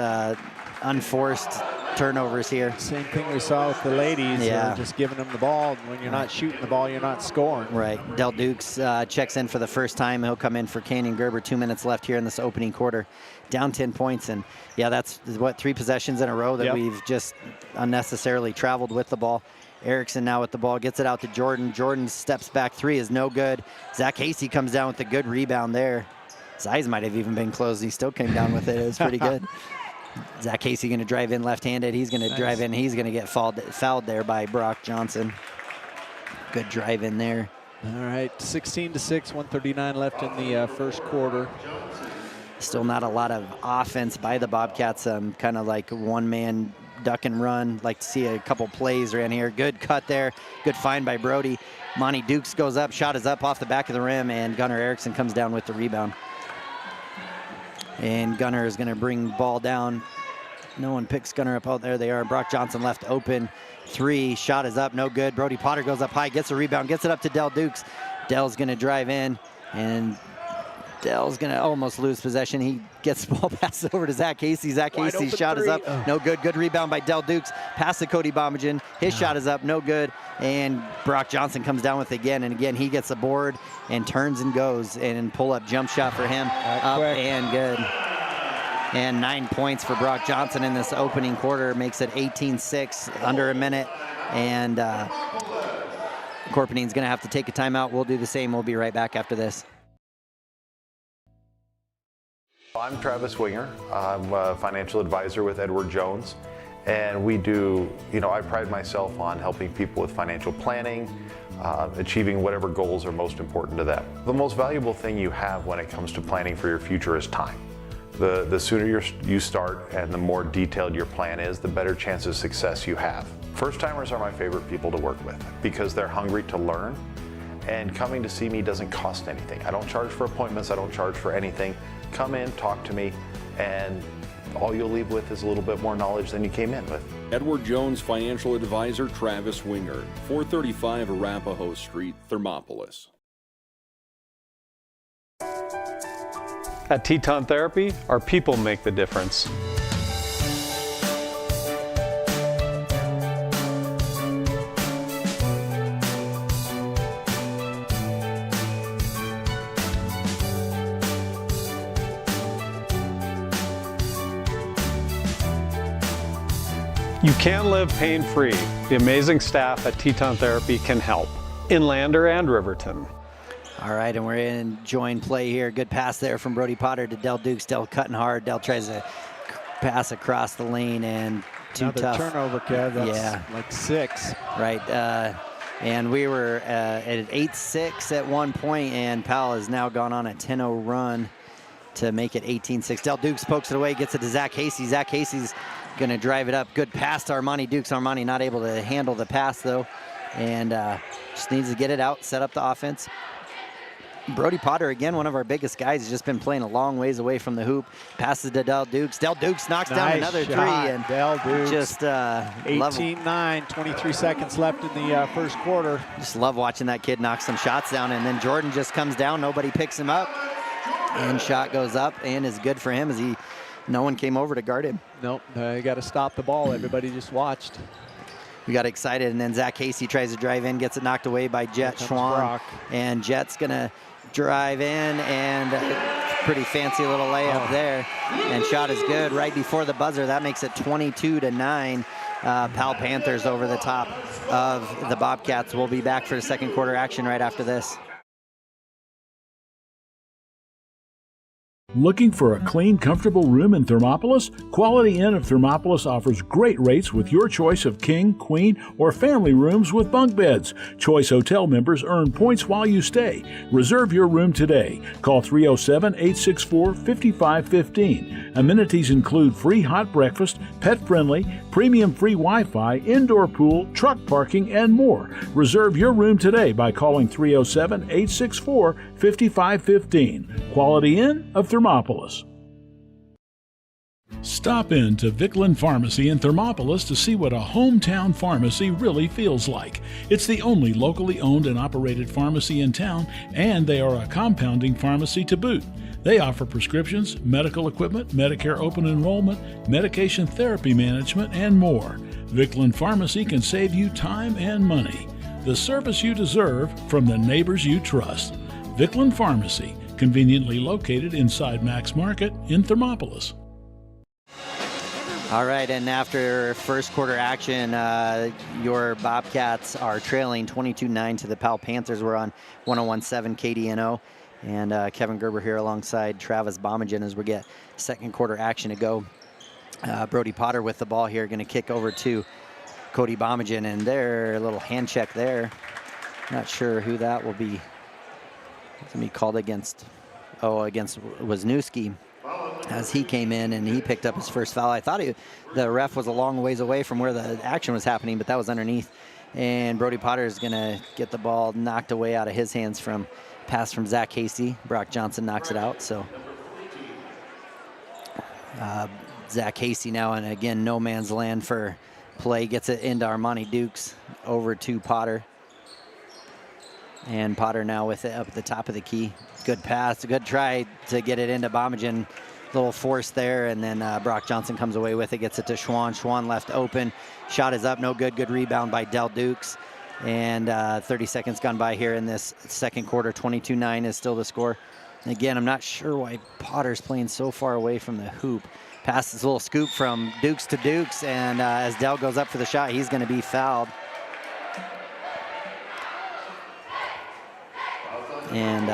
unforced turnovers here. Same thing we saw with the ladies. Just giving them the ball. When you're not shooting the ball, you're not scoring. Right. Del Dukes checks in for the first time. He'll come in for Canyon Gerber. 2 minutes left here in this opening quarter. Down 10 points. And yeah, that's what, 3 possessions in a row that we've just unnecessarily traveled with the ball. Erickson now with the ball, gets it out to Jordan. Jordan steps back, 3 is no good. Zach Casey comes down with a good rebound there. His eyes might have even been closed. He still came down with it. It was pretty good. Zach Casey going to drive in left-handed. He's going to drive in. He's going to get fouled there by Brock Johnson. Good drive in there. All right, 16-6, 1:39 left in the first quarter. Still not a lot of offense by the Bobcats. Kind of like one-man duck and run. Like to see a couple plays around here. Good cut there. Good find by Brody. Monty Dukes goes up. Shot is up off the back of the rim, and Gunnar Erickson comes down with the rebound. And Gunnar is going to bring ball down. No one picks Gunnar up. Oh, there they are. Brock Johnson left open. 3, shot is up, no good. Brody Potter goes up high, gets a rebound, gets it up to Del Dukes. Del's going to drive in, and Del's going to almost lose possession. He gets the ball passed over to Zach Casey. Zach Casey's shot is up, no good. Good rebound by Del Dukes. Pass to Cody Bomengen. His shot is up, no good. And Brock Johnson comes down with it again, and again he gets the board and turns and goes, and pull-up jump shot for him. Up and good. And 9 points for Brock Johnson in this opening quarter, makes it 18-6, under a minute. And Corpanine's going to have to take a timeout. We'll do the same. We'll be right back after this. I'm Travis Winger. I'm a financial advisor with Edward Jones. And we do, I pride myself on helping people with financial planning, achieving whatever goals are most important to them. The most valuable thing you have when it comes to planning for your future is time. The sooner you start and the more detailed your plan is, the better chance of success you have. First-timers are my favorite people to work with because they're hungry to learn, and coming to see me doesn't cost anything. I don't charge for appointments, I don't charge for anything. Come in, talk to me, and all you'll leave with is a little bit more knowledge than you came in with. Edward Jones financial advisor Travis Winger, 435 Arapahoe Street, Thermopolis. At Teton Therapy, our people make the difference. You can live pain-free. The amazing staff at Teton Therapy can help in Lander and Riverton. All right, and we're enjoying play here. Good pass there from Brody Potter to Del Dukes. Del cutting hard. Del tries to pass across the lane, and too Another tough. Turnover, Kev. That's like 6. Right, and we were at 8-6 at one point, and Powell has now gone on a 10-0 run to make it 18-6. Del Dukes pokes it away, gets it to Zach Casey. Zach Casey's going to drive it up. Good pass to Armani Dukes. Armani not able to handle the pass, though, and just needs to get it out, set up the offense. Brody Potter, again, one of our biggest guys, has just been playing a long ways away from the hoop. Passes to Del Dukes. Del Dukes knocks down another shot. 3. And Del Dukes. Just 18-9, 23 seconds left in the first quarter. Just love watching that kid knock some shots down. And then Jordan just comes down. Nobody picks him up. And shot goes up and is good for him as no one came over to guard him. Nope, you got to stop the ball. Everybody just watched. We got excited, and then Zach Casey tries to drive in, gets it knocked away by Jet Schwann. And Jet's going to drive in, and pretty fancy little layup there. And shot is good right before the buzzer. That makes it 22-9. Powell Panthers over the top of the Bobcats. We'll be back for the second quarter action right after this. Looking for a clean, comfortable room in Thermopolis? Quality Inn of Thermopolis offers great rates with your choice of king, queen, or family rooms with bunk beds. Choice Hotel members earn points while you stay. Reserve your room today. Call 307-864-5515. Amenities include free hot breakfast, pet-friendly, premium free Wi-Fi, indoor pool, truck parking, and more. Reserve your room today by calling 307-864-5515. Quality Inn of Thermopolis. Stop in to Vickland Pharmacy in Thermopolis to see what a hometown pharmacy really feels like. It's the only locally owned and operated pharmacy in town, and they are a compounding pharmacy to boot. They offer prescriptions, medical equipment, Medicare open enrollment, medication therapy management, and more. Vickland Pharmacy can save you time and money. The service you deserve from the neighbors you trust. Vickland Pharmacy, conveniently located inside Max Market in Thermopolis. All right, and after first quarter action, your Bobcats are trailing 22-9 to the Powell Panthers. We're on 101.7 KDNO, and Kevin Gerber here alongside Travis Bomengen as we get second quarter action to go. Brody Potter with the ball here, going to kick over to Cody Bomengen, and there, a little hand check there. Not sure who that will be. It's going to be called against Wisniewski as he came in and he picked up his first foul. I thought the ref was a long ways away from where the action was happening, but that was underneath. And Brody Potter is going to get the ball knocked away out of his hands from pass from Zach Casey. Brock Johnson knocks it out. So Zach Casey now, and again, no man's land for play, gets it into Armani Dukes over to Potter. And Potter now with it up at the top of the key. Good pass, a good try to get it into Bomengen. Little force there, and then Brock Johnson comes away with it, gets it to Schwann. Schwann left open. Shot is up, no good. Good rebound by Del Dukes. And 30 seconds gone by here in this second quarter. 22-9 is still the score. And again, I'm not sure why Potter's playing so far away from the hoop. Pass this little scoop from Dukes to Dukes, and as Del goes up for the shot, he's going to be fouled. And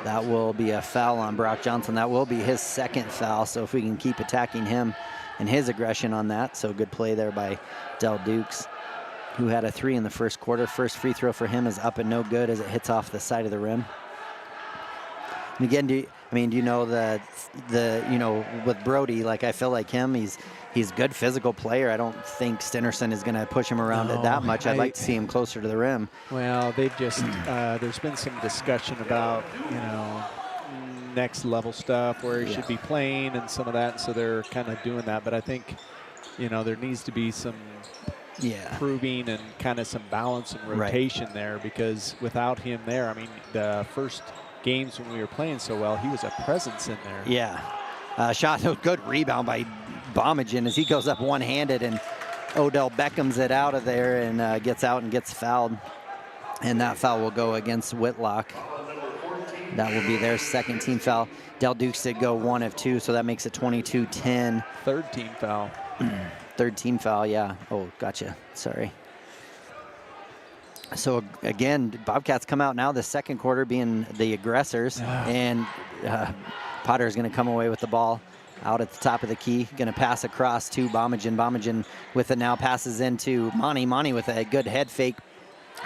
that will be a foul on Brock Johnson. That will be his second foul, so if we can keep attacking him and his aggression on that. So good play there by Del Dukes, who had a 3 in the first quarter. First free throw for him is up and no good as it hits off the side of the rim. And again, do you know with Brody, like I feel like him, he's a good physical player. I don't think Stenerson is going to push him around it that much. I'd like to see him closer to the rim. Well, they've just there's been some discussion about next level stuff where he should be playing and some of that, and so they're kind of doing that. But I think there needs to be some proving and kind of some balance and rotation there, because without him there, I mean, the first games when we were playing so well, he was a presence in there. Yeah. Shot, good rebound by Bomengen as he goes up one-handed, and Odell Beckham's it out of there and gets out and gets fouled. And that foul will go against Whitlock. That will be their second team foul. Del Dukes did go 1 of 2, so that makes it 22-10. Third team foul. Third team foul, yeah. Oh, gotcha. Sorry. So again, Bobcats come out now the second quarter being the aggressors, and Potter is going to come away with the ball out at the top of the key, going to pass across to Bomengen. Bomengen with it now, passes into Monty. Monty with a good head fake,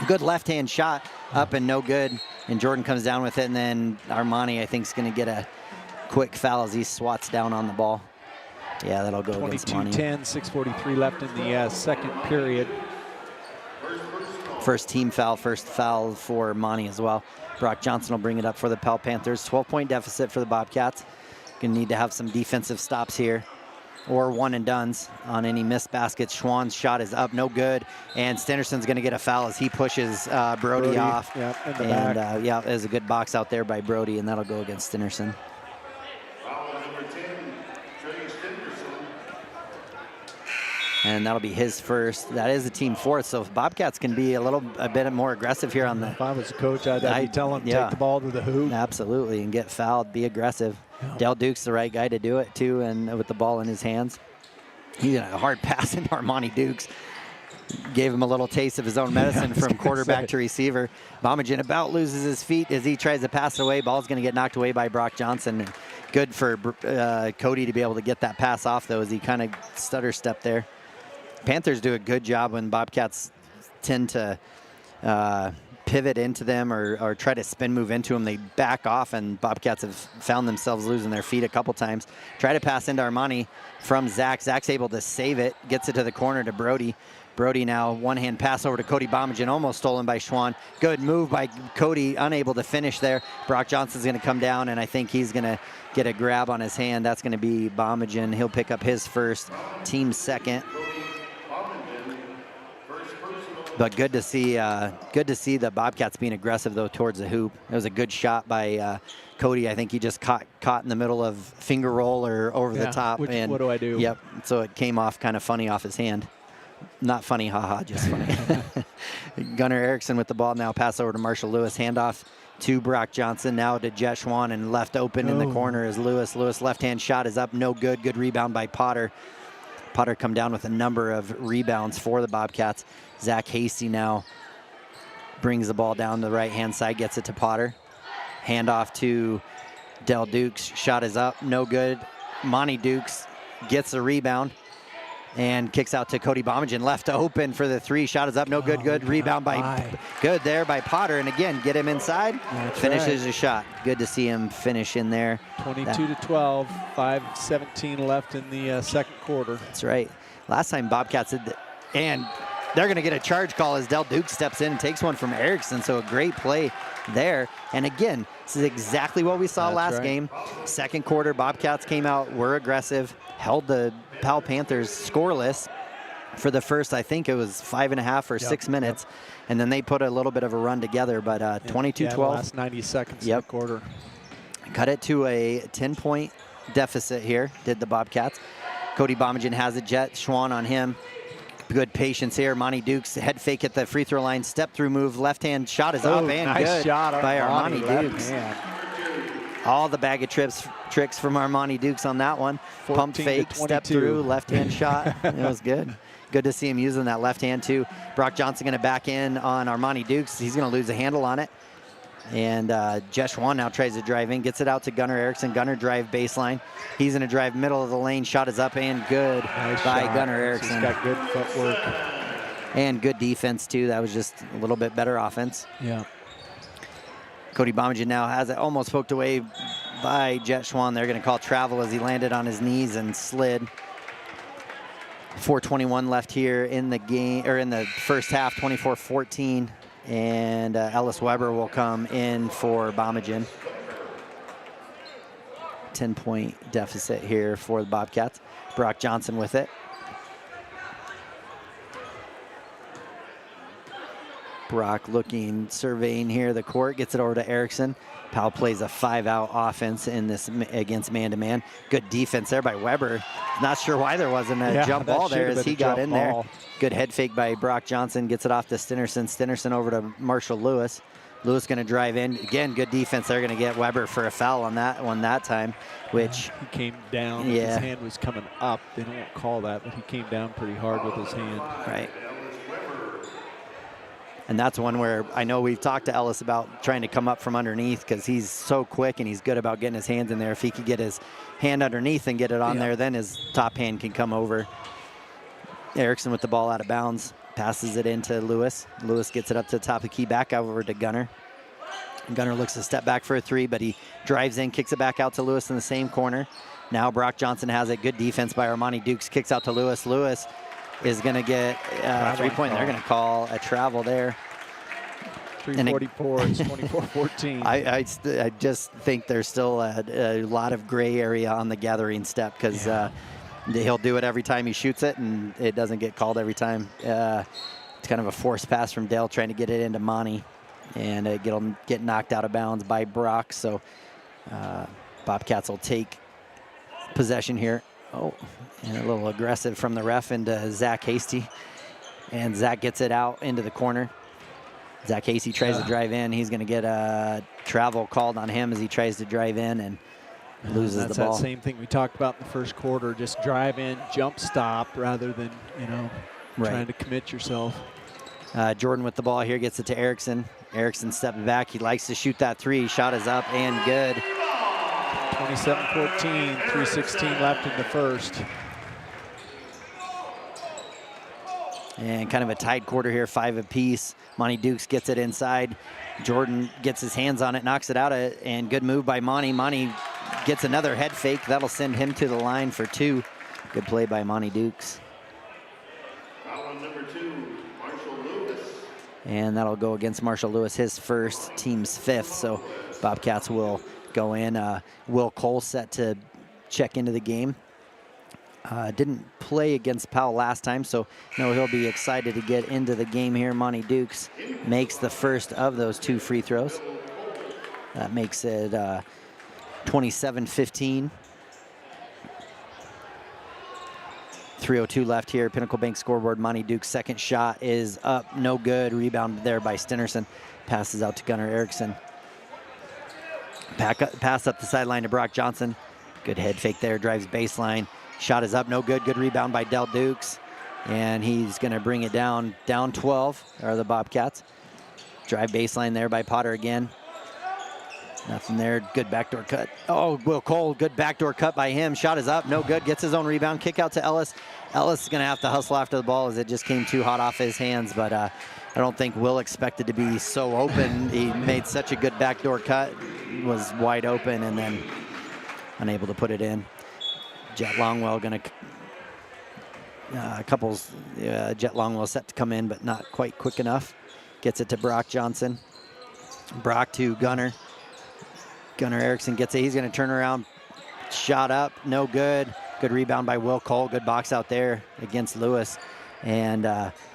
good left-hand shot, up and no good. And Jordan comes down with it, and then Armani, I think, is going to get a quick foul as he swats down on the ball. Yeah, that'll go against Monty. 22-10, 6:43 left in the second period. First team foul, first foul for Monty as well. Brock Johnson will bring it up for the Powell Panthers. 12-point deficit for the Bobcats. Going to need to have some defensive stops here, or one and dones on any missed baskets. Schwann's shot is up, no good. And Stenerson's going to get a foul as he pushes Brody off. Yeah, in the and back. there's a good box out there by Brody, and that'll go against Stenerson. and that'll be his first. That is the team fourth, so if Bobcats can be a bit more aggressive here on the. If I was a coach, I'd be telling him take the ball to the hoop. Absolutely, and get fouled, be aggressive. Yeah. Del Duke's the right guy to do it too, and with the ball in his hands. He got a hard pass into Armani Dukes. Gave him a little taste of his own medicine from quarterback to receiver. Bomengen about loses his feet as he tries to pass it away. Ball's going to get knocked away by Brock Johnson. Good for Cody to be able to get that pass off, though, as he kind of stutter stepped there. Panthers do a good job when Bobcats tend to pivot into them or try to spin move into them. They back off, and Bobcats have found themselves losing their feet a couple times. Try to pass into Armani from Zach. Zach's able to save it, gets it to the corner to Brody. Brody now one-hand pass over to Cody Bomengen, almost stolen by Schwann. Good move by Cody, unable to finish there. Brock Johnson's going to come down, and I think he's going to get a grab on his hand. That's going to be Bomengen. He'll pick up his first, team second. But good to see the Bobcats being aggressive, though, towards the hoop. It was a good shot by Cody. I think he just caught in the middle of finger roll or over the top. And what do I do? Yep, so it came off kind of funny off his hand. Not funny, haha, just funny. Gunnar Erickson with the ball now. Pass over to Marshall Lewis. Handoff to Brock Johnson. Now to Jet Schwann, and left open in the corner is Lewis. Lewis left-hand shot is up. No good. Good rebound by Potter. Potter come down with a number of rebounds for the Bobcats. Zach Hasty now brings the ball down the right-hand side. Gets it to Potter. Handoff to Del Dukes. Shot is up. No good. Monty Dukes gets the rebound and kicks out to Cody Bomengen. Left open for the three. Shot is up. No good. Good rebound by good there by Potter. And again, get him inside. That's finishes right. a shot. Good to see him finish in there. 22-12. 5:17 left in the second quarter. That's right. Last time Bobcats did that. And they're going to get a charge call as Del Duke steps in and takes one from Erickson. So a great play there. And again, this is exactly what we saw last game. Second quarter, Bobcats came out, were aggressive, held the Powell Panthers scoreless for the first, I think it was 5.5 or 6 minutes. And then they put a little bit of a run together, but 22-12. Last 90 seconds of the quarter. Cut it to a 10-point deficit here, did the Bobcats. Cody Bomengen has a jet, Schwann on him. Good patience here. Monty Dukes head fake at the free throw line. Step through move. Left hand shot is up and nice good shot by Armani Dukes. Man. All the bag of tricks from Armani Dukes on that one. Pump fake, step through, left hand shot. It was good. Good to see him using that left hand too. Brock Johnson going to back in on Armani Dukes. He's going to lose the handle on it. And Jet Schwann now tries to drive in, gets it out to Gunnar Erickson. Gunnar drive baseline. He's going to drive middle of the lane. Shot is up and good by Gunnar Erickson. He's got good footwork. And good defense too. That was just a little bit better offense. Yeah. Cody Bomengen now has it almost poked away by Jet Schwann. They're going to call travel as he landed on his knees and slid. 4:21 left here in the game, or in the first half, 24-14. And Ellis Weber will come in for Bomengen. 10-point deficit here for the Bobcats. Brock Johnson with it. Brock looking, surveying here the court, gets it over to Erickson. Powell plays a 5-out offense in this against man-to-man. Good defense there by Weber. Not sure why there wasn't a jump ball there as he got in there. Good head fake by Brock Johnson. Gets it off to Stinnerson. Stinnerson over to Marshall Lewis. Lewis going to drive in. Again, good defense. They're going to get Weber for a foul on that one that time, which... He came down. His hand was coming up. They don't call that, but he came down pretty hard with his hand. Right. And that's one where I know we've talked to Ellis about trying to come up from underneath because he's so quick and he's good about getting his hands in there. If he could get his hand underneath and get it on there, then his top hand can come over. Erickson with the ball out of bounds, passes it into Lewis. Lewis gets it up to the top of the key, back over to Gunnar. Gunnar looks to step back for a three, but he drives in, kicks it back out to Lewis in the same corner. Now Brock Johnson has it. Good defense by Armani Dukes, kicks out to Lewis. Lewis is going to get a three-point. They're going to call a travel there. 3:44, it's 24-14. I just think there's still a lot of gray area on the gathering step because he'll do it every time he shoots it, and it doesn't get called every time. It's kind of a forced pass from Dale trying to get it into Monty, and get knocked out of bounds by Brock. So Bobcats will take possession here Oh, and a little aggressive from the ref into Zach Hasty. And Zach gets it out into the corner. Zach Hasty tries to drive in. He's going to get a travel called on him as he tries to drive in and loses the ball. That's that same thing we talked about in the first quarter. Just drive in, jump stop, rather than, trying to commit yourself. Jordan with the ball here, gets it to Erickson. Erickson steps back. He likes to shoot that three. Shot is up and good. 27-14, 3:16 left in the first. And kind of a tied quarter here, 5 apiece. Monty Dukes gets it inside. Jordan gets his hands on it, knocks it out, and good move by Monty. Monty gets another head fake. That'll send him to the line for 2. Good play by Monty Dukes. And that'll go against Marshall Lewis, his first, team's 5th. So Bobcats will go in. Will Cole set to check into the game. Didn't play against Powell last time, so he'll be excited to get into the game here. Monty Dukes makes the first of those 2 free throws. That makes it 27-15. 3:02 left here. Pinnacle Bank scoreboard. Monty Dukes' second shot is up, no good. Rebound there by Stenerson. Passes out to Gunnar Erickson. Pass up the sideline to Brock Johnson. Good head fake there, drives baseline. Shot is up, no good. Good rebound by Del Dukes. And he's going to bring it down 12, are the Bobcats. Drive baseline there by Potter again. Nothing there, good backdoor cut. Oh, Will Cole, good backdoor cut by him. Shot is up, no good. Gets his own rebound, kick out to Ellis. Ellis is going to have to hustle after the ball as it just came too hot off his hands, but I don't think Will expected to be so open. He made such a good backdoor cut, was wide open, and then unable to put it in. Jet Longwell going to, Jet Longwell set to come in, but not quite quick enough. Gets it to Brock Johnson. Brock to Gunnar. Gunnar Erickson gets it. He's going to turn around. Shot up, no good. Good rebound by Will Cole. Good box out there against Lewis. And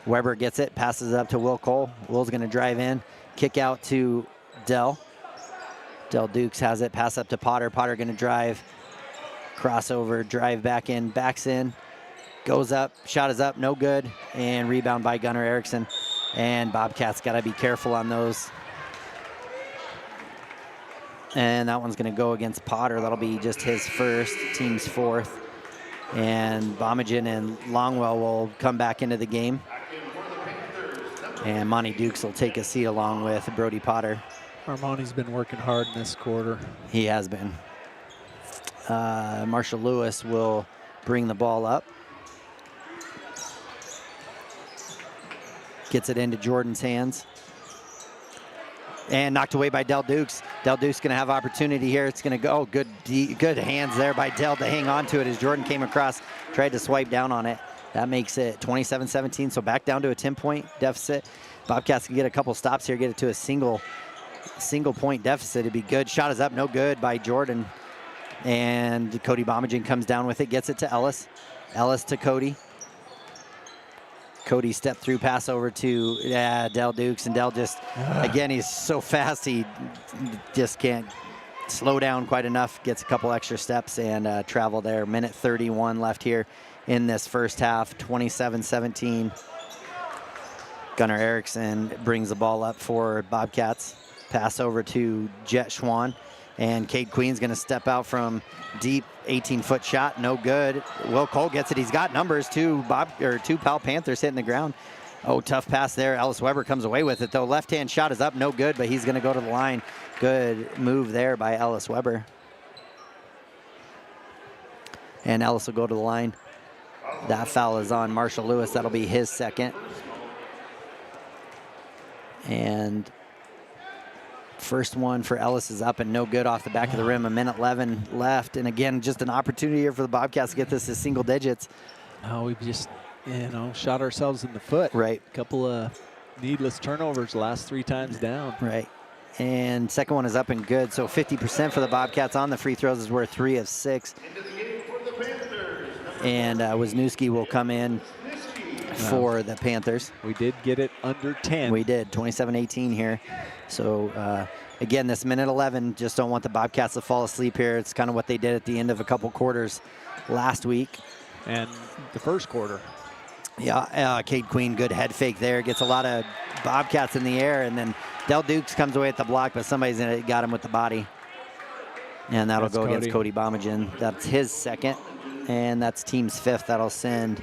Weber gets it, passes it up to Will Cole. Will's going to drive in. Kick out to Del. Del Dukes has it. Pass up to Potter. Potter going to drive. Crossover, drive back in, backs in, goes up, shot is up, no good, and rebound by Gunnar Erickson. And Bobcats got to be careful on those. And that one's going to go against Potter. That'll be just his first, team's 4th. And Bomengen and Longwell will come back into the game. And Monty Dukes will take a seat along with Brody Potter. Armani's been working hard in this quarter. He has been. Marshall Lewis will bring the ball up. Gets it into Jordan's hands. And knocked away by Del Dukes. Del Dukes going to have opportunity here. It's going to go. Good hands there by Del to hang on to it as Jordan came across, tried to swipe down on it. That makes it 27-17, so back down to a 10-point deficit. Bobcats can get a couple stops here, get it to a single point deficit. It'd be good. Shot is up, no good by Jordan. And Cody Bomengen comes down with it, gets it to Ellis. Ellis to Cody. Cody step through, pass over to Del Dukes, and Del just, again, he's so fast, he just can't slow down quite enough, gets a couple extra steps and travel there. Minute 31 left here in this first half, 27-17. Gunnar Erickson brings the ball up for Bobcats. Pass over to Jet Schwan. And Cade Queen's going to step out from deep, 18-foot shot, no good. Will Cole gets it. He's got numbers. 2 Powell Panthers hitting the ground. Oh, tough pass there. Ellis Weber comes away with it, though. Left-hand shot is up, no good, but he's going to go to the line. Good move there by Ellis Weber. And Ellis will go to the line. That foul is on Marshall Lewis. That'll be his second. And first one for Ellis is up and no good off the back of the rim. A minute 11 left. And again, just an opportunity here for the Bobcats to get this to single digits. Oh, we've just, shot ourselves in the foot. Right. A couple of needless turnovers last 3 times down. Right. And second one is up and good. So 50% for the Bobcats on the free throws as we're 3 of 6. And Wisniewski will come in for the Panthers. We did get it under 10. We did, 27-18 here. So again, this minute 11, just don't want the Bobcats to fall asleep here. It's kind of what they did at the end of a couple quarters last week. And the first quarter. Yeah, Cade Queen, good head fake there. Gets a lot of Bobcats in the air, and then Del Dukes comes away at the block, but somebody's got him with the body. And that'll go against Cody Bomengen. That's his second, and that's team's fifth. That'll send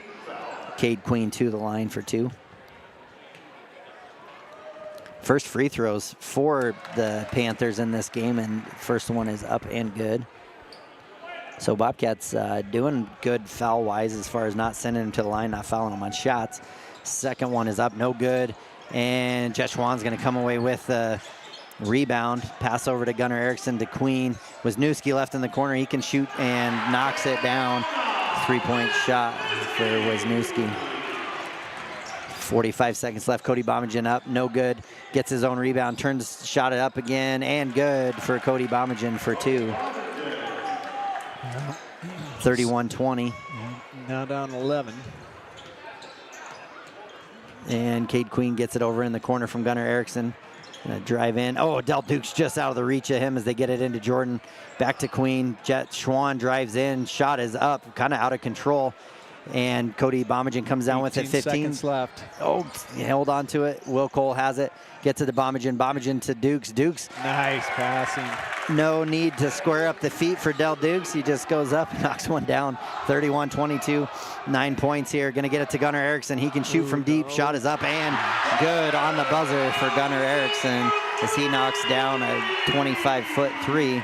Cade Queen to the line for 2. First free throws for the Panthers in this game, and first one is up and good. So Bobcats doing good foul-wise as far as not sending him to the line, not fouling him on shots. Second one is up, no good. And Jet Schwann's going to come away with a rebound. Pass over to Gunnar Erickson to Queen. Wisniewski left in the corner. He can shoot and knocks it down. 3-point shot for Wisniewski. 45 seconds left. Cody Bomengen up, no good. Gets his own rebound, shot it up again, and good for Cody Bomengen for 2. 31-20. Now down 11. And Cade Queen gets it over in the corner from Gunnar Erickson. Gonna drive in. Oh, Del Duke's just out of the reach of him as they get it into Jordan. Back to Queen. Jet Schwann drives in. Shot is up, kind of out of control. And Cody Bomengen comes down with it. 15 seconds left. Oh, he held on to it. Will Cole has it. Gets it to Bomengen. Bomengen to Dukes. Dukes. Nice passing. No need to square up the feet for Del Dukes. He just goes up and knocks one down. 31-22. 9 points here. Going to get it to Gunnar Erickson. He can shoot from deep. Shot is up and good on the buzzer for Gunnar Erickson as he knocks down a 25-foot 3.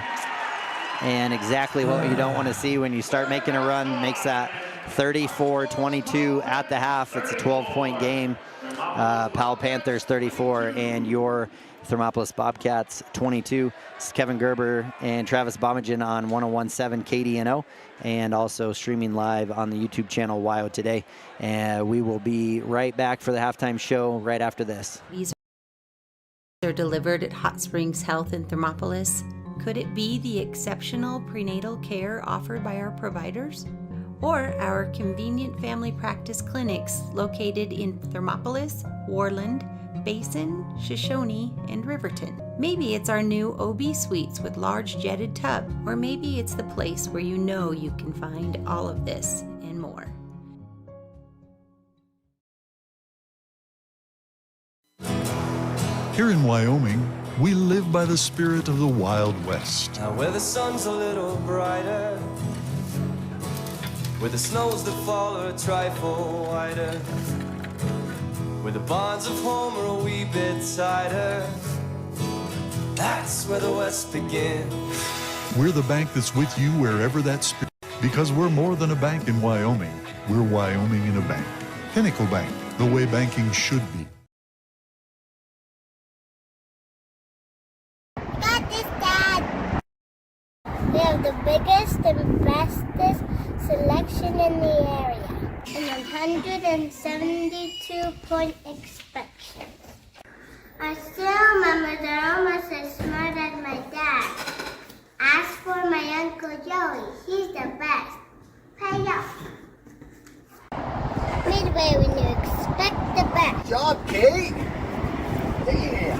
And exactly what you don't want to see when you start making a run. Makes that 34-22 at the half. It's a 12-point game. Powell Panthers 34 and your Thermopolis Bobcats 22. This is Kevin Gerber and Travis Bomengen on 101.7 KDNO and also streaming live on the YouTube channel WyoToday. And we will be right back for the halftime show right after this. These are delivered at Hot Springs Health in Thermopolis. Could it be the exceptional prenatal care offered by our providers? Or our convenient family practice clinics located in Thermopolis, Warland, Basin, Shoshone, and Riverton. Maybe it's our new OB suites with large jetted tub, or maybe it's the place where you know you can find all of this and more. Here in Wyoming, we live by the spirit of the Wild West. Now where the sun's a little brighter, where the snows that fall are a trifle whiter, where the bonds of home are a wee bit tighter, that's where the West begins. We're the bank that's with you wherever that spirit, because we're more than a bank in Wyoming. We're Wyoming in a bank. Pinnacle Bank, the way banking should be. Got this, Dad. We have the biggest and bestest selection in the area. And 172-point inspection. I still remember they're almost as smart as my dad. Ask for my Uncle Joey. He's the best. Pay up. Midway when you expect the best. Good job, Kate. Yeah.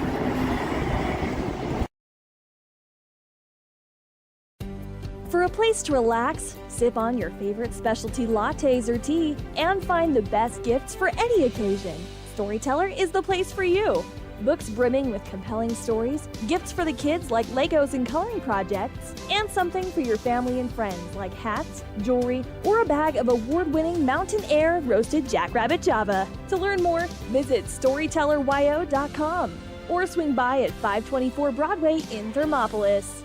For a place to relax, sip on your favorite specialty lattes or tea, and find the best gifts for any occasion, Storyteller is the place for you. Books brimming with compelling stories, gifts for the kids like Legos and coloring projects, and something for your family and friends like hats, jewelry, or a bag of award-winning Mountain Air roasted jackrabbit Java. To learn more, visit StorytellerWyo.com or swing by at 524 Broadway in Thermopolis.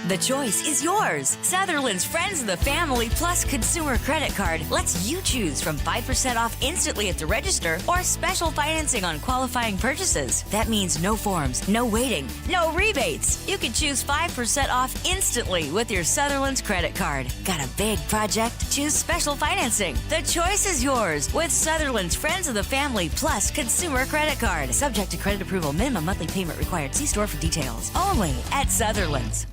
The choice is yours. Sutherland's Friends of the Family Plus Consumer Credit Card lets you choose from 5% off instantly at the register or special financing on qualifying purchases. That means no forms, no waiting, no rebates. You can choose 5% off instantly with your Sutherland's credit card. Got a big project? Choose special financing. The choice is yours with Sutherland's Friends of the Family Plus Consumer Credit Card. Subject to credit approval. Minimum monthly payment required. See store for details. Only at Sutherland's.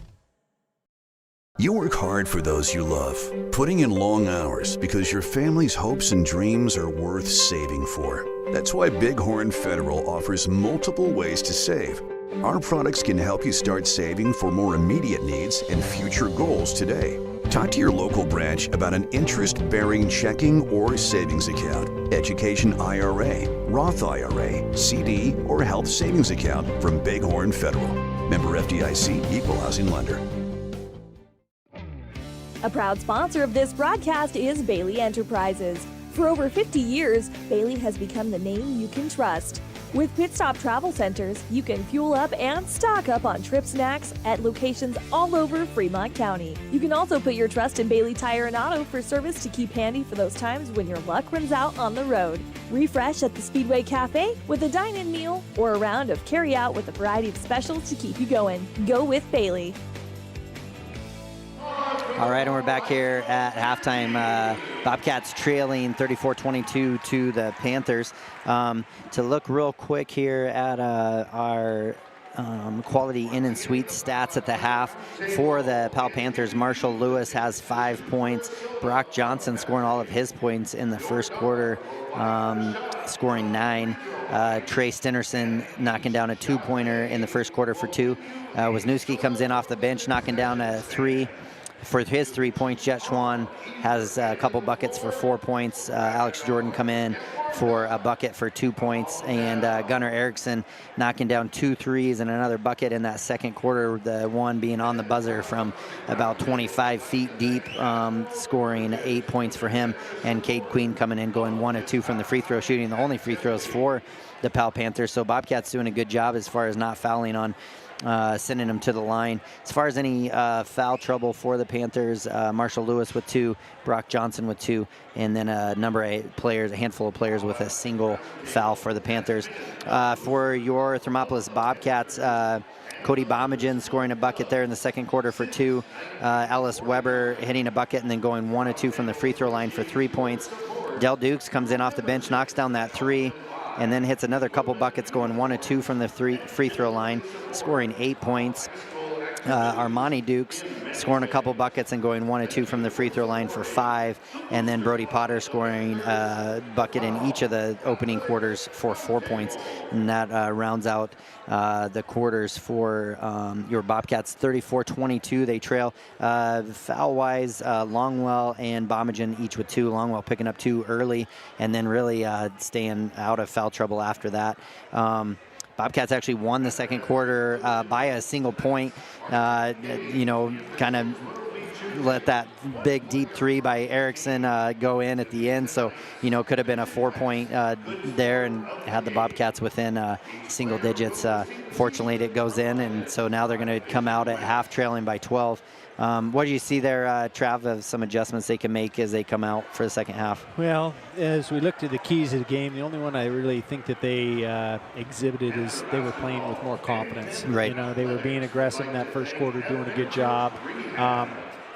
You work hard for those you love, putting in long hours because your family's hopes and dreams are worth saving for. That's why Bighorn Federal offers multiple ways to save. Our products can help you start saving for more immediate needs and future goals today. Talk to your local branch about an interest-bearing checking or savings account, education IRA, Roth IRA, CD, or health savings account from Bighorn Federal. Member FDIC, Equal Housing Lender. A proud sponsor of this broadcast is Bailey Enterprises. For over 50 years, Bailey has become the name you can trust. With Pit Stop Travel Centers, you can fuel up and stock up on trip snacks at locations all over Fremont County. You can also put your trust in Bailey Tire and Auto for service to keep handy for those times when your luck runs out on the road. Refresh at the Speedway Cafe with a dine-in meal or a round of carry-out with a variety of specials to keep you going. Go with Bailey. All right, and we're back here at halftime. Bobcats trailing 34-22 to the Panthers. To look real quick here at our quality in and suite stats at the half for the Powell Panthers. Marshall Lewis has 5 points. Brock Johnson scoring all of his points in the first quarter, scoring 9. Trey Stinnerson knocking down a 2-pointer in the first quarter for 2. Wisniewski comes in off the bench, knocking down a 3. For his 3 points, Jet Schwan has a couple buckets for 4 points. Alex Jordan come in for a bucket for 2 points. And Gunnar Erickson knocking down 2 threes and another bucket in that second quarter, the one being on the buzzer from about 25 feet deep, scoring 8 points for him. And Cade Queen coming in, going 1 of 2 from the free throw shooting, the only free throws for the Powell Panthers. So Bobcats doing a good job as far as not fouling on sending them to the line. As far as any foul trouble for the Panthers, Marshall Lewis with 2, Brock Johnson with 2, and then a handful of players with a single foul for the Panthers. For your Thermopolis Bobcats, Cody Bomengen scoring a bucket there in the second quarter for 2. Ellis Weber hitting a bucket and then going 1 of 2 from the free throw line for 3 points. Del Dukes comes in off the bench, knocks down that 3. And then hits another couple buckets, going 1 of 2 from the free throw line, scoring 8 points. Armani Dukes scoring a couple buckets and going 1 of 2 from the free throw line for 5. And then Brody Potter scoring a bucket in each of the opening quarters for 4 points. And that rounds out the quarters for your Bobcats. 34-22 they trail. Foul-wise, Longwell and Bomengen each with 2. Longwell picking up 2 early and then really staying out of foul trouble after that. Bobcats actually won the second quarter by a single point. Kind of let that big deep 3 by Erickson go in at the end. So, could have been a 4-point there and had the Bobcats within single digits. Fortunately, it goes in, and so now they're going to come out at half trailing by 12. What do you see there, Trav, of some adjustments they can make as they come out for the second half? Well, as we looked at the keys of the game, the only one I really think that they exhibited is they were playing with more confidence. Right. They were being aggressive in that first quarter, doing a good job.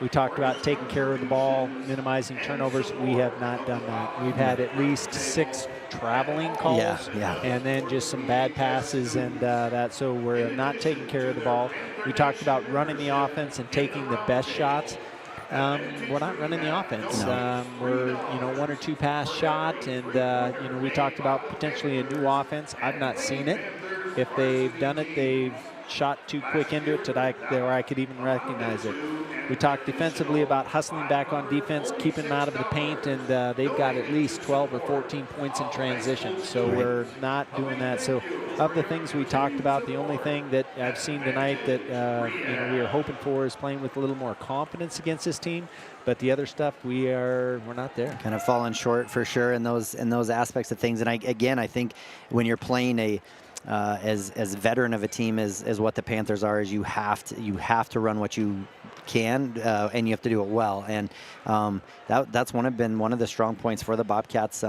We talked about taking care of the ball, minimizing turnovers. We have not done that. We've had at least 6 traveling calls, and then just some bad passes and that. So we're not taking care of the ball. We talked about running the offense and taking the best shots. We're not running the offense. No. We're 1 or 2 pass shot, and we talked about potentially a new offense. I've not seen it. If they've done it, they've shot too quick into it where I could even recognize it. We talked defensively about hustling back on defense, keeping them out of the paint, and they've got at least 12 or 14 points in transition. So we're not doing that. So of the things we talked about, the only thing that I've seen tonight that we are hoping for is playing with a little more confidence against this team. But the other stuff, we're not there. Kind of falling short for sure in those aspects of things. And I think when you're playing as veteran of a team as what the Panthers are, is you have to run what you can, and you have to do it well. And that's been one of the strong points for the Bobcats,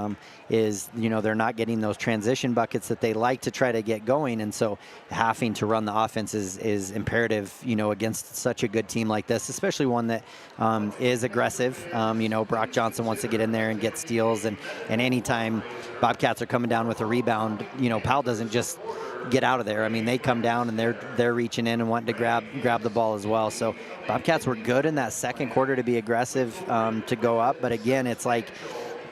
is they're not getting those transition buckets that they like to try to get going, and so having to run the offense is imperative against such a good team like this, especially one that is aggressive. Brock Johnson wants to get in there and get steals, and anytime Bobcats are coming down with a rebound, Powell doesn't just get out of there. I mean, they come down and they're reaching in and wanting to grab the ball as well. So Bobcats were good in that second quarter to be aggressive, to go up. But again, it's like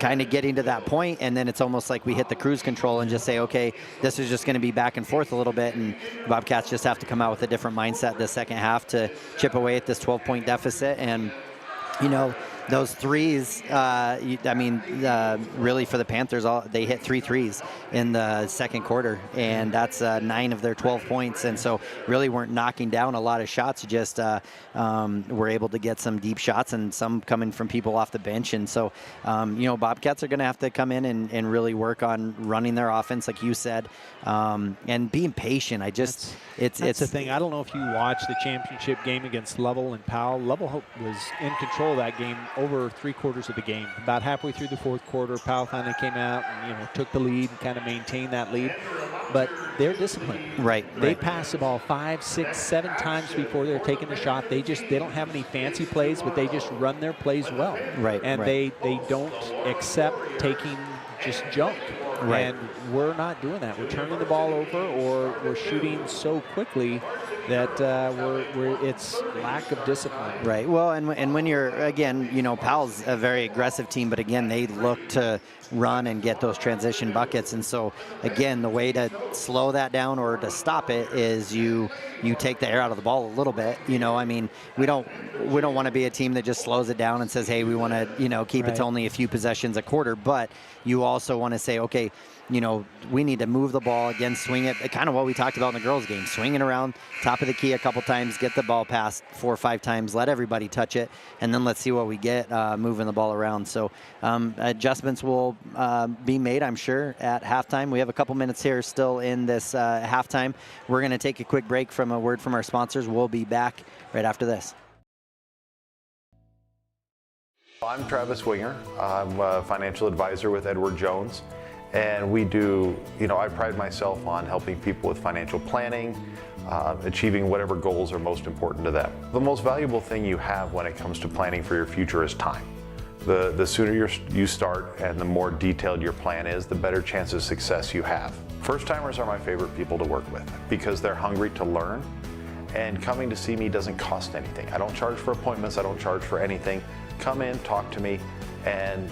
kind of getting to that point, and then it's almost like we hit the cruise control and just say, okay, this is just going to be back and forth a little bit, and Bobcats just have to come out with a different mindset this second half to chip away at this 12-point deficit. And those threes, really for the Panthers, they hit 3 threes in the second quarter, and that's 9 of their 12 points. And so really weren't knocking down a lot of shots, just were able to get some deep shots and some coming from people off the bench. And so, Bobcats are going to have to come in and really work on running their offense, like you said, and being patient. It's the thing. I don't know if you watched the championship game against Lovell and Powell. Lovell was in control of that game over 3/4 of the game. About halfway through the fourth quarter, Powell finally came out and took the lead and kind of maintained that lead. But they're disciplined. Right. They pass the ball 5, 6, 7 times before they're taking the shot. They don't have any fancy plays, but they just run their plays well. Right. And they don't accept taking just junk. Right. And we're not doing that. We're turning the ball over, or we're shooting so quickly that it's lack of discipline. Right. Well, and when you're, again, Powell's a very aggressive team, but again, they look to run and get those transition buckets. And so, again, the way to slow that down or to stop it is you take the air out of the ball a little bit. We don't want to be a team that just slows it down and says, hey, we want to, keep it to only a few possessions a quarter. But you also want to say, okay, we need to move the ball again, swing it, kind of what we talked about in the girls' game, swing it around top of the key a couple times, get the ball passed 4 or 5 times, let everybody touch it, and then let's see what we get moving the ball around. So adjustments will be made, I'm sure, at halftime. We have a couple minutes here still in this halftime. We're going to take a quick break from a word from our sponsors. We'll be back right after this. I'm Travis Winger. I'm a financial advisor with Edward Jones. And we do, I pride myself on helping people with financial planning, achieving whatever goals are most important to them. The most valuable thing you have when it comes to planning for your future is time. The sooner you start and the more detailed your plan is, the better chance of success you have. First-timers are my favorite people to work with because they're hungry to learn, and coming to see me doesn't cost anything. I don't charge for appointments, I don't charge for anything. Come in, talk to me, and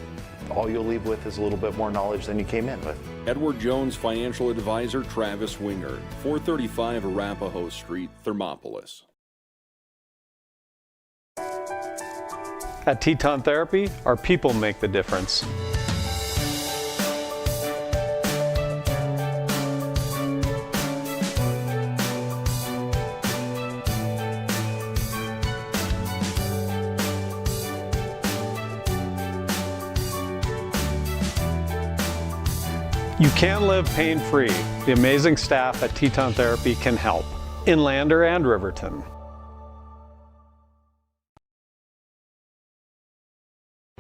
all you'll leave with is a little bit more knowledge than you came in with. Edward Jones financial advisor Travis Winger, 435 Arapahoe Street, Thermopolis. At Teton Therapy, our people make the difference. You can live pain-free. The amazing staff at Teton Therapy can help in Lander and Riverton.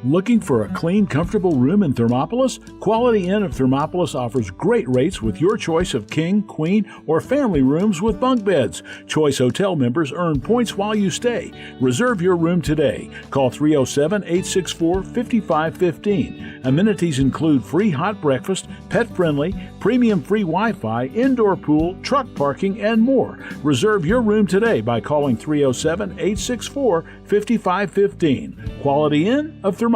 Looking for a clean, comfortable room in Thermopolis? Quality Inn of Thermopolis offers great rates with your choice of king, queen, or family rooms with bunk beds. Choice Hotel members earn points while you stay. Reserve your room today. Call 307-864-5515. Amenities include free hot breakfast, pet-friendly, premium free Wi-Fi, indoor pool, truck parking, and more. Reserve your room today by calling 307-864-5515. Quality Inn of Thermopolis.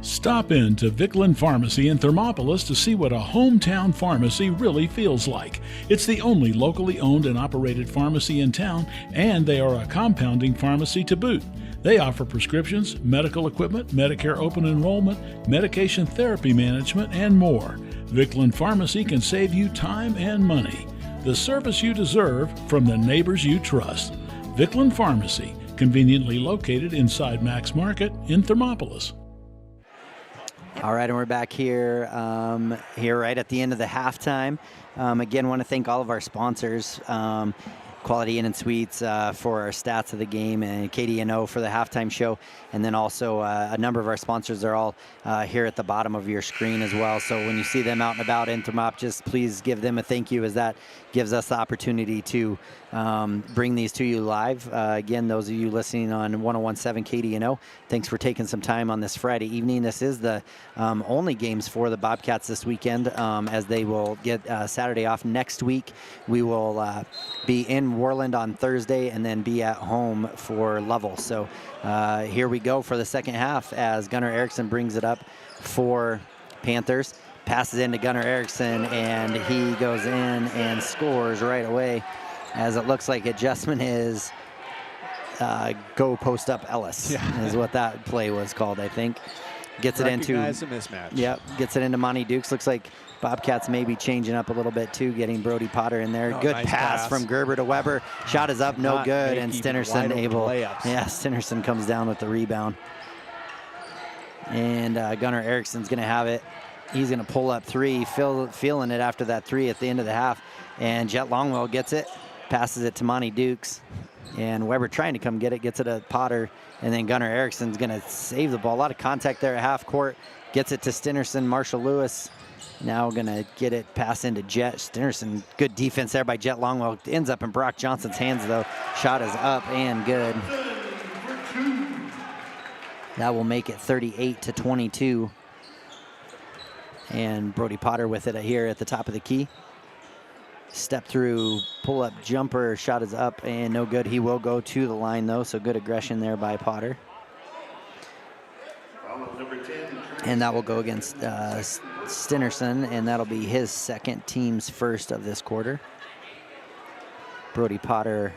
Stop in to Vicklin Pharmacy in Thermopolis to see what a hometown pharmacy really feels like. It's the only locally owned and operated pharmacy in town, and they are a compounding pharmacy to boot. They offer prescriptions, medical equipment, Medicare open enrollment, medication therapy management, and more. Vicklin Pharmacy can save you time and money. The service you deserve from the neighbors you trust. Vicklin Pharmacy, conveniently located inside Max Market in Thermopolis. All right, and we're back here right at the end of the halftime. Again, want to thank all of our sponsors, Quality Inn and Suites for our stats of the game, and KDNO for the halftime show, and then also a number of our sponsors are all here at the bottom of your screen as well. So when you see them out and about in Thermop, just please give them a thank you, as that gives us the opportunity to bring these to you live. Again, those of you listening on 101.7 KDNO, thanks for taking some time on this Friday evening. This is the only games for the Bobcats this weekend, as they will get Saturday off. Next week, we will be in in Warland on Thursday and then be at home for Lovell. So here we go for the second half as Gunnar Erickson brings it up for Panthers. Passes into Gunnar Erickson, and he goes in and scores right away, as it looks like adjustment is go post up Ellis, is what that play was called, I think. Gets it into a mismatch. Yep, gets it into Monty Dukes. Looks like Bobcats maybe changing up a little bit too, getting Brody Potter in there. Good nice pass from Gerber to Weber. Shot is up, no good, and Stinnerson able. Stinnerson comes down with the rebound. And Gunnar Erickson's going to have it. He's going to pull up three, feeling it after that three at the end of the half. And Jet Longwell gets it, passes it to Monty Dukes. And Weber trying to come get it, gets it to Potter. And then Gunnar Erickson's going to save the ball. A lot of contact there at half court. Gets it to Stinnerson. Marshall Lewis now going to get it, pass into Jet. Stinnerson, good defense there by Jet Longwell. Ends up in Brock Johnson's hands, though. Shot is up and good. That will make it 38-22. And Brody Potter with it here at the top of the key. Step through, pull up jumper, shot is up and no good. He will go to the line though, so good aggression there by Potter. And that will go against Stinnerson, and that'll be his second, team's first of this quarter. Brody Potter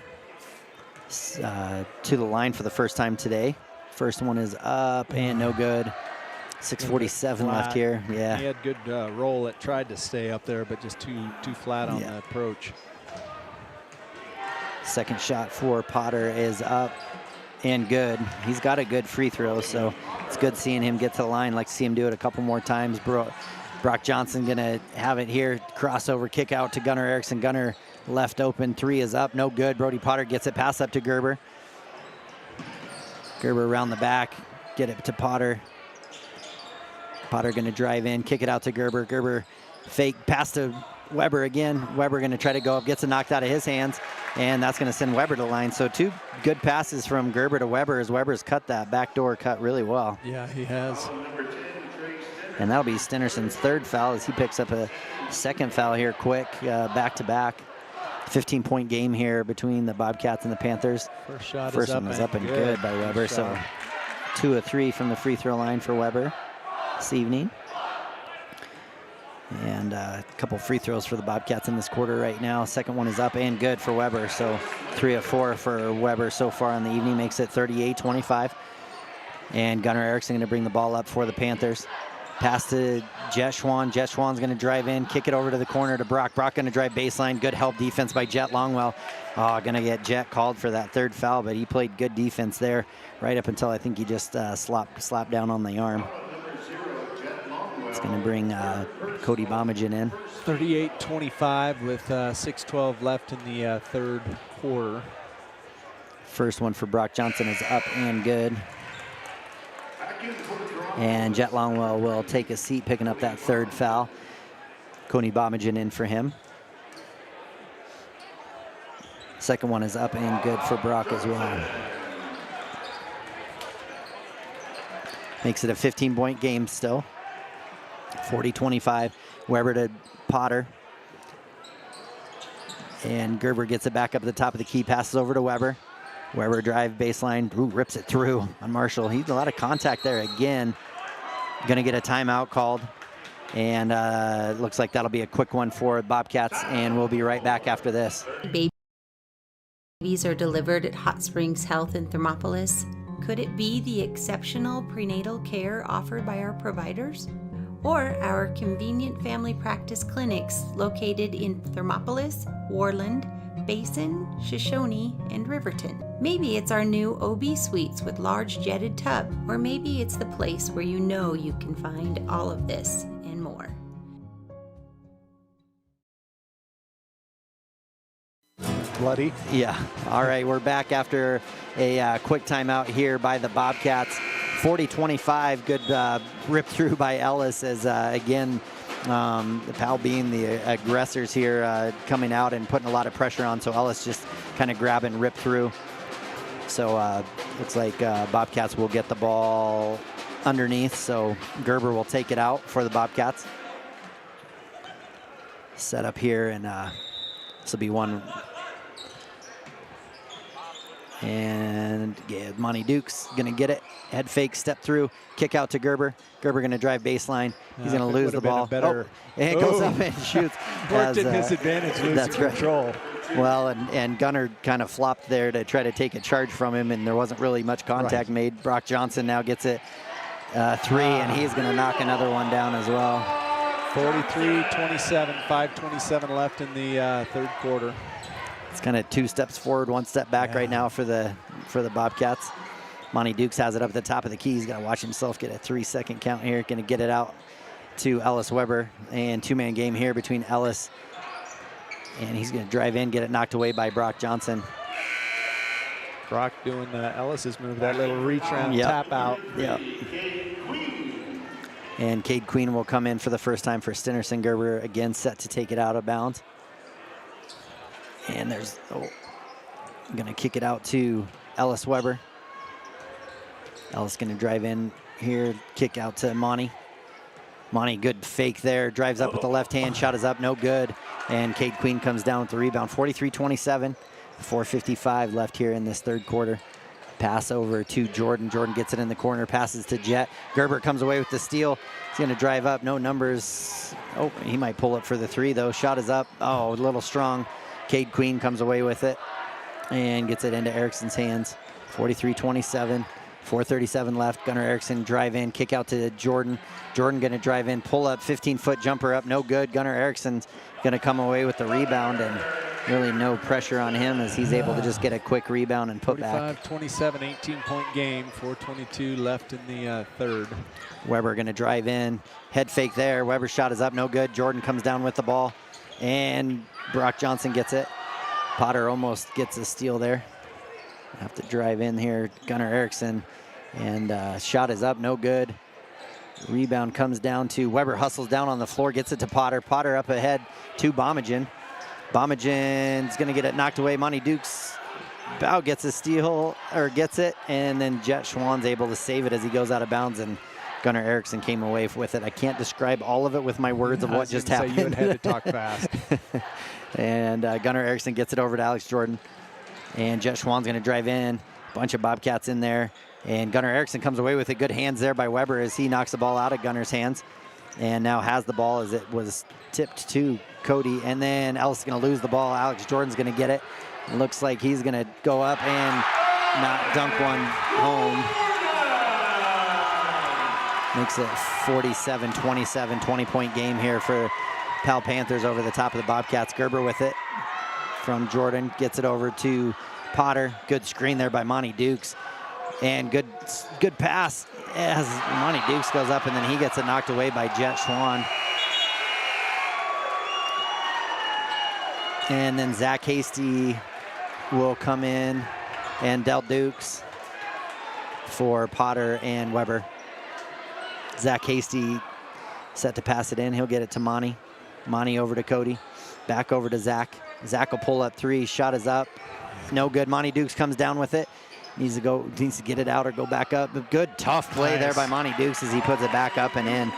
to the line for the first time today. First one is up and no good. 6:47 left here. Yeah. He had good roll. That tried to stay up there, but just too flat on the approach. Second shot for Potter is up and good. He's got a good free throw, so it's good seeing him get to the line. Like to see him do it a couple more times. Brock Johnson gonna have it here. Crossover kick out to Gunnar Erickson. Gunnar left open. Three is up, no good. Brody Potter gets it, pass up to Gerber. Gerber around the back, get it to Potter. Potter going to drive in, kick it out to Gerber. Gerber fake pass to Weber again. Weber going to try to go up, gets it knocked out of his hands, and that's going to send Weber to the line. So two good passes from Gerber to Weber as Weber's cut that backdoor cut really well. Yeah, he has. And that'll be Stinnerson's third foul as he picks up a second foul here quick, back-to-back. 15-point game here between the Bobcats and the Panthers. First one was up and good by Weber. So 2 of 3 from the free throw line for Weber this evening. And a couple free throws for the Bobcats in this quarter right now. Second one is up and good for Weber. So 3 of 4 for Weber so far in the evening, makes it 38-25. And Gunnar Erickson going to bring the ball up for the Panthers. Pass to Jet Schwan. Jet Schwan's going to drive in, kick it over to the corner to Brock. Brock going to drive baseline. Good help defense by Jet Longwell. Oh, going to get Jet called for that third foul, but he played good defense there right up until I think he just slapped down on the arm. It's going to bring Cody Bomengen in. 38-25 with 6:12 left in the third quarter. First one for Brock Johnson is up and good. And Jet Longwell will take a seat, picking up that third foul. Cody Bomengen in for him. Second one is up and good for Brock as well. Makes it a 15-point game still. 40-25. Weber to Potter. And Gerber gets it back up at the top of the key, passes over to Weber. Weber drive baseline, ooh, rips it through on Marshall. He's a lot of contact there again. Going to get a timeout called. And looks like that'll be a quick one for Bobcats, and we'll be right back after this. Babies are delivered at Hot Springs Health in Thermopolis. Could it be the exceptional prenatal care offered by our providers? Or our convenient family practice clinics located in Thermopolis, Warland, Basin, Shoshone, and Riverton. Maybe it's our new OB suites with large jetted tub, or maybe it's the place where you know you can find all of this and more. Bloody. Yeah. All right, we're back after a quick timeout here by the Bobcats. 40-25, good rip through by Ellis as, again, the Powell being the aggressors here, coming out and putting a lot of pressure on, so Ellis just kind of grab and rip through. So looks like Bobcats will get the ball underneath, so Gerber will take it out for the Bobcats. Set up here, and this will be one And yeah, Monty Duke's going to get it. Head fake, step through, kick out to Gerber. Gerber going to drive baseline. He's going to lose the ball. And it goes up and shoots. Worked in his advantage, losing control. Right. Well, and Gunner kind of flopped there to try to take a charge from him, and there wasn't really much contact made. Brock Johnson now gets it 3, and he's going to knock another one down as well. 43-27, 5:27 left in the third quarter. It's kind of 2 steps forward, 1 step back right now for the Bobcats. Monty Dukes has it up at the top of the key. He's got to watch himself get a 3-second count here. Going to get it out to Ellis Weber, and 2-man game here between Ellis, and he's going to drive in, get it knocked away by Brock Johnson. Brock doing Ellis's move, that little reach around, tap out. Yep. And Cade Queen will come in for the first time for Stinnerson. Gerber again set to take it out of bounds. And there's, going to kick it out to Ellis Weber. Ellis going to drive in here, kick out to Monty. Monty, good fake there, drives up with the left hand, shot is up, no good. And Cade Queen comes down with the rebound. 43-27, 4:55 left here in this third quarter. Pass over to Jordan. Jordan gets it in the corner, passes to Jet. Gerber comes away with the steal. He's going to drive up, no numbers. Oh, he might pull it for the 3 though. Shot is up, a little strong. Cade Queen comes away with it and gets it into Erickson's hands. 43-27, 4:37 left. Gunnar Erickson drive in, kick out to Jordan. Jordan going to drive in, pull up, 15-foot jumper up, no good. Gunnar Erickson's going to come away with the rebound, and really no pressure on him as he's able to just get a quick rebound and put back. 45-27, 18-point game, 4:22 left in the third. Weber going to drive in, head fake there. Weber's shot is up, no good. Jordan comes down with the ball, and Brock Johnson gets it. Potter almost gets a steal there. Have to drive in here, Gunnar Erickson, and shot is up, no good. Rebound comes down to Weber, hustles down on the floor, gets it to Potter. Potter up ahead to Bomengen. Bomengen's going to get it knocked away. Monty Dukes gets a steal, or gets it, and then Jet Schwann's able to save it as he goes out of bounds, and Gunnar Erickson came away with it. I can't describe all of it with my words of what just happened. You had to talk fast. And Gunnar Erickson gets it over to Alex Jordan. And Jet Schwann's going to drive in. Bunch of Bobcats in there. And Gunnar Erickson comes away with it. Good hands there by Weber as he knocks the ball out of Gunnar's hands. And now has the ball as it was tipped to Cody. And then Ellis is going to lose the ball. Alex Jordan's going to get it. It looks like he's going to go up and not dunk one home. Makes it 47-27, 20-point game here for Powell Panthers over the top of the Bobcats. Gerber with it from Jordan, gets it over to Potter. Good screen there by Monty Dukes. And good pass as Monty Dukes goes up, and then he gets it knocked away by Jet Schwann. And then Zach Hasty will come in, and Del Dukes for Potter and Weber. Zach Hasty set to pass it in. He'll get it to Monty. Monty over to Cody. Back over to Zach. Zach will pull up 3. Shot is up. No good. Monty Dukes comes down with it. Needs to get it out or go back up. But good, tough play there by Monty Dukes as he puts it back up and in.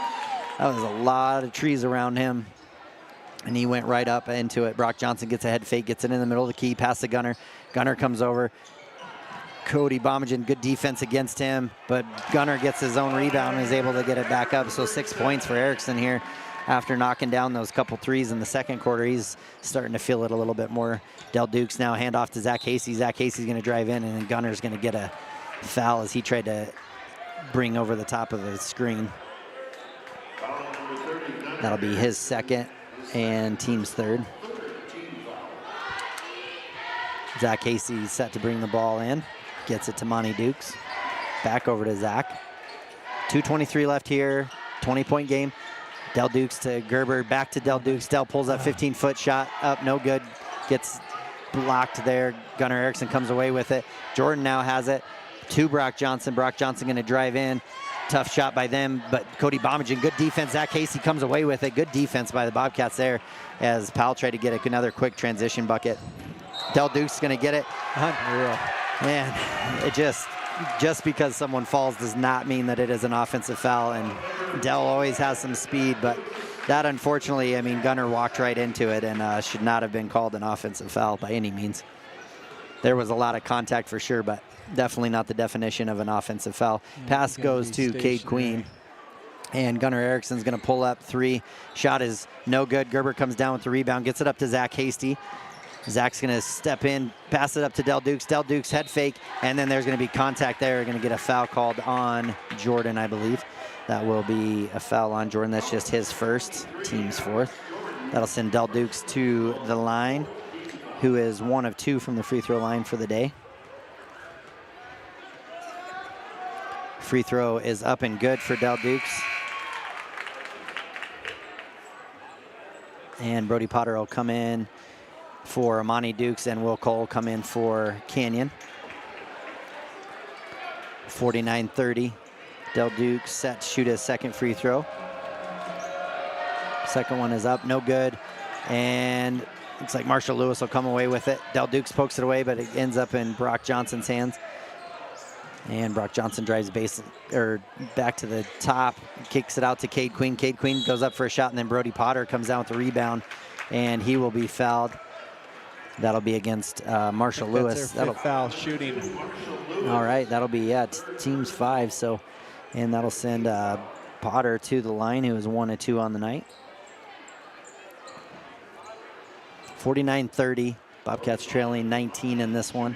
That was a lot of trees around him, and he went right up into it. Brock Johnson gets a head fake, gets it in the middle of the key, past the Gunner. Gunner comes over. Cody Bomengen, good defense against him, but Gunner gets his own rebound and is able to get it back up. So 6 points for Erickson here after knocking down those couple threes in the second quarter. He's starting to feel it a little bit more. Del Dukes now hand off to Zach Hasty. Zach Hasty's going to drive in, and then Gunner's going to get a foul as he tried to bring over the top of the screen. That'll be his second and team's third. Zach Hasty set to bring the ball in. Gets it to Monty Dukes. Back over to Zach. 2:23 left here. 20-point game. Del Dukes to Gerber. Back to Del Dukes. Del pulls up 15-foot shot. Up, no good. Gets blocked there. Gunnar Erickson comes away with it. Jordan now has it to Brock Johnson. Brock Johnson going to drive in. Tough shot by them, but Cody Bomengen, good defense. Zach Hasty comes away with it. Good defense by the Bobcats there as Powell tried to get another quick transition bucket. Del Dukes going to get it. Unreal. Man, it just because someone falls does not mean that it is an offensive foul, and Del always has some speed, but that unfortunately, I mean, Gunner walked right into it and should not have been called an offensive foul by any means. there was a lot of contact for sure, but definitely not the definition of an offensive foul. Pass goes to Cade Queen. And Gunnar Erickson's going to pull up 3. Shot is no good. Gerber comes down with the rebound, gets it up to Zach Hasty. Zach's going to step in, pass it up to Del Dukes. Del Dukes head fake, and then there's going to be contact there. Going to get a foul called on Jordan, I believe. That will be a foul on Jordan. That's just his first, team's 4th. That'll send Del Dukes to the line, who is 1 of 2 from the free throw line for the day. Free throw is up and good for Del Dukes. And Brody Potter will come in for Amani Dukes, and Will Cole come in for Canyon. 49-30. Del Dukes set to shoot his second free throw. Second one is up, no good. And looks like Marshall Lewis will come away with it. Del Dukes pokes it away, but it ends up in Brock Johnson's hands. And Brock Johnson drives back to the top, kicks it out to Cade Queen. Cade Queen goes up for a shot, and then Brody Potter comes down with the rebound, and he will be fouled. That'll be against Marshall Lewis. That'll foul shooting. All right, that'll be team's 5. So, and that'll send Potter to the line, who is 1 of 2 on the night. 49-30. Bobcats trailing 19 in this one.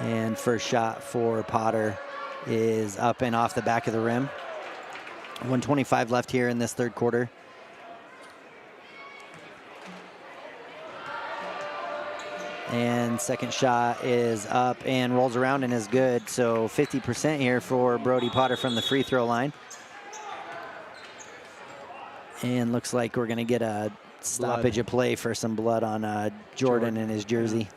And first shot for Potter is up and off the back of the rim. 1:25 left here in this third quarter. And second shot is up and rolls around and is good. So 50% here for Brody Potter from the free throw line. And looks like we're going to get a stoppage of play for some blood on Jordan in his jersey.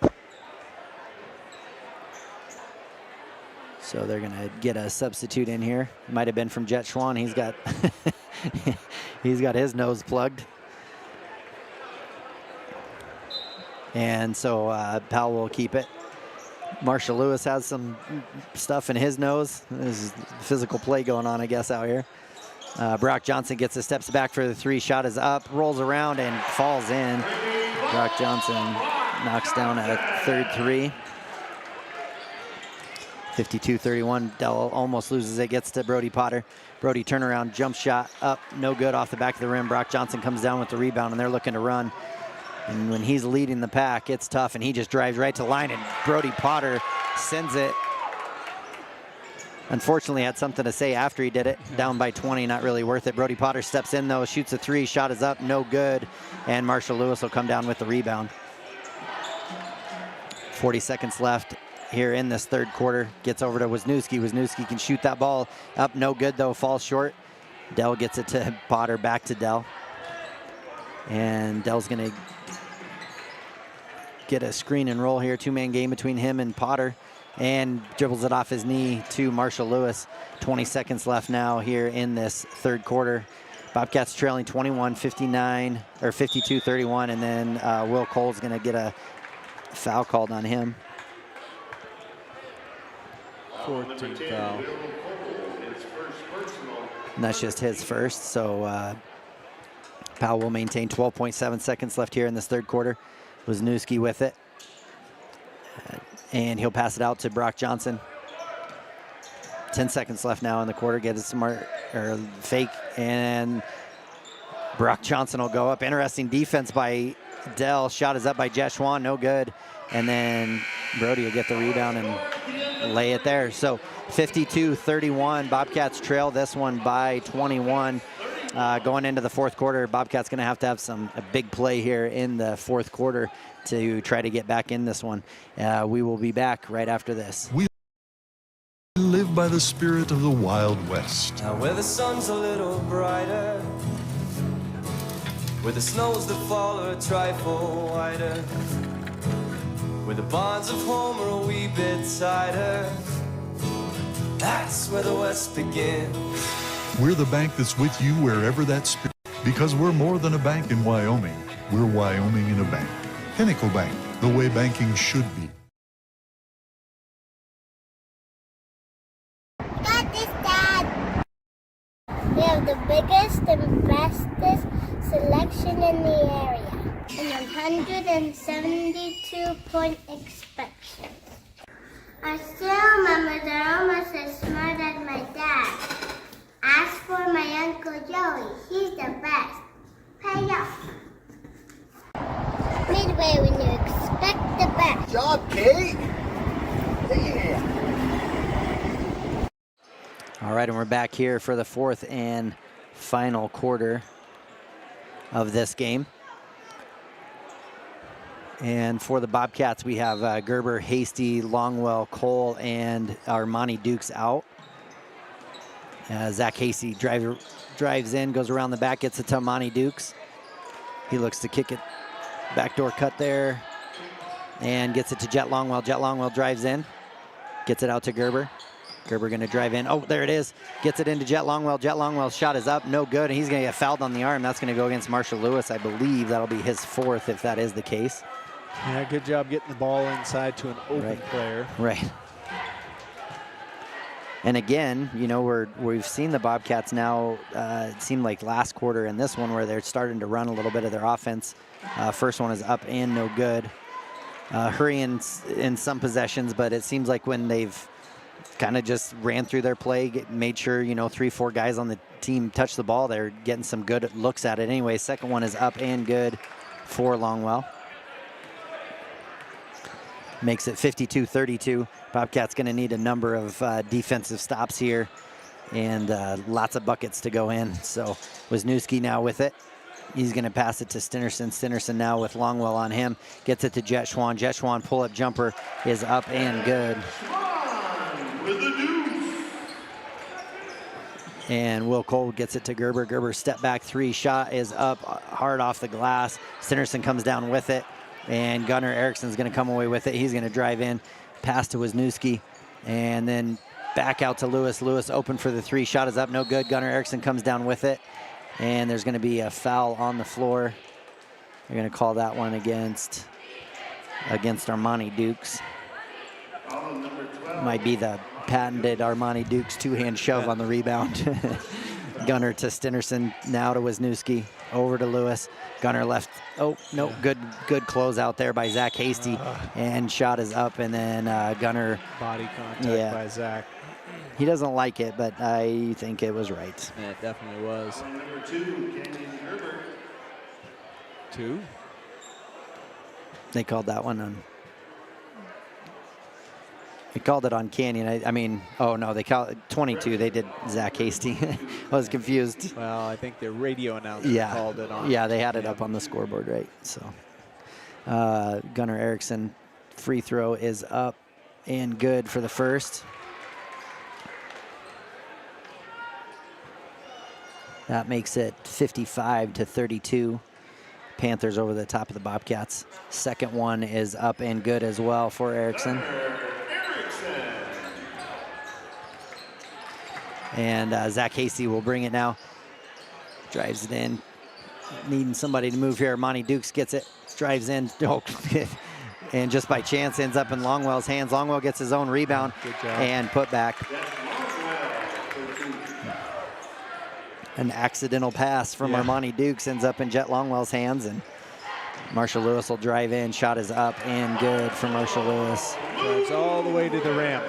So they're going to get a substitute in here. Might have been from Jet Schwan. He's got his nose plugged. And so Powell will keep it. Marshall Lewis has some stuff in his nose. There's physical play going on, I guess, out here. Brock Johnson gets the steps back for the 3. Shot is up, rolls around, and falls in. Brock Johnson knocks down a third 3. 52-31. Dell almost loses it, gets to Brody Potter. Brody turnaround, jump shot up, no good off the back of the rim. Brock Johnson comes down with the rebound, and they're looking to run. And when he's leading the pack, it's tough, and he just drives right to the line, and Brody Potter sends it. Unfortunately, had something to say after he did it. Down by 20, not really worth it. Brody Potter steps in, though, shoots a 3. Shot is up, no good. And Marshall Lewis will come down with the rebound. 40 seconds left here in this third quarter. Gets over to Wisniewski. Wisniewski can shoot that ball up, no good, though, falls short. Dell gets it to Potter, back to Dell. And Dell's going to get a screen and roll here. 2-man game between him and Potter. And dribbles it off his knee to Marshall Lewis. 20 seconds left now here in this third quarter. Bobcats trailing 21-59, or 52-31, and then Will Cole's going to get a foul called on him. 14 foul. And that's just his first, so Powell will maintain. 12.7 seconds left here in this third quarter. Wisniewski with it. And he'll pass it out to Brock Johnson. 10 seconds left now in the quarter. Get a smart or fake, and Brock Johnson will go up. Interesting defense by Dell. Shot is up by Jet Schwan, no good. And then Brody will get the rebound and lay it there. So 52-31, Bobcats trail this one by 21. Going into the fourth quarter, Bobcats going to have a big play here in the fourth quarter to try to get back in this one. We will be back right after this. We live by the spirit of the Wild West. Now where the sun's a little brighter, where the snows that fall are a trifle whiter, where the bonds of home are a wee bit tighter, that's where the West begins. We're the bank that's with you wherever that spirit, because we're more than a bank in Wyoming. We're Wyoming in a bank. Pinnacle Bank, the way banking should be. Got this, Dad. We have the biggest and bestest selection in the area. And 172-point inspection. I still remember they're almost as smart as my dad. Ask for my Uncle Joey. He's the best. Pay up. Midway when you expect the best. Good job, Kate. Yeah. All right, and we're back here for the fourth and final quarter of this game. And for the Bobcats, we have Gerber, Hasty, Longwell, Cole, and Armani Dukes out. Zach Hasty drives in, goes around the back, gets it to Armani Dukes. He looks to kick it. Backdoor cut there. And gets it to Jet Longwell. Jet Longwell drives in. Gets it out to Gerber. Gerber going to drive in. Oh, there it is. Gets it into Jet Longwell. Jet Longwell's shot is up. No good. And he's going to get fouled on the arm. That's going to go against Marshall Lewis. I believe that'll be his fourth if that is the case. Yeah, good job getting the ball inside to an open player. Right. And again, you know, we've seen the Bobcats now, it seemed like last quarter and this one where they're starting to run a little bit of their offense. First one is up and no good. Hurrying in some possessions, but it seems like when they've kind of just ran through their play, made sure, you know, 3-4 guys on the team touch the ball, they're getting some good looks at it. Anyway, second one is up and good for Longwell. Makes it 52-32. Bobcats going to need a number of defensive stops here and lots of buckets to go in. So Wisniewski now with it. He's going to pass it to Stinnerson. Stinnerson now with Longwell on him. Gets it to Jet Schwan. Jet Schwan pull-up jumper is up and good. And Will Cole gets it to Gerber. Gerber step back three. Shot is up hard off the glass. Stinnerson comes down with it. And Gunnar Erickson's going to come away with it. He's going to drive in, pass to Wisniewski, and then back out to Lewis. Lewis open for the three. Shot is up, no good. Gunnar Erickson comes down with it. And there's going to be a foul on the floor. They're going to call that one against Armani Dukes. Might be the patented Armani Dukes two-hand shove on the rebound. Gunnar to Stinnerson, now to Wisniewski, over to Lewis. Gunnar left. Oh, no, good close out there by Zach Hasty. And shot is up, and then Gunnar. Body contact by Zach. He doesn't like it, but I think it was right. Yeah, it definitely was. Number 2, Gerber. 2? They called that one on. They called it on Canyon. I mean, oh no, they called it 22. They did Zach Hasty. I was confused. Well, I think the radio announcer called it on. Yeah, they had it up on the scoreboard, right? So, Gunnar Erickson, free throw is up and good for the first. That makes it 55-32. Panthers over the top of the Bobcats. Second one is up and good as well for Erickson. And Zach Hasty will bring it now. Drives it in. Needing somebody to move here. Monty Dukes gets it. Drives in. Oh, and just by chance ends up in Longwell's hands. Longwell gets his own rebound and put back. An accidental pass from Armani Dukes ends up in Jet Longwell's hands, and Marshall Lewis will drive in. Shot is up and good for Marshall Lewis. Goes all the way to the ramp.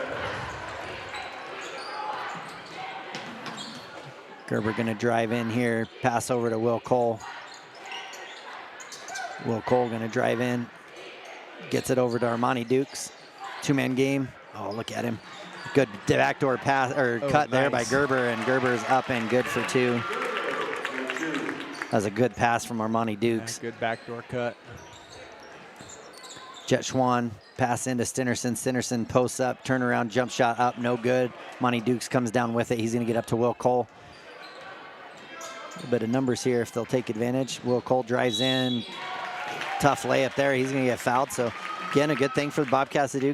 Gerber going to drive in here, pass over to Will Cole. Will Cole going to drive in, gets it over to Armani Dukes. Two-man game. Oh, look at him. Good backdoor pass or cut there by Gerber, and Gerber's up and good for two. That was a good pass from Armani Dukes. Yeah, good backdoor cut. Jet Schwan pass into Stinnerson. Stinnerson posts up, turnaround, jump shot up, no good. Armani Dukes comes down with it. He's going to get up to Will Cole. A bit of numbers here if they'll take advantage. Will Cole drives in. Tough layup there. He's going to get fouled. So, again, a good thing for the Bobcats to do.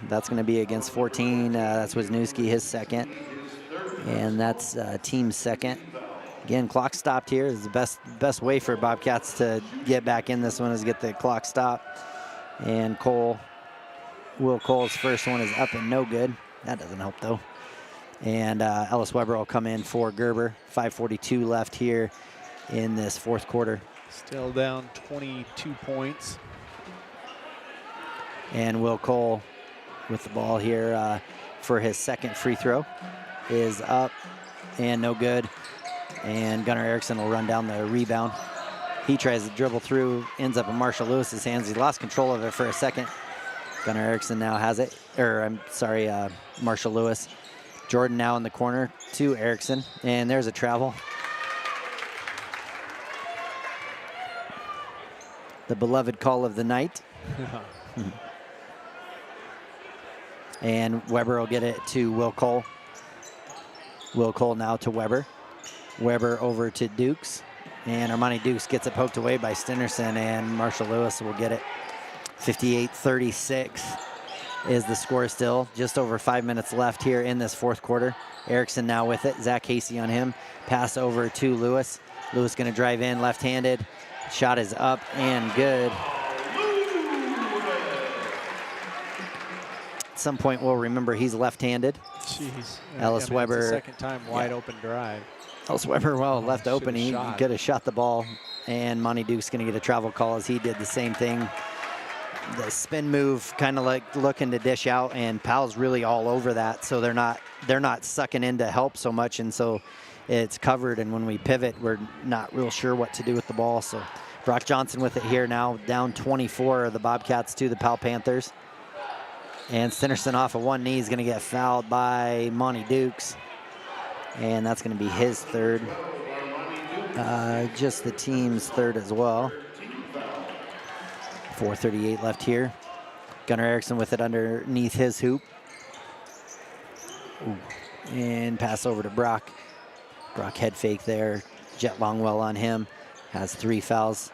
That's going to be against 14. That's Wisniewski, his second. And that's team's second. Again, clock stopped here. Is the best way for Bobcats to get back in this one is get the clock stopped. And Will Cole's first one is up and no good. That doesn't help, though. And Ellis Weber will come in for Gerber. 5:42 left here in this fourth quarter. Still down 22 points. And Will Cole with the ball here for his second free throw is up and no good. And Gunnar Erickson will run down the rebound. He tries to dribble through, ends up in Marshall Lewis's hands. He lost control of it for a second. Gunnar Erickson now has it, Marshall Lewis. Jordan now in the corner to Erickson, and there's a travel. The beloved call of the night. And Weber will get it to Will Cole. Will Cole now to Weber. Weber over to Dukes. And Armani Dukes gets it poked away by Stinnerson, and Marshall Lewis will get it. 58-36 is the score still. Just over 5 minutes left here in this fourth quarter. Erickson now with it. Zach Casey on him. Pass over to Lewis. Lewis going to drive in left-handed. Shot is up and good. At some point we'll remember he's left-handed. Jeez. Ellis Weber. It's the second time wide open drive. Ellis Weber, well, left open. He could have shot the ball. And Monty Duke's going to get a travel call as he did the same thing. The spin move, kind of like looking to dish out, and Powell's really all over that. So they're not sucking in to help so much, and so it's covered. And when we pivot, we're not real sure what to do with the ball. So Brock Johnson with it here now, down 24 of the Bobcats to the Powell Panthers. And Stinnerson off of one knee is going to get fouled by Monty Dukes. And that's going to be his third. Just the team's third as well. 4:38 left here. Gunnar Erickson with it underneath his hoop. Ooh. And pass over to Brock. Brock head fake there. Jet Longwell on him. Has 3 fouls.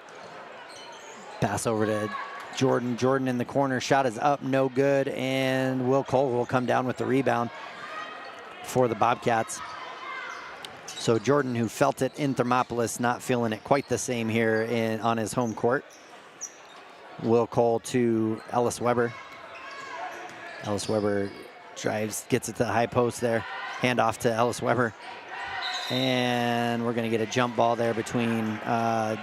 Pass over to Jordan. Jordan in the corner. Shot is up, no good. And Will Cole will come down with the rebound for the Bobcats. So Jordan, who felt it in Thermopolis, not feeling it quite the same here on his home court. Will Cole to Ellis Weber. Ellis Weber drives, gets it to the high post there. Hand off to Ellis Weber. And we're going to get a jump ball there between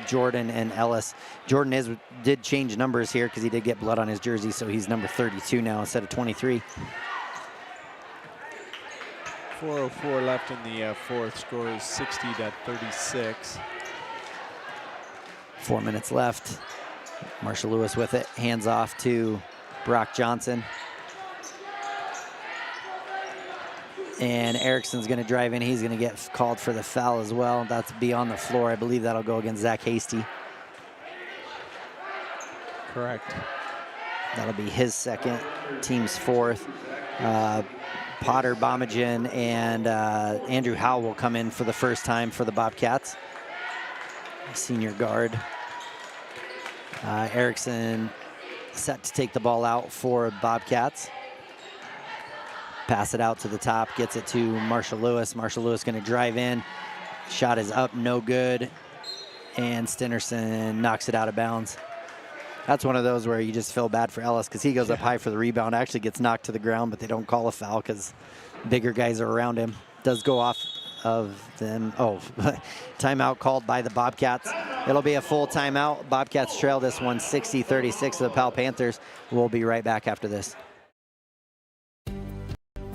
Jordan and Ellis. Jordan did change numbers here because he did get blood on his jersey, so he's number 32 now instead of 23. 4:04 left in the fourth. Score is 60-36. 4 minutes left. Marshall Lewis with it. Hands off to Brock Johnson. And Erickson's going to drive in. He's going to get called for the foul as well. That's be on the floor. I believe that'll go against Zach Hasty. Correct. That'll be his second, team's fourth. Potter, Bomengen, and Andrew Howell will come in for the first time for the Bobcats. Senior guard. Erickson set to take the ball out for Bobcats. Pass it out to the top, gets it to Marshall Lewis. Marshall Lewis going to drive in. Shot is up, no good. And Stinnerson knocks it out of bounds. That's one of those where you just feel bad for Ellis because he goes up high for the rebound, actually gets knocked to the ground, but they don't call a foul because bigger guys are around him. Does go off of them. Oh, timeout called by the Bobcats. It'll be a full timeout. Bobcats trail this one 60-36 to the Powell Panthers. We'll be right back after this.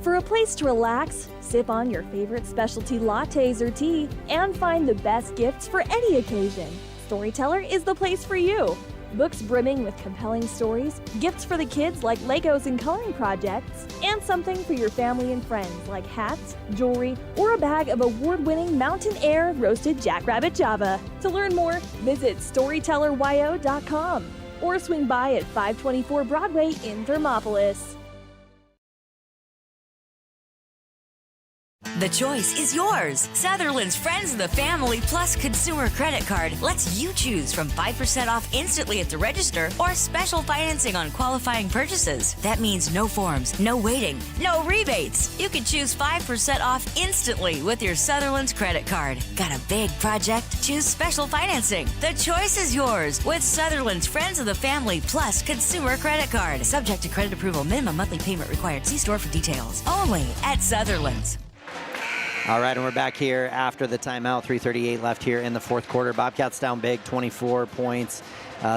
For a place to relax, sip on your favorite specialty lattes or tea, and find the best gifts for any occasion, Storyteller is the place for you. Books brimming with compelling stories, gifts for the kids like Legos and coloring projects, and something for your family and friends like hats, jewelry, or a bag of award-winning Mountain Air roasted jackrabbit Java. To learn more, visit StorytellerWyo.com or swing by at 524 Broadway in Thermopolis. The choice is yours. Sutherland's Friends of the Family Plus Consumer Credit Card lets you choose from 5% off instantly at the register or special financing on qualifying purchases. That means no forms, no waiting, no rebates. You can choose 5% off instantly with your Sutherland's credit card. Got a big project? Choose special financing. The choice is yours with Sutherland's Friends of the Family Plus Consumer Credit Card. Subject to credit approval. Minimum monthly payment required. See store for details. Only at Sutherland's. All right, and we're back here after the timeout. 3:38 left here in the fourth quarter. Bobcats down big, 24 points,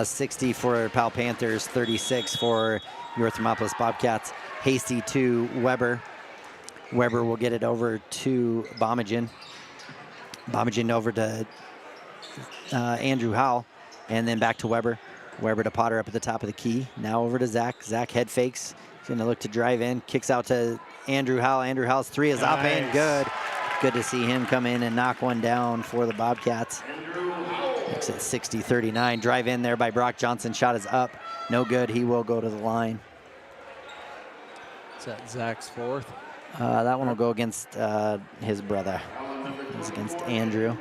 60 for Powell Panthers, 36 for your Thermopolis Bobcats. Hasty to Weber. Weber will get it over to Bomengen. Bomengen over to Andrew Howell, and then back to Weber. Weber to Potter up at the top of the key. Now over to Zach. Zach head fakes. He's going to look to drive in. Kicks out to Andrew Howell. Andrew Howell's three is up and good. Good to see him come in and knock one down for the Bobcats. Makes it 60-39. Drive in there by Brock Johnson. Shot is up. No good. He will go to the line. Is that Zach's fourth? That one will go against his brother. It's against Andrew.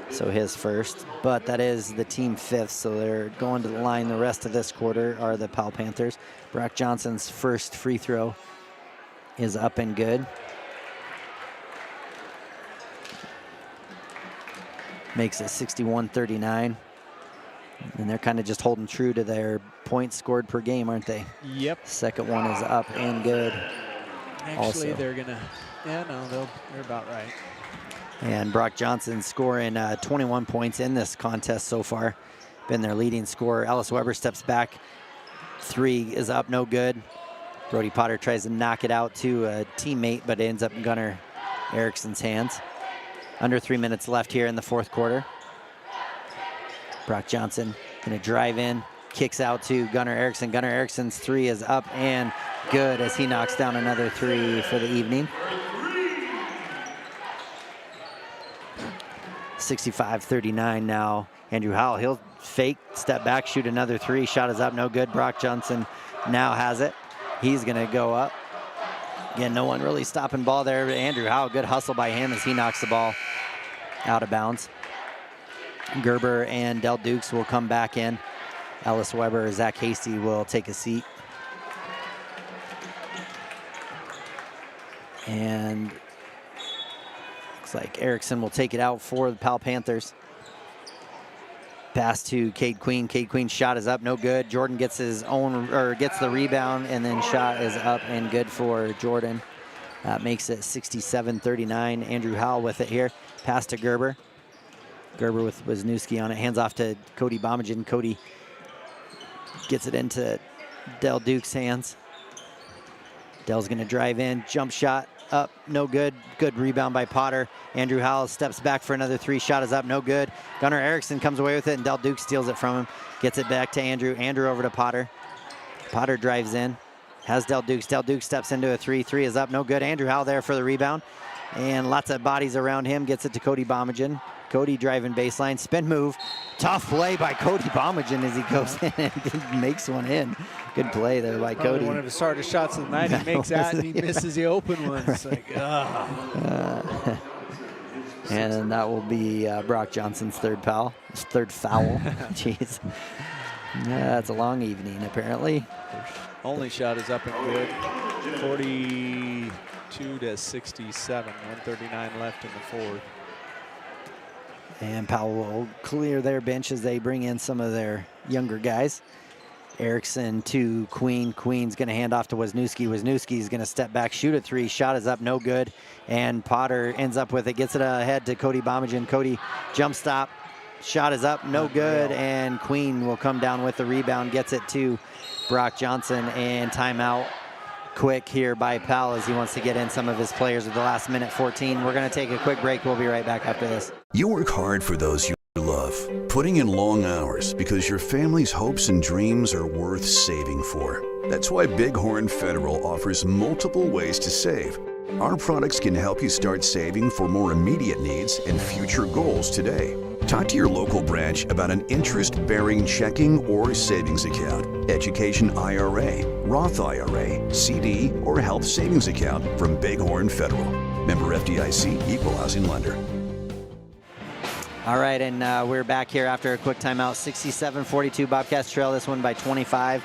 So his first. But that is the team fifth. So they're going to the line. The rest of this quarter are the Powell Panthers. Brock Johnson's first free throw is up and good. Makes it 61-39. And they're kind of just holding true to their points scored per game, aren't they? Yep. Second one is up and good. Actually, also. they're going to, yeah, no, they're about right. And Brock Johnson scoring 21 points in this contest so far. Been their leading scorer. Ellis Weber steps back. Three is up, no good. Brody Potter tries to knock it out to a teammate, but it ends up in Gunnar Erickson's hands. Under 3 minutes left here in the fourth quarter. Brock Johnson gonna drive in, kicks out to Gunnar Erickson. Gunnar Erickson's three is up and good as he knocks down another three for the evening. 65-39 now. Andrew Howell, he'll fake, step back, shoot another three. Shot is up, no good. Brock Johnson now has it. He's gonna go up. Again, no one really stopping ball there. Andrew Howell, good hustle by him as he knocks the ball out of bounds. Gerber and Del Dukes will come back in. Ellis Weber, Zach Hasty will take a seat. And looks like Erickson will take it out for the Powell Panthers. Pass to Cade Queen. Cade Queen's shot is up, no good. Jordan gets his own, or gets the rebound, and then shot is up and good for Jordan. That makes it 67-39. Andrew Howell with it here. Pass to Gerber. Gerber with Wisniewski on it. Hands off to Cody Bomengen. Cody gets it into Del Duke's hands. Del's gonna drive in, jump shot up, no good. Good rebound by Potter. Andrew Howell steps back for another three. Shot is up, no good. Gunnar Erickson comes away with it, and Del Duke steals it from him. Gets it back to Andrew. Andrew over to Potter. Potter drives in. Has Del Dukes. Del Duke steps into a three. Three is up, no good. Andrew Howell there for the rebound. And lots of bodies around him. Gets it to Cody Bomengen. Cody driving baseline. Spin move. Tough play by Cody Bomengen as he goes in and makes one in. Good play there by Cody. One of his hardest shots of the night. He makes that and he misses the open one. It's like, and that will be Brock Johnson's third foul. Jeez. That's a long evening, apparently. Only shot is up and good. 42-67. 1:39 left in the fourth. And Powell will clear their bench as they bring in some of their younger guys. Erickson to Queen. Queen's going to hand off to Wisniewski. Wisniewski's going to step back, shoot a three. Shot is up, no good. And Potter ends up with it, gets it ahead to Cody Bomengen. Cody jump stop. Shot is up, no good. And Queen will come down with the rebound, gets it to Brock Johnson. And timeout quick here by Powell as he wants to get in some of his players at the last minute 14. We're going to take a quick break. We'll be right back after this. You work hard for those you love, putting in long hours because your family's hopes and dreams are worth saving for. That's why Bighorn Federal offers multiple ways to save. Our products can help you start saving for more immediate needs and future goals today. Talk to your local branch about an interest-bearing checking or savings account, education IRA, Roth IRA, CD, or health savings account from Bighorn Federal. Member FDIC, Equal Housing Lender. All right, and we're back here after a quick timeout. 67-42, Bobcats trail this one by 25.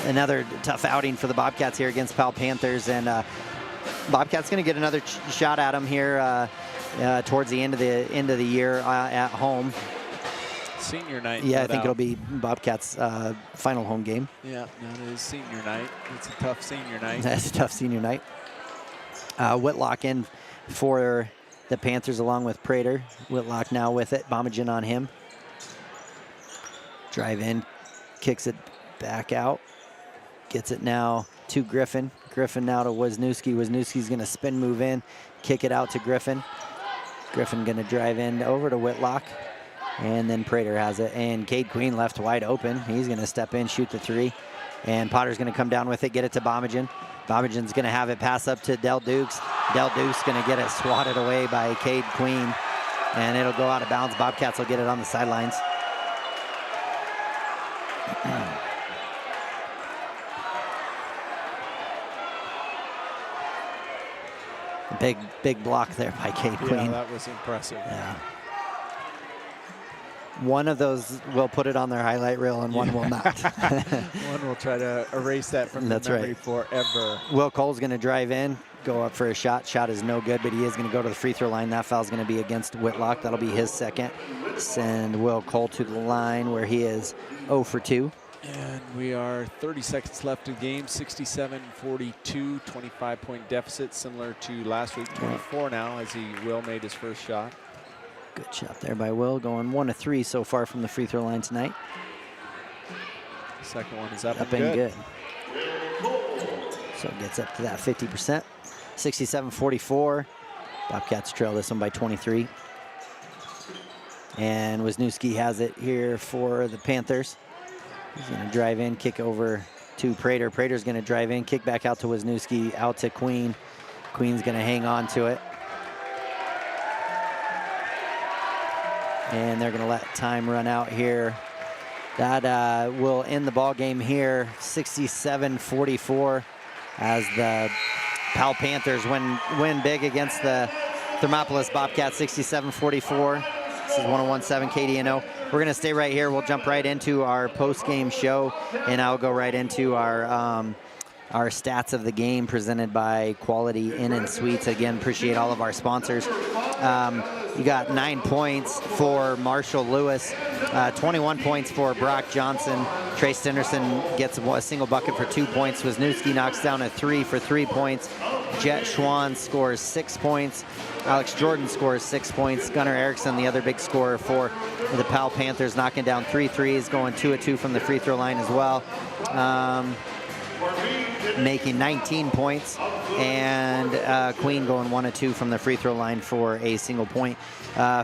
Another tough outing for the Bobcats here against Powell Panthers, and Bobcats going to get another shot at them here towards the end of the year at home. Senior night. Yeah, I think it'll be Bobcats' final home game. Yeah, no, it is senior night. It's a tough senior night. That's a tough senior night. Whitlock in for the Panthers along with Prater. Whitlock now with it. Bomengen on him. Drive in, kicks it back out. Gets it now to Griffin. Griffin now to Wisniewski. Wisniewski's going to spin move in, kick it out to Griffin. Griffin going to drive in over to Whitlock. And then Prater has it. And Cade Queen left wide open. He's going to step in, shoot the three. And Potter's going to come down with it, get it to Bomengen. Bomengen's going to have it pass up to Del Dukes. Del Dukes going to get it swatted away by Cade Queen. And it'll go out of bounds. Bobcats will get it on the sidelines. Big block there by Cade Queen. Yeah, that was impressive. Yeah. One of those will put it on their highlight reel and one will not. One will try to erase that from the memory forever. Will Cole's going to drive in, go up for a shot. Shot is no good, but he is going to go to the free throw line. That foul's going to be against Whitlock. That'll be his second. Send Will Cole to the line where he is 0 for 2. And we are 30 seconds left of the game, 67-42, 25-point deficit, similar to last week, 24 now as Will made his first shot. Good shot there by Will, going 1 of 3 so far from the free throw line tonight. Second one is up and good. So it gets up to that 50%. 67-44. Bobcats trail this one by 23. And Wisniewski has it here for the Panthers. He's going to drive in, kick over to Prater. Prater's going to drive in, kick back out to Wisniewski, out to Queen. Queen's going to hang on to it. And they're going to let time run out here. That will end the ball game here, 67-44, as the Powell Panthers win big against the Thermopolis Bobcats, 67-44. This is 101.7 KDNO. We're going to stay right here. We'll jump right into our post-game show, and I'll go right into our stats of the game presented by Quality Inn and Suites. Again, appreciate all of our sponsors. You got 9 points for Marshall Lewis, 21 points for Brock Johnson. Trace Stenderson gets a single bucket for 2 points. Wisniewski knocks down a 3 for 3 points. Jet Schwann scores 6 points. Alex Jordan scores 6 points. Gunnar Erickson, the other big scorer for the Powell Panthers, knocking down 3 threes, going 2 of 2 from the free throw line as well. Making 19 points, and Queen going 1 of 2 from the free throw line for a single point.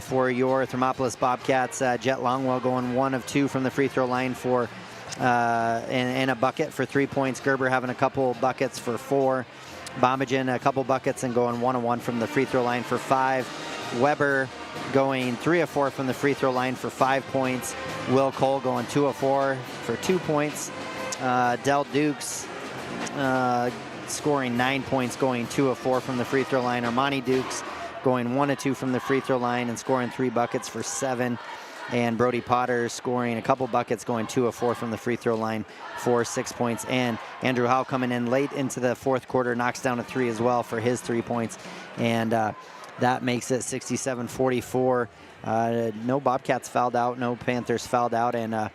For your Thermopolis Bobcats, Jet Longwell going 1 of 2 from the free throw line for and a bucket for 3 points. Gerber having a couple buckets for 4. Bomengen a couple buckets and going 1 of 1 from the free throw line for 5. Weber going 3 of 4 from the free throw line for 5 points. Will Cole going 2 of 4 for 2 points. Del Dukes scoring 9 points, going 2 of 4 from the free throw line. Armani Dukes going 1 of 2 from the free throw line and scoring 3 buckets for 7. And Brody Potter scoring a couple buckets, going 2 of 4 from the free throw line for 6 points. And Andrew Howe coming in late into the fourth quarter, knocks down a 3 as well for his 3 points. And that makes it 67-44. No Bobcats fouled out, no Panthers fouled out. And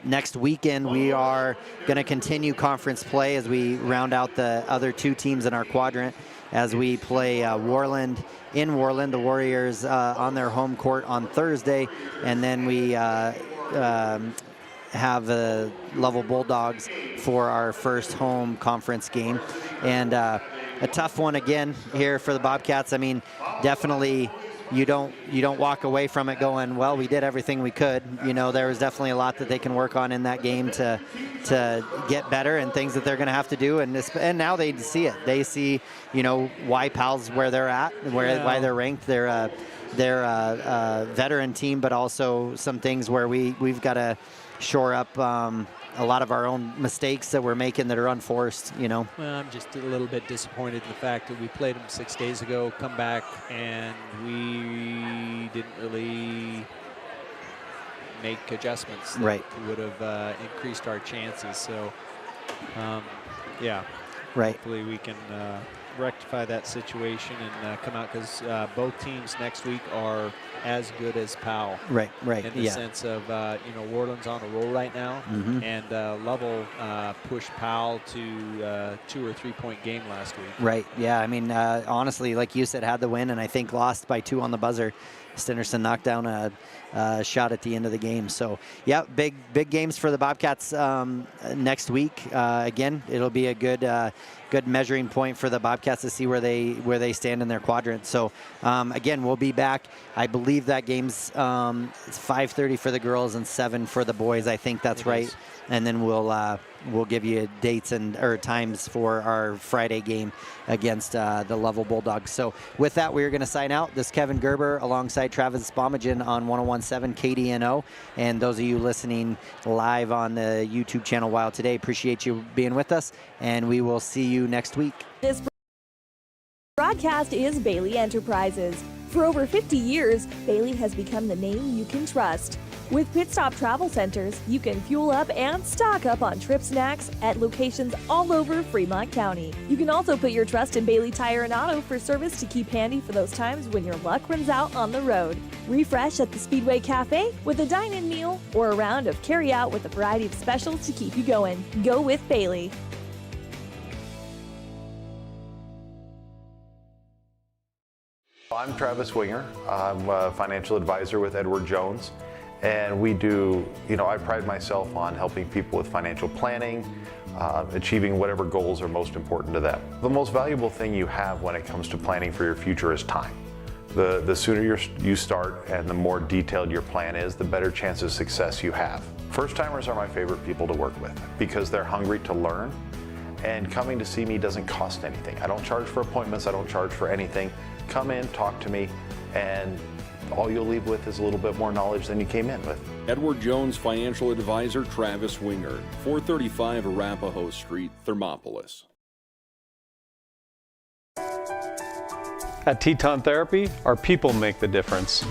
next weekend, we are going to continue conference play as we round out the other 2 teams in our quadrant, as we play Warland in Warland, the Warriors on their home court on Thursday, and then we have the Lovell Bulldogs for our first home conference game. And a tough one again here for the Bobcats. I mean, definitely you don't walk away from it going, well, we did everything we could. You know, there was definitely a lot that they can work on in that game to get better, and things that they're going to have to do. And now they see it. They see, you know, why Powell's where they're at, why they're ranked. They're a veteran team, but also some things where we've got to shore up a lot of our own mistakes that we're making that are unforced, you know. Well, I'm just a little bit disappointed in the fact that we played them 6 days ago, come back, and we didn't really make adjustments that would have increased our chances. So, yeah. Right. Hopefully we can rectify that situation and come out, because both teams next week are as good as Powell. Right. In the sense of, Worland's on a roll right now, and Lovell pushed Powell to a 2 or 3 point game last week. Right. Yeah. I mean, honestly, like you said, had the win, and I think lost by 2 on the buzzer. Stinnerson knocked down a shot at the end of the game. So, yeah, big games for the Bobcats next week. Again, it'll be a good measuring point for the Bobcats to see where they stand in their quadrant. So, again, we'll be back. I believe that game's it's 5:30 for the girls and 7 for the boys. I think that's right. And then we'll give you dates or times for our Friday game against the Lovell Bulldogs. So with that, we're going to sign out. This is Kevin Gerber alongside Travis Bomengen on 101.7 KDNO. And those of you listening live on the YouTube channel WyoToday, appreciate you being with us, and we will see you next week. This broadcast is Bailey Enterprises. For over 50 years, Bailey has become the name you can trust. With Pit Stop Travel Centers, you can fuel up and stock up on trip snacks at locations all over Fremont County. You can also put your trust in Bailey Tire and Auto for service to keep handy for those times when your luck runs out on the road. Refresh at the Speedway Cafe with a dine-in meal or a round of carry-out with a variety of specials to keep you going. Go with Bailey. I'm Travis Winger. I'm a financial advisor with Edward Jones. And we do, I pride myself on helping people with financial planning, achieving whatever goals are most important to them. The most valuable thing you have when it comes to planning for your future is time. The sooner you start and the more detailed your plan is, the better chance of success you have. First-timers are my favorite people to work with because they're hungry to learn, and coming to see me doesn't cost anything. I don't charge for appointments, I don't charge for anything. Come in, talk to me, and all you'll leave with is a little bit more knowledge than you came in with. Edward Jones financial advisor Travis Winger, 435 Arapahoe Street, Thermopolis. At Teton Therapy, our people make the difference.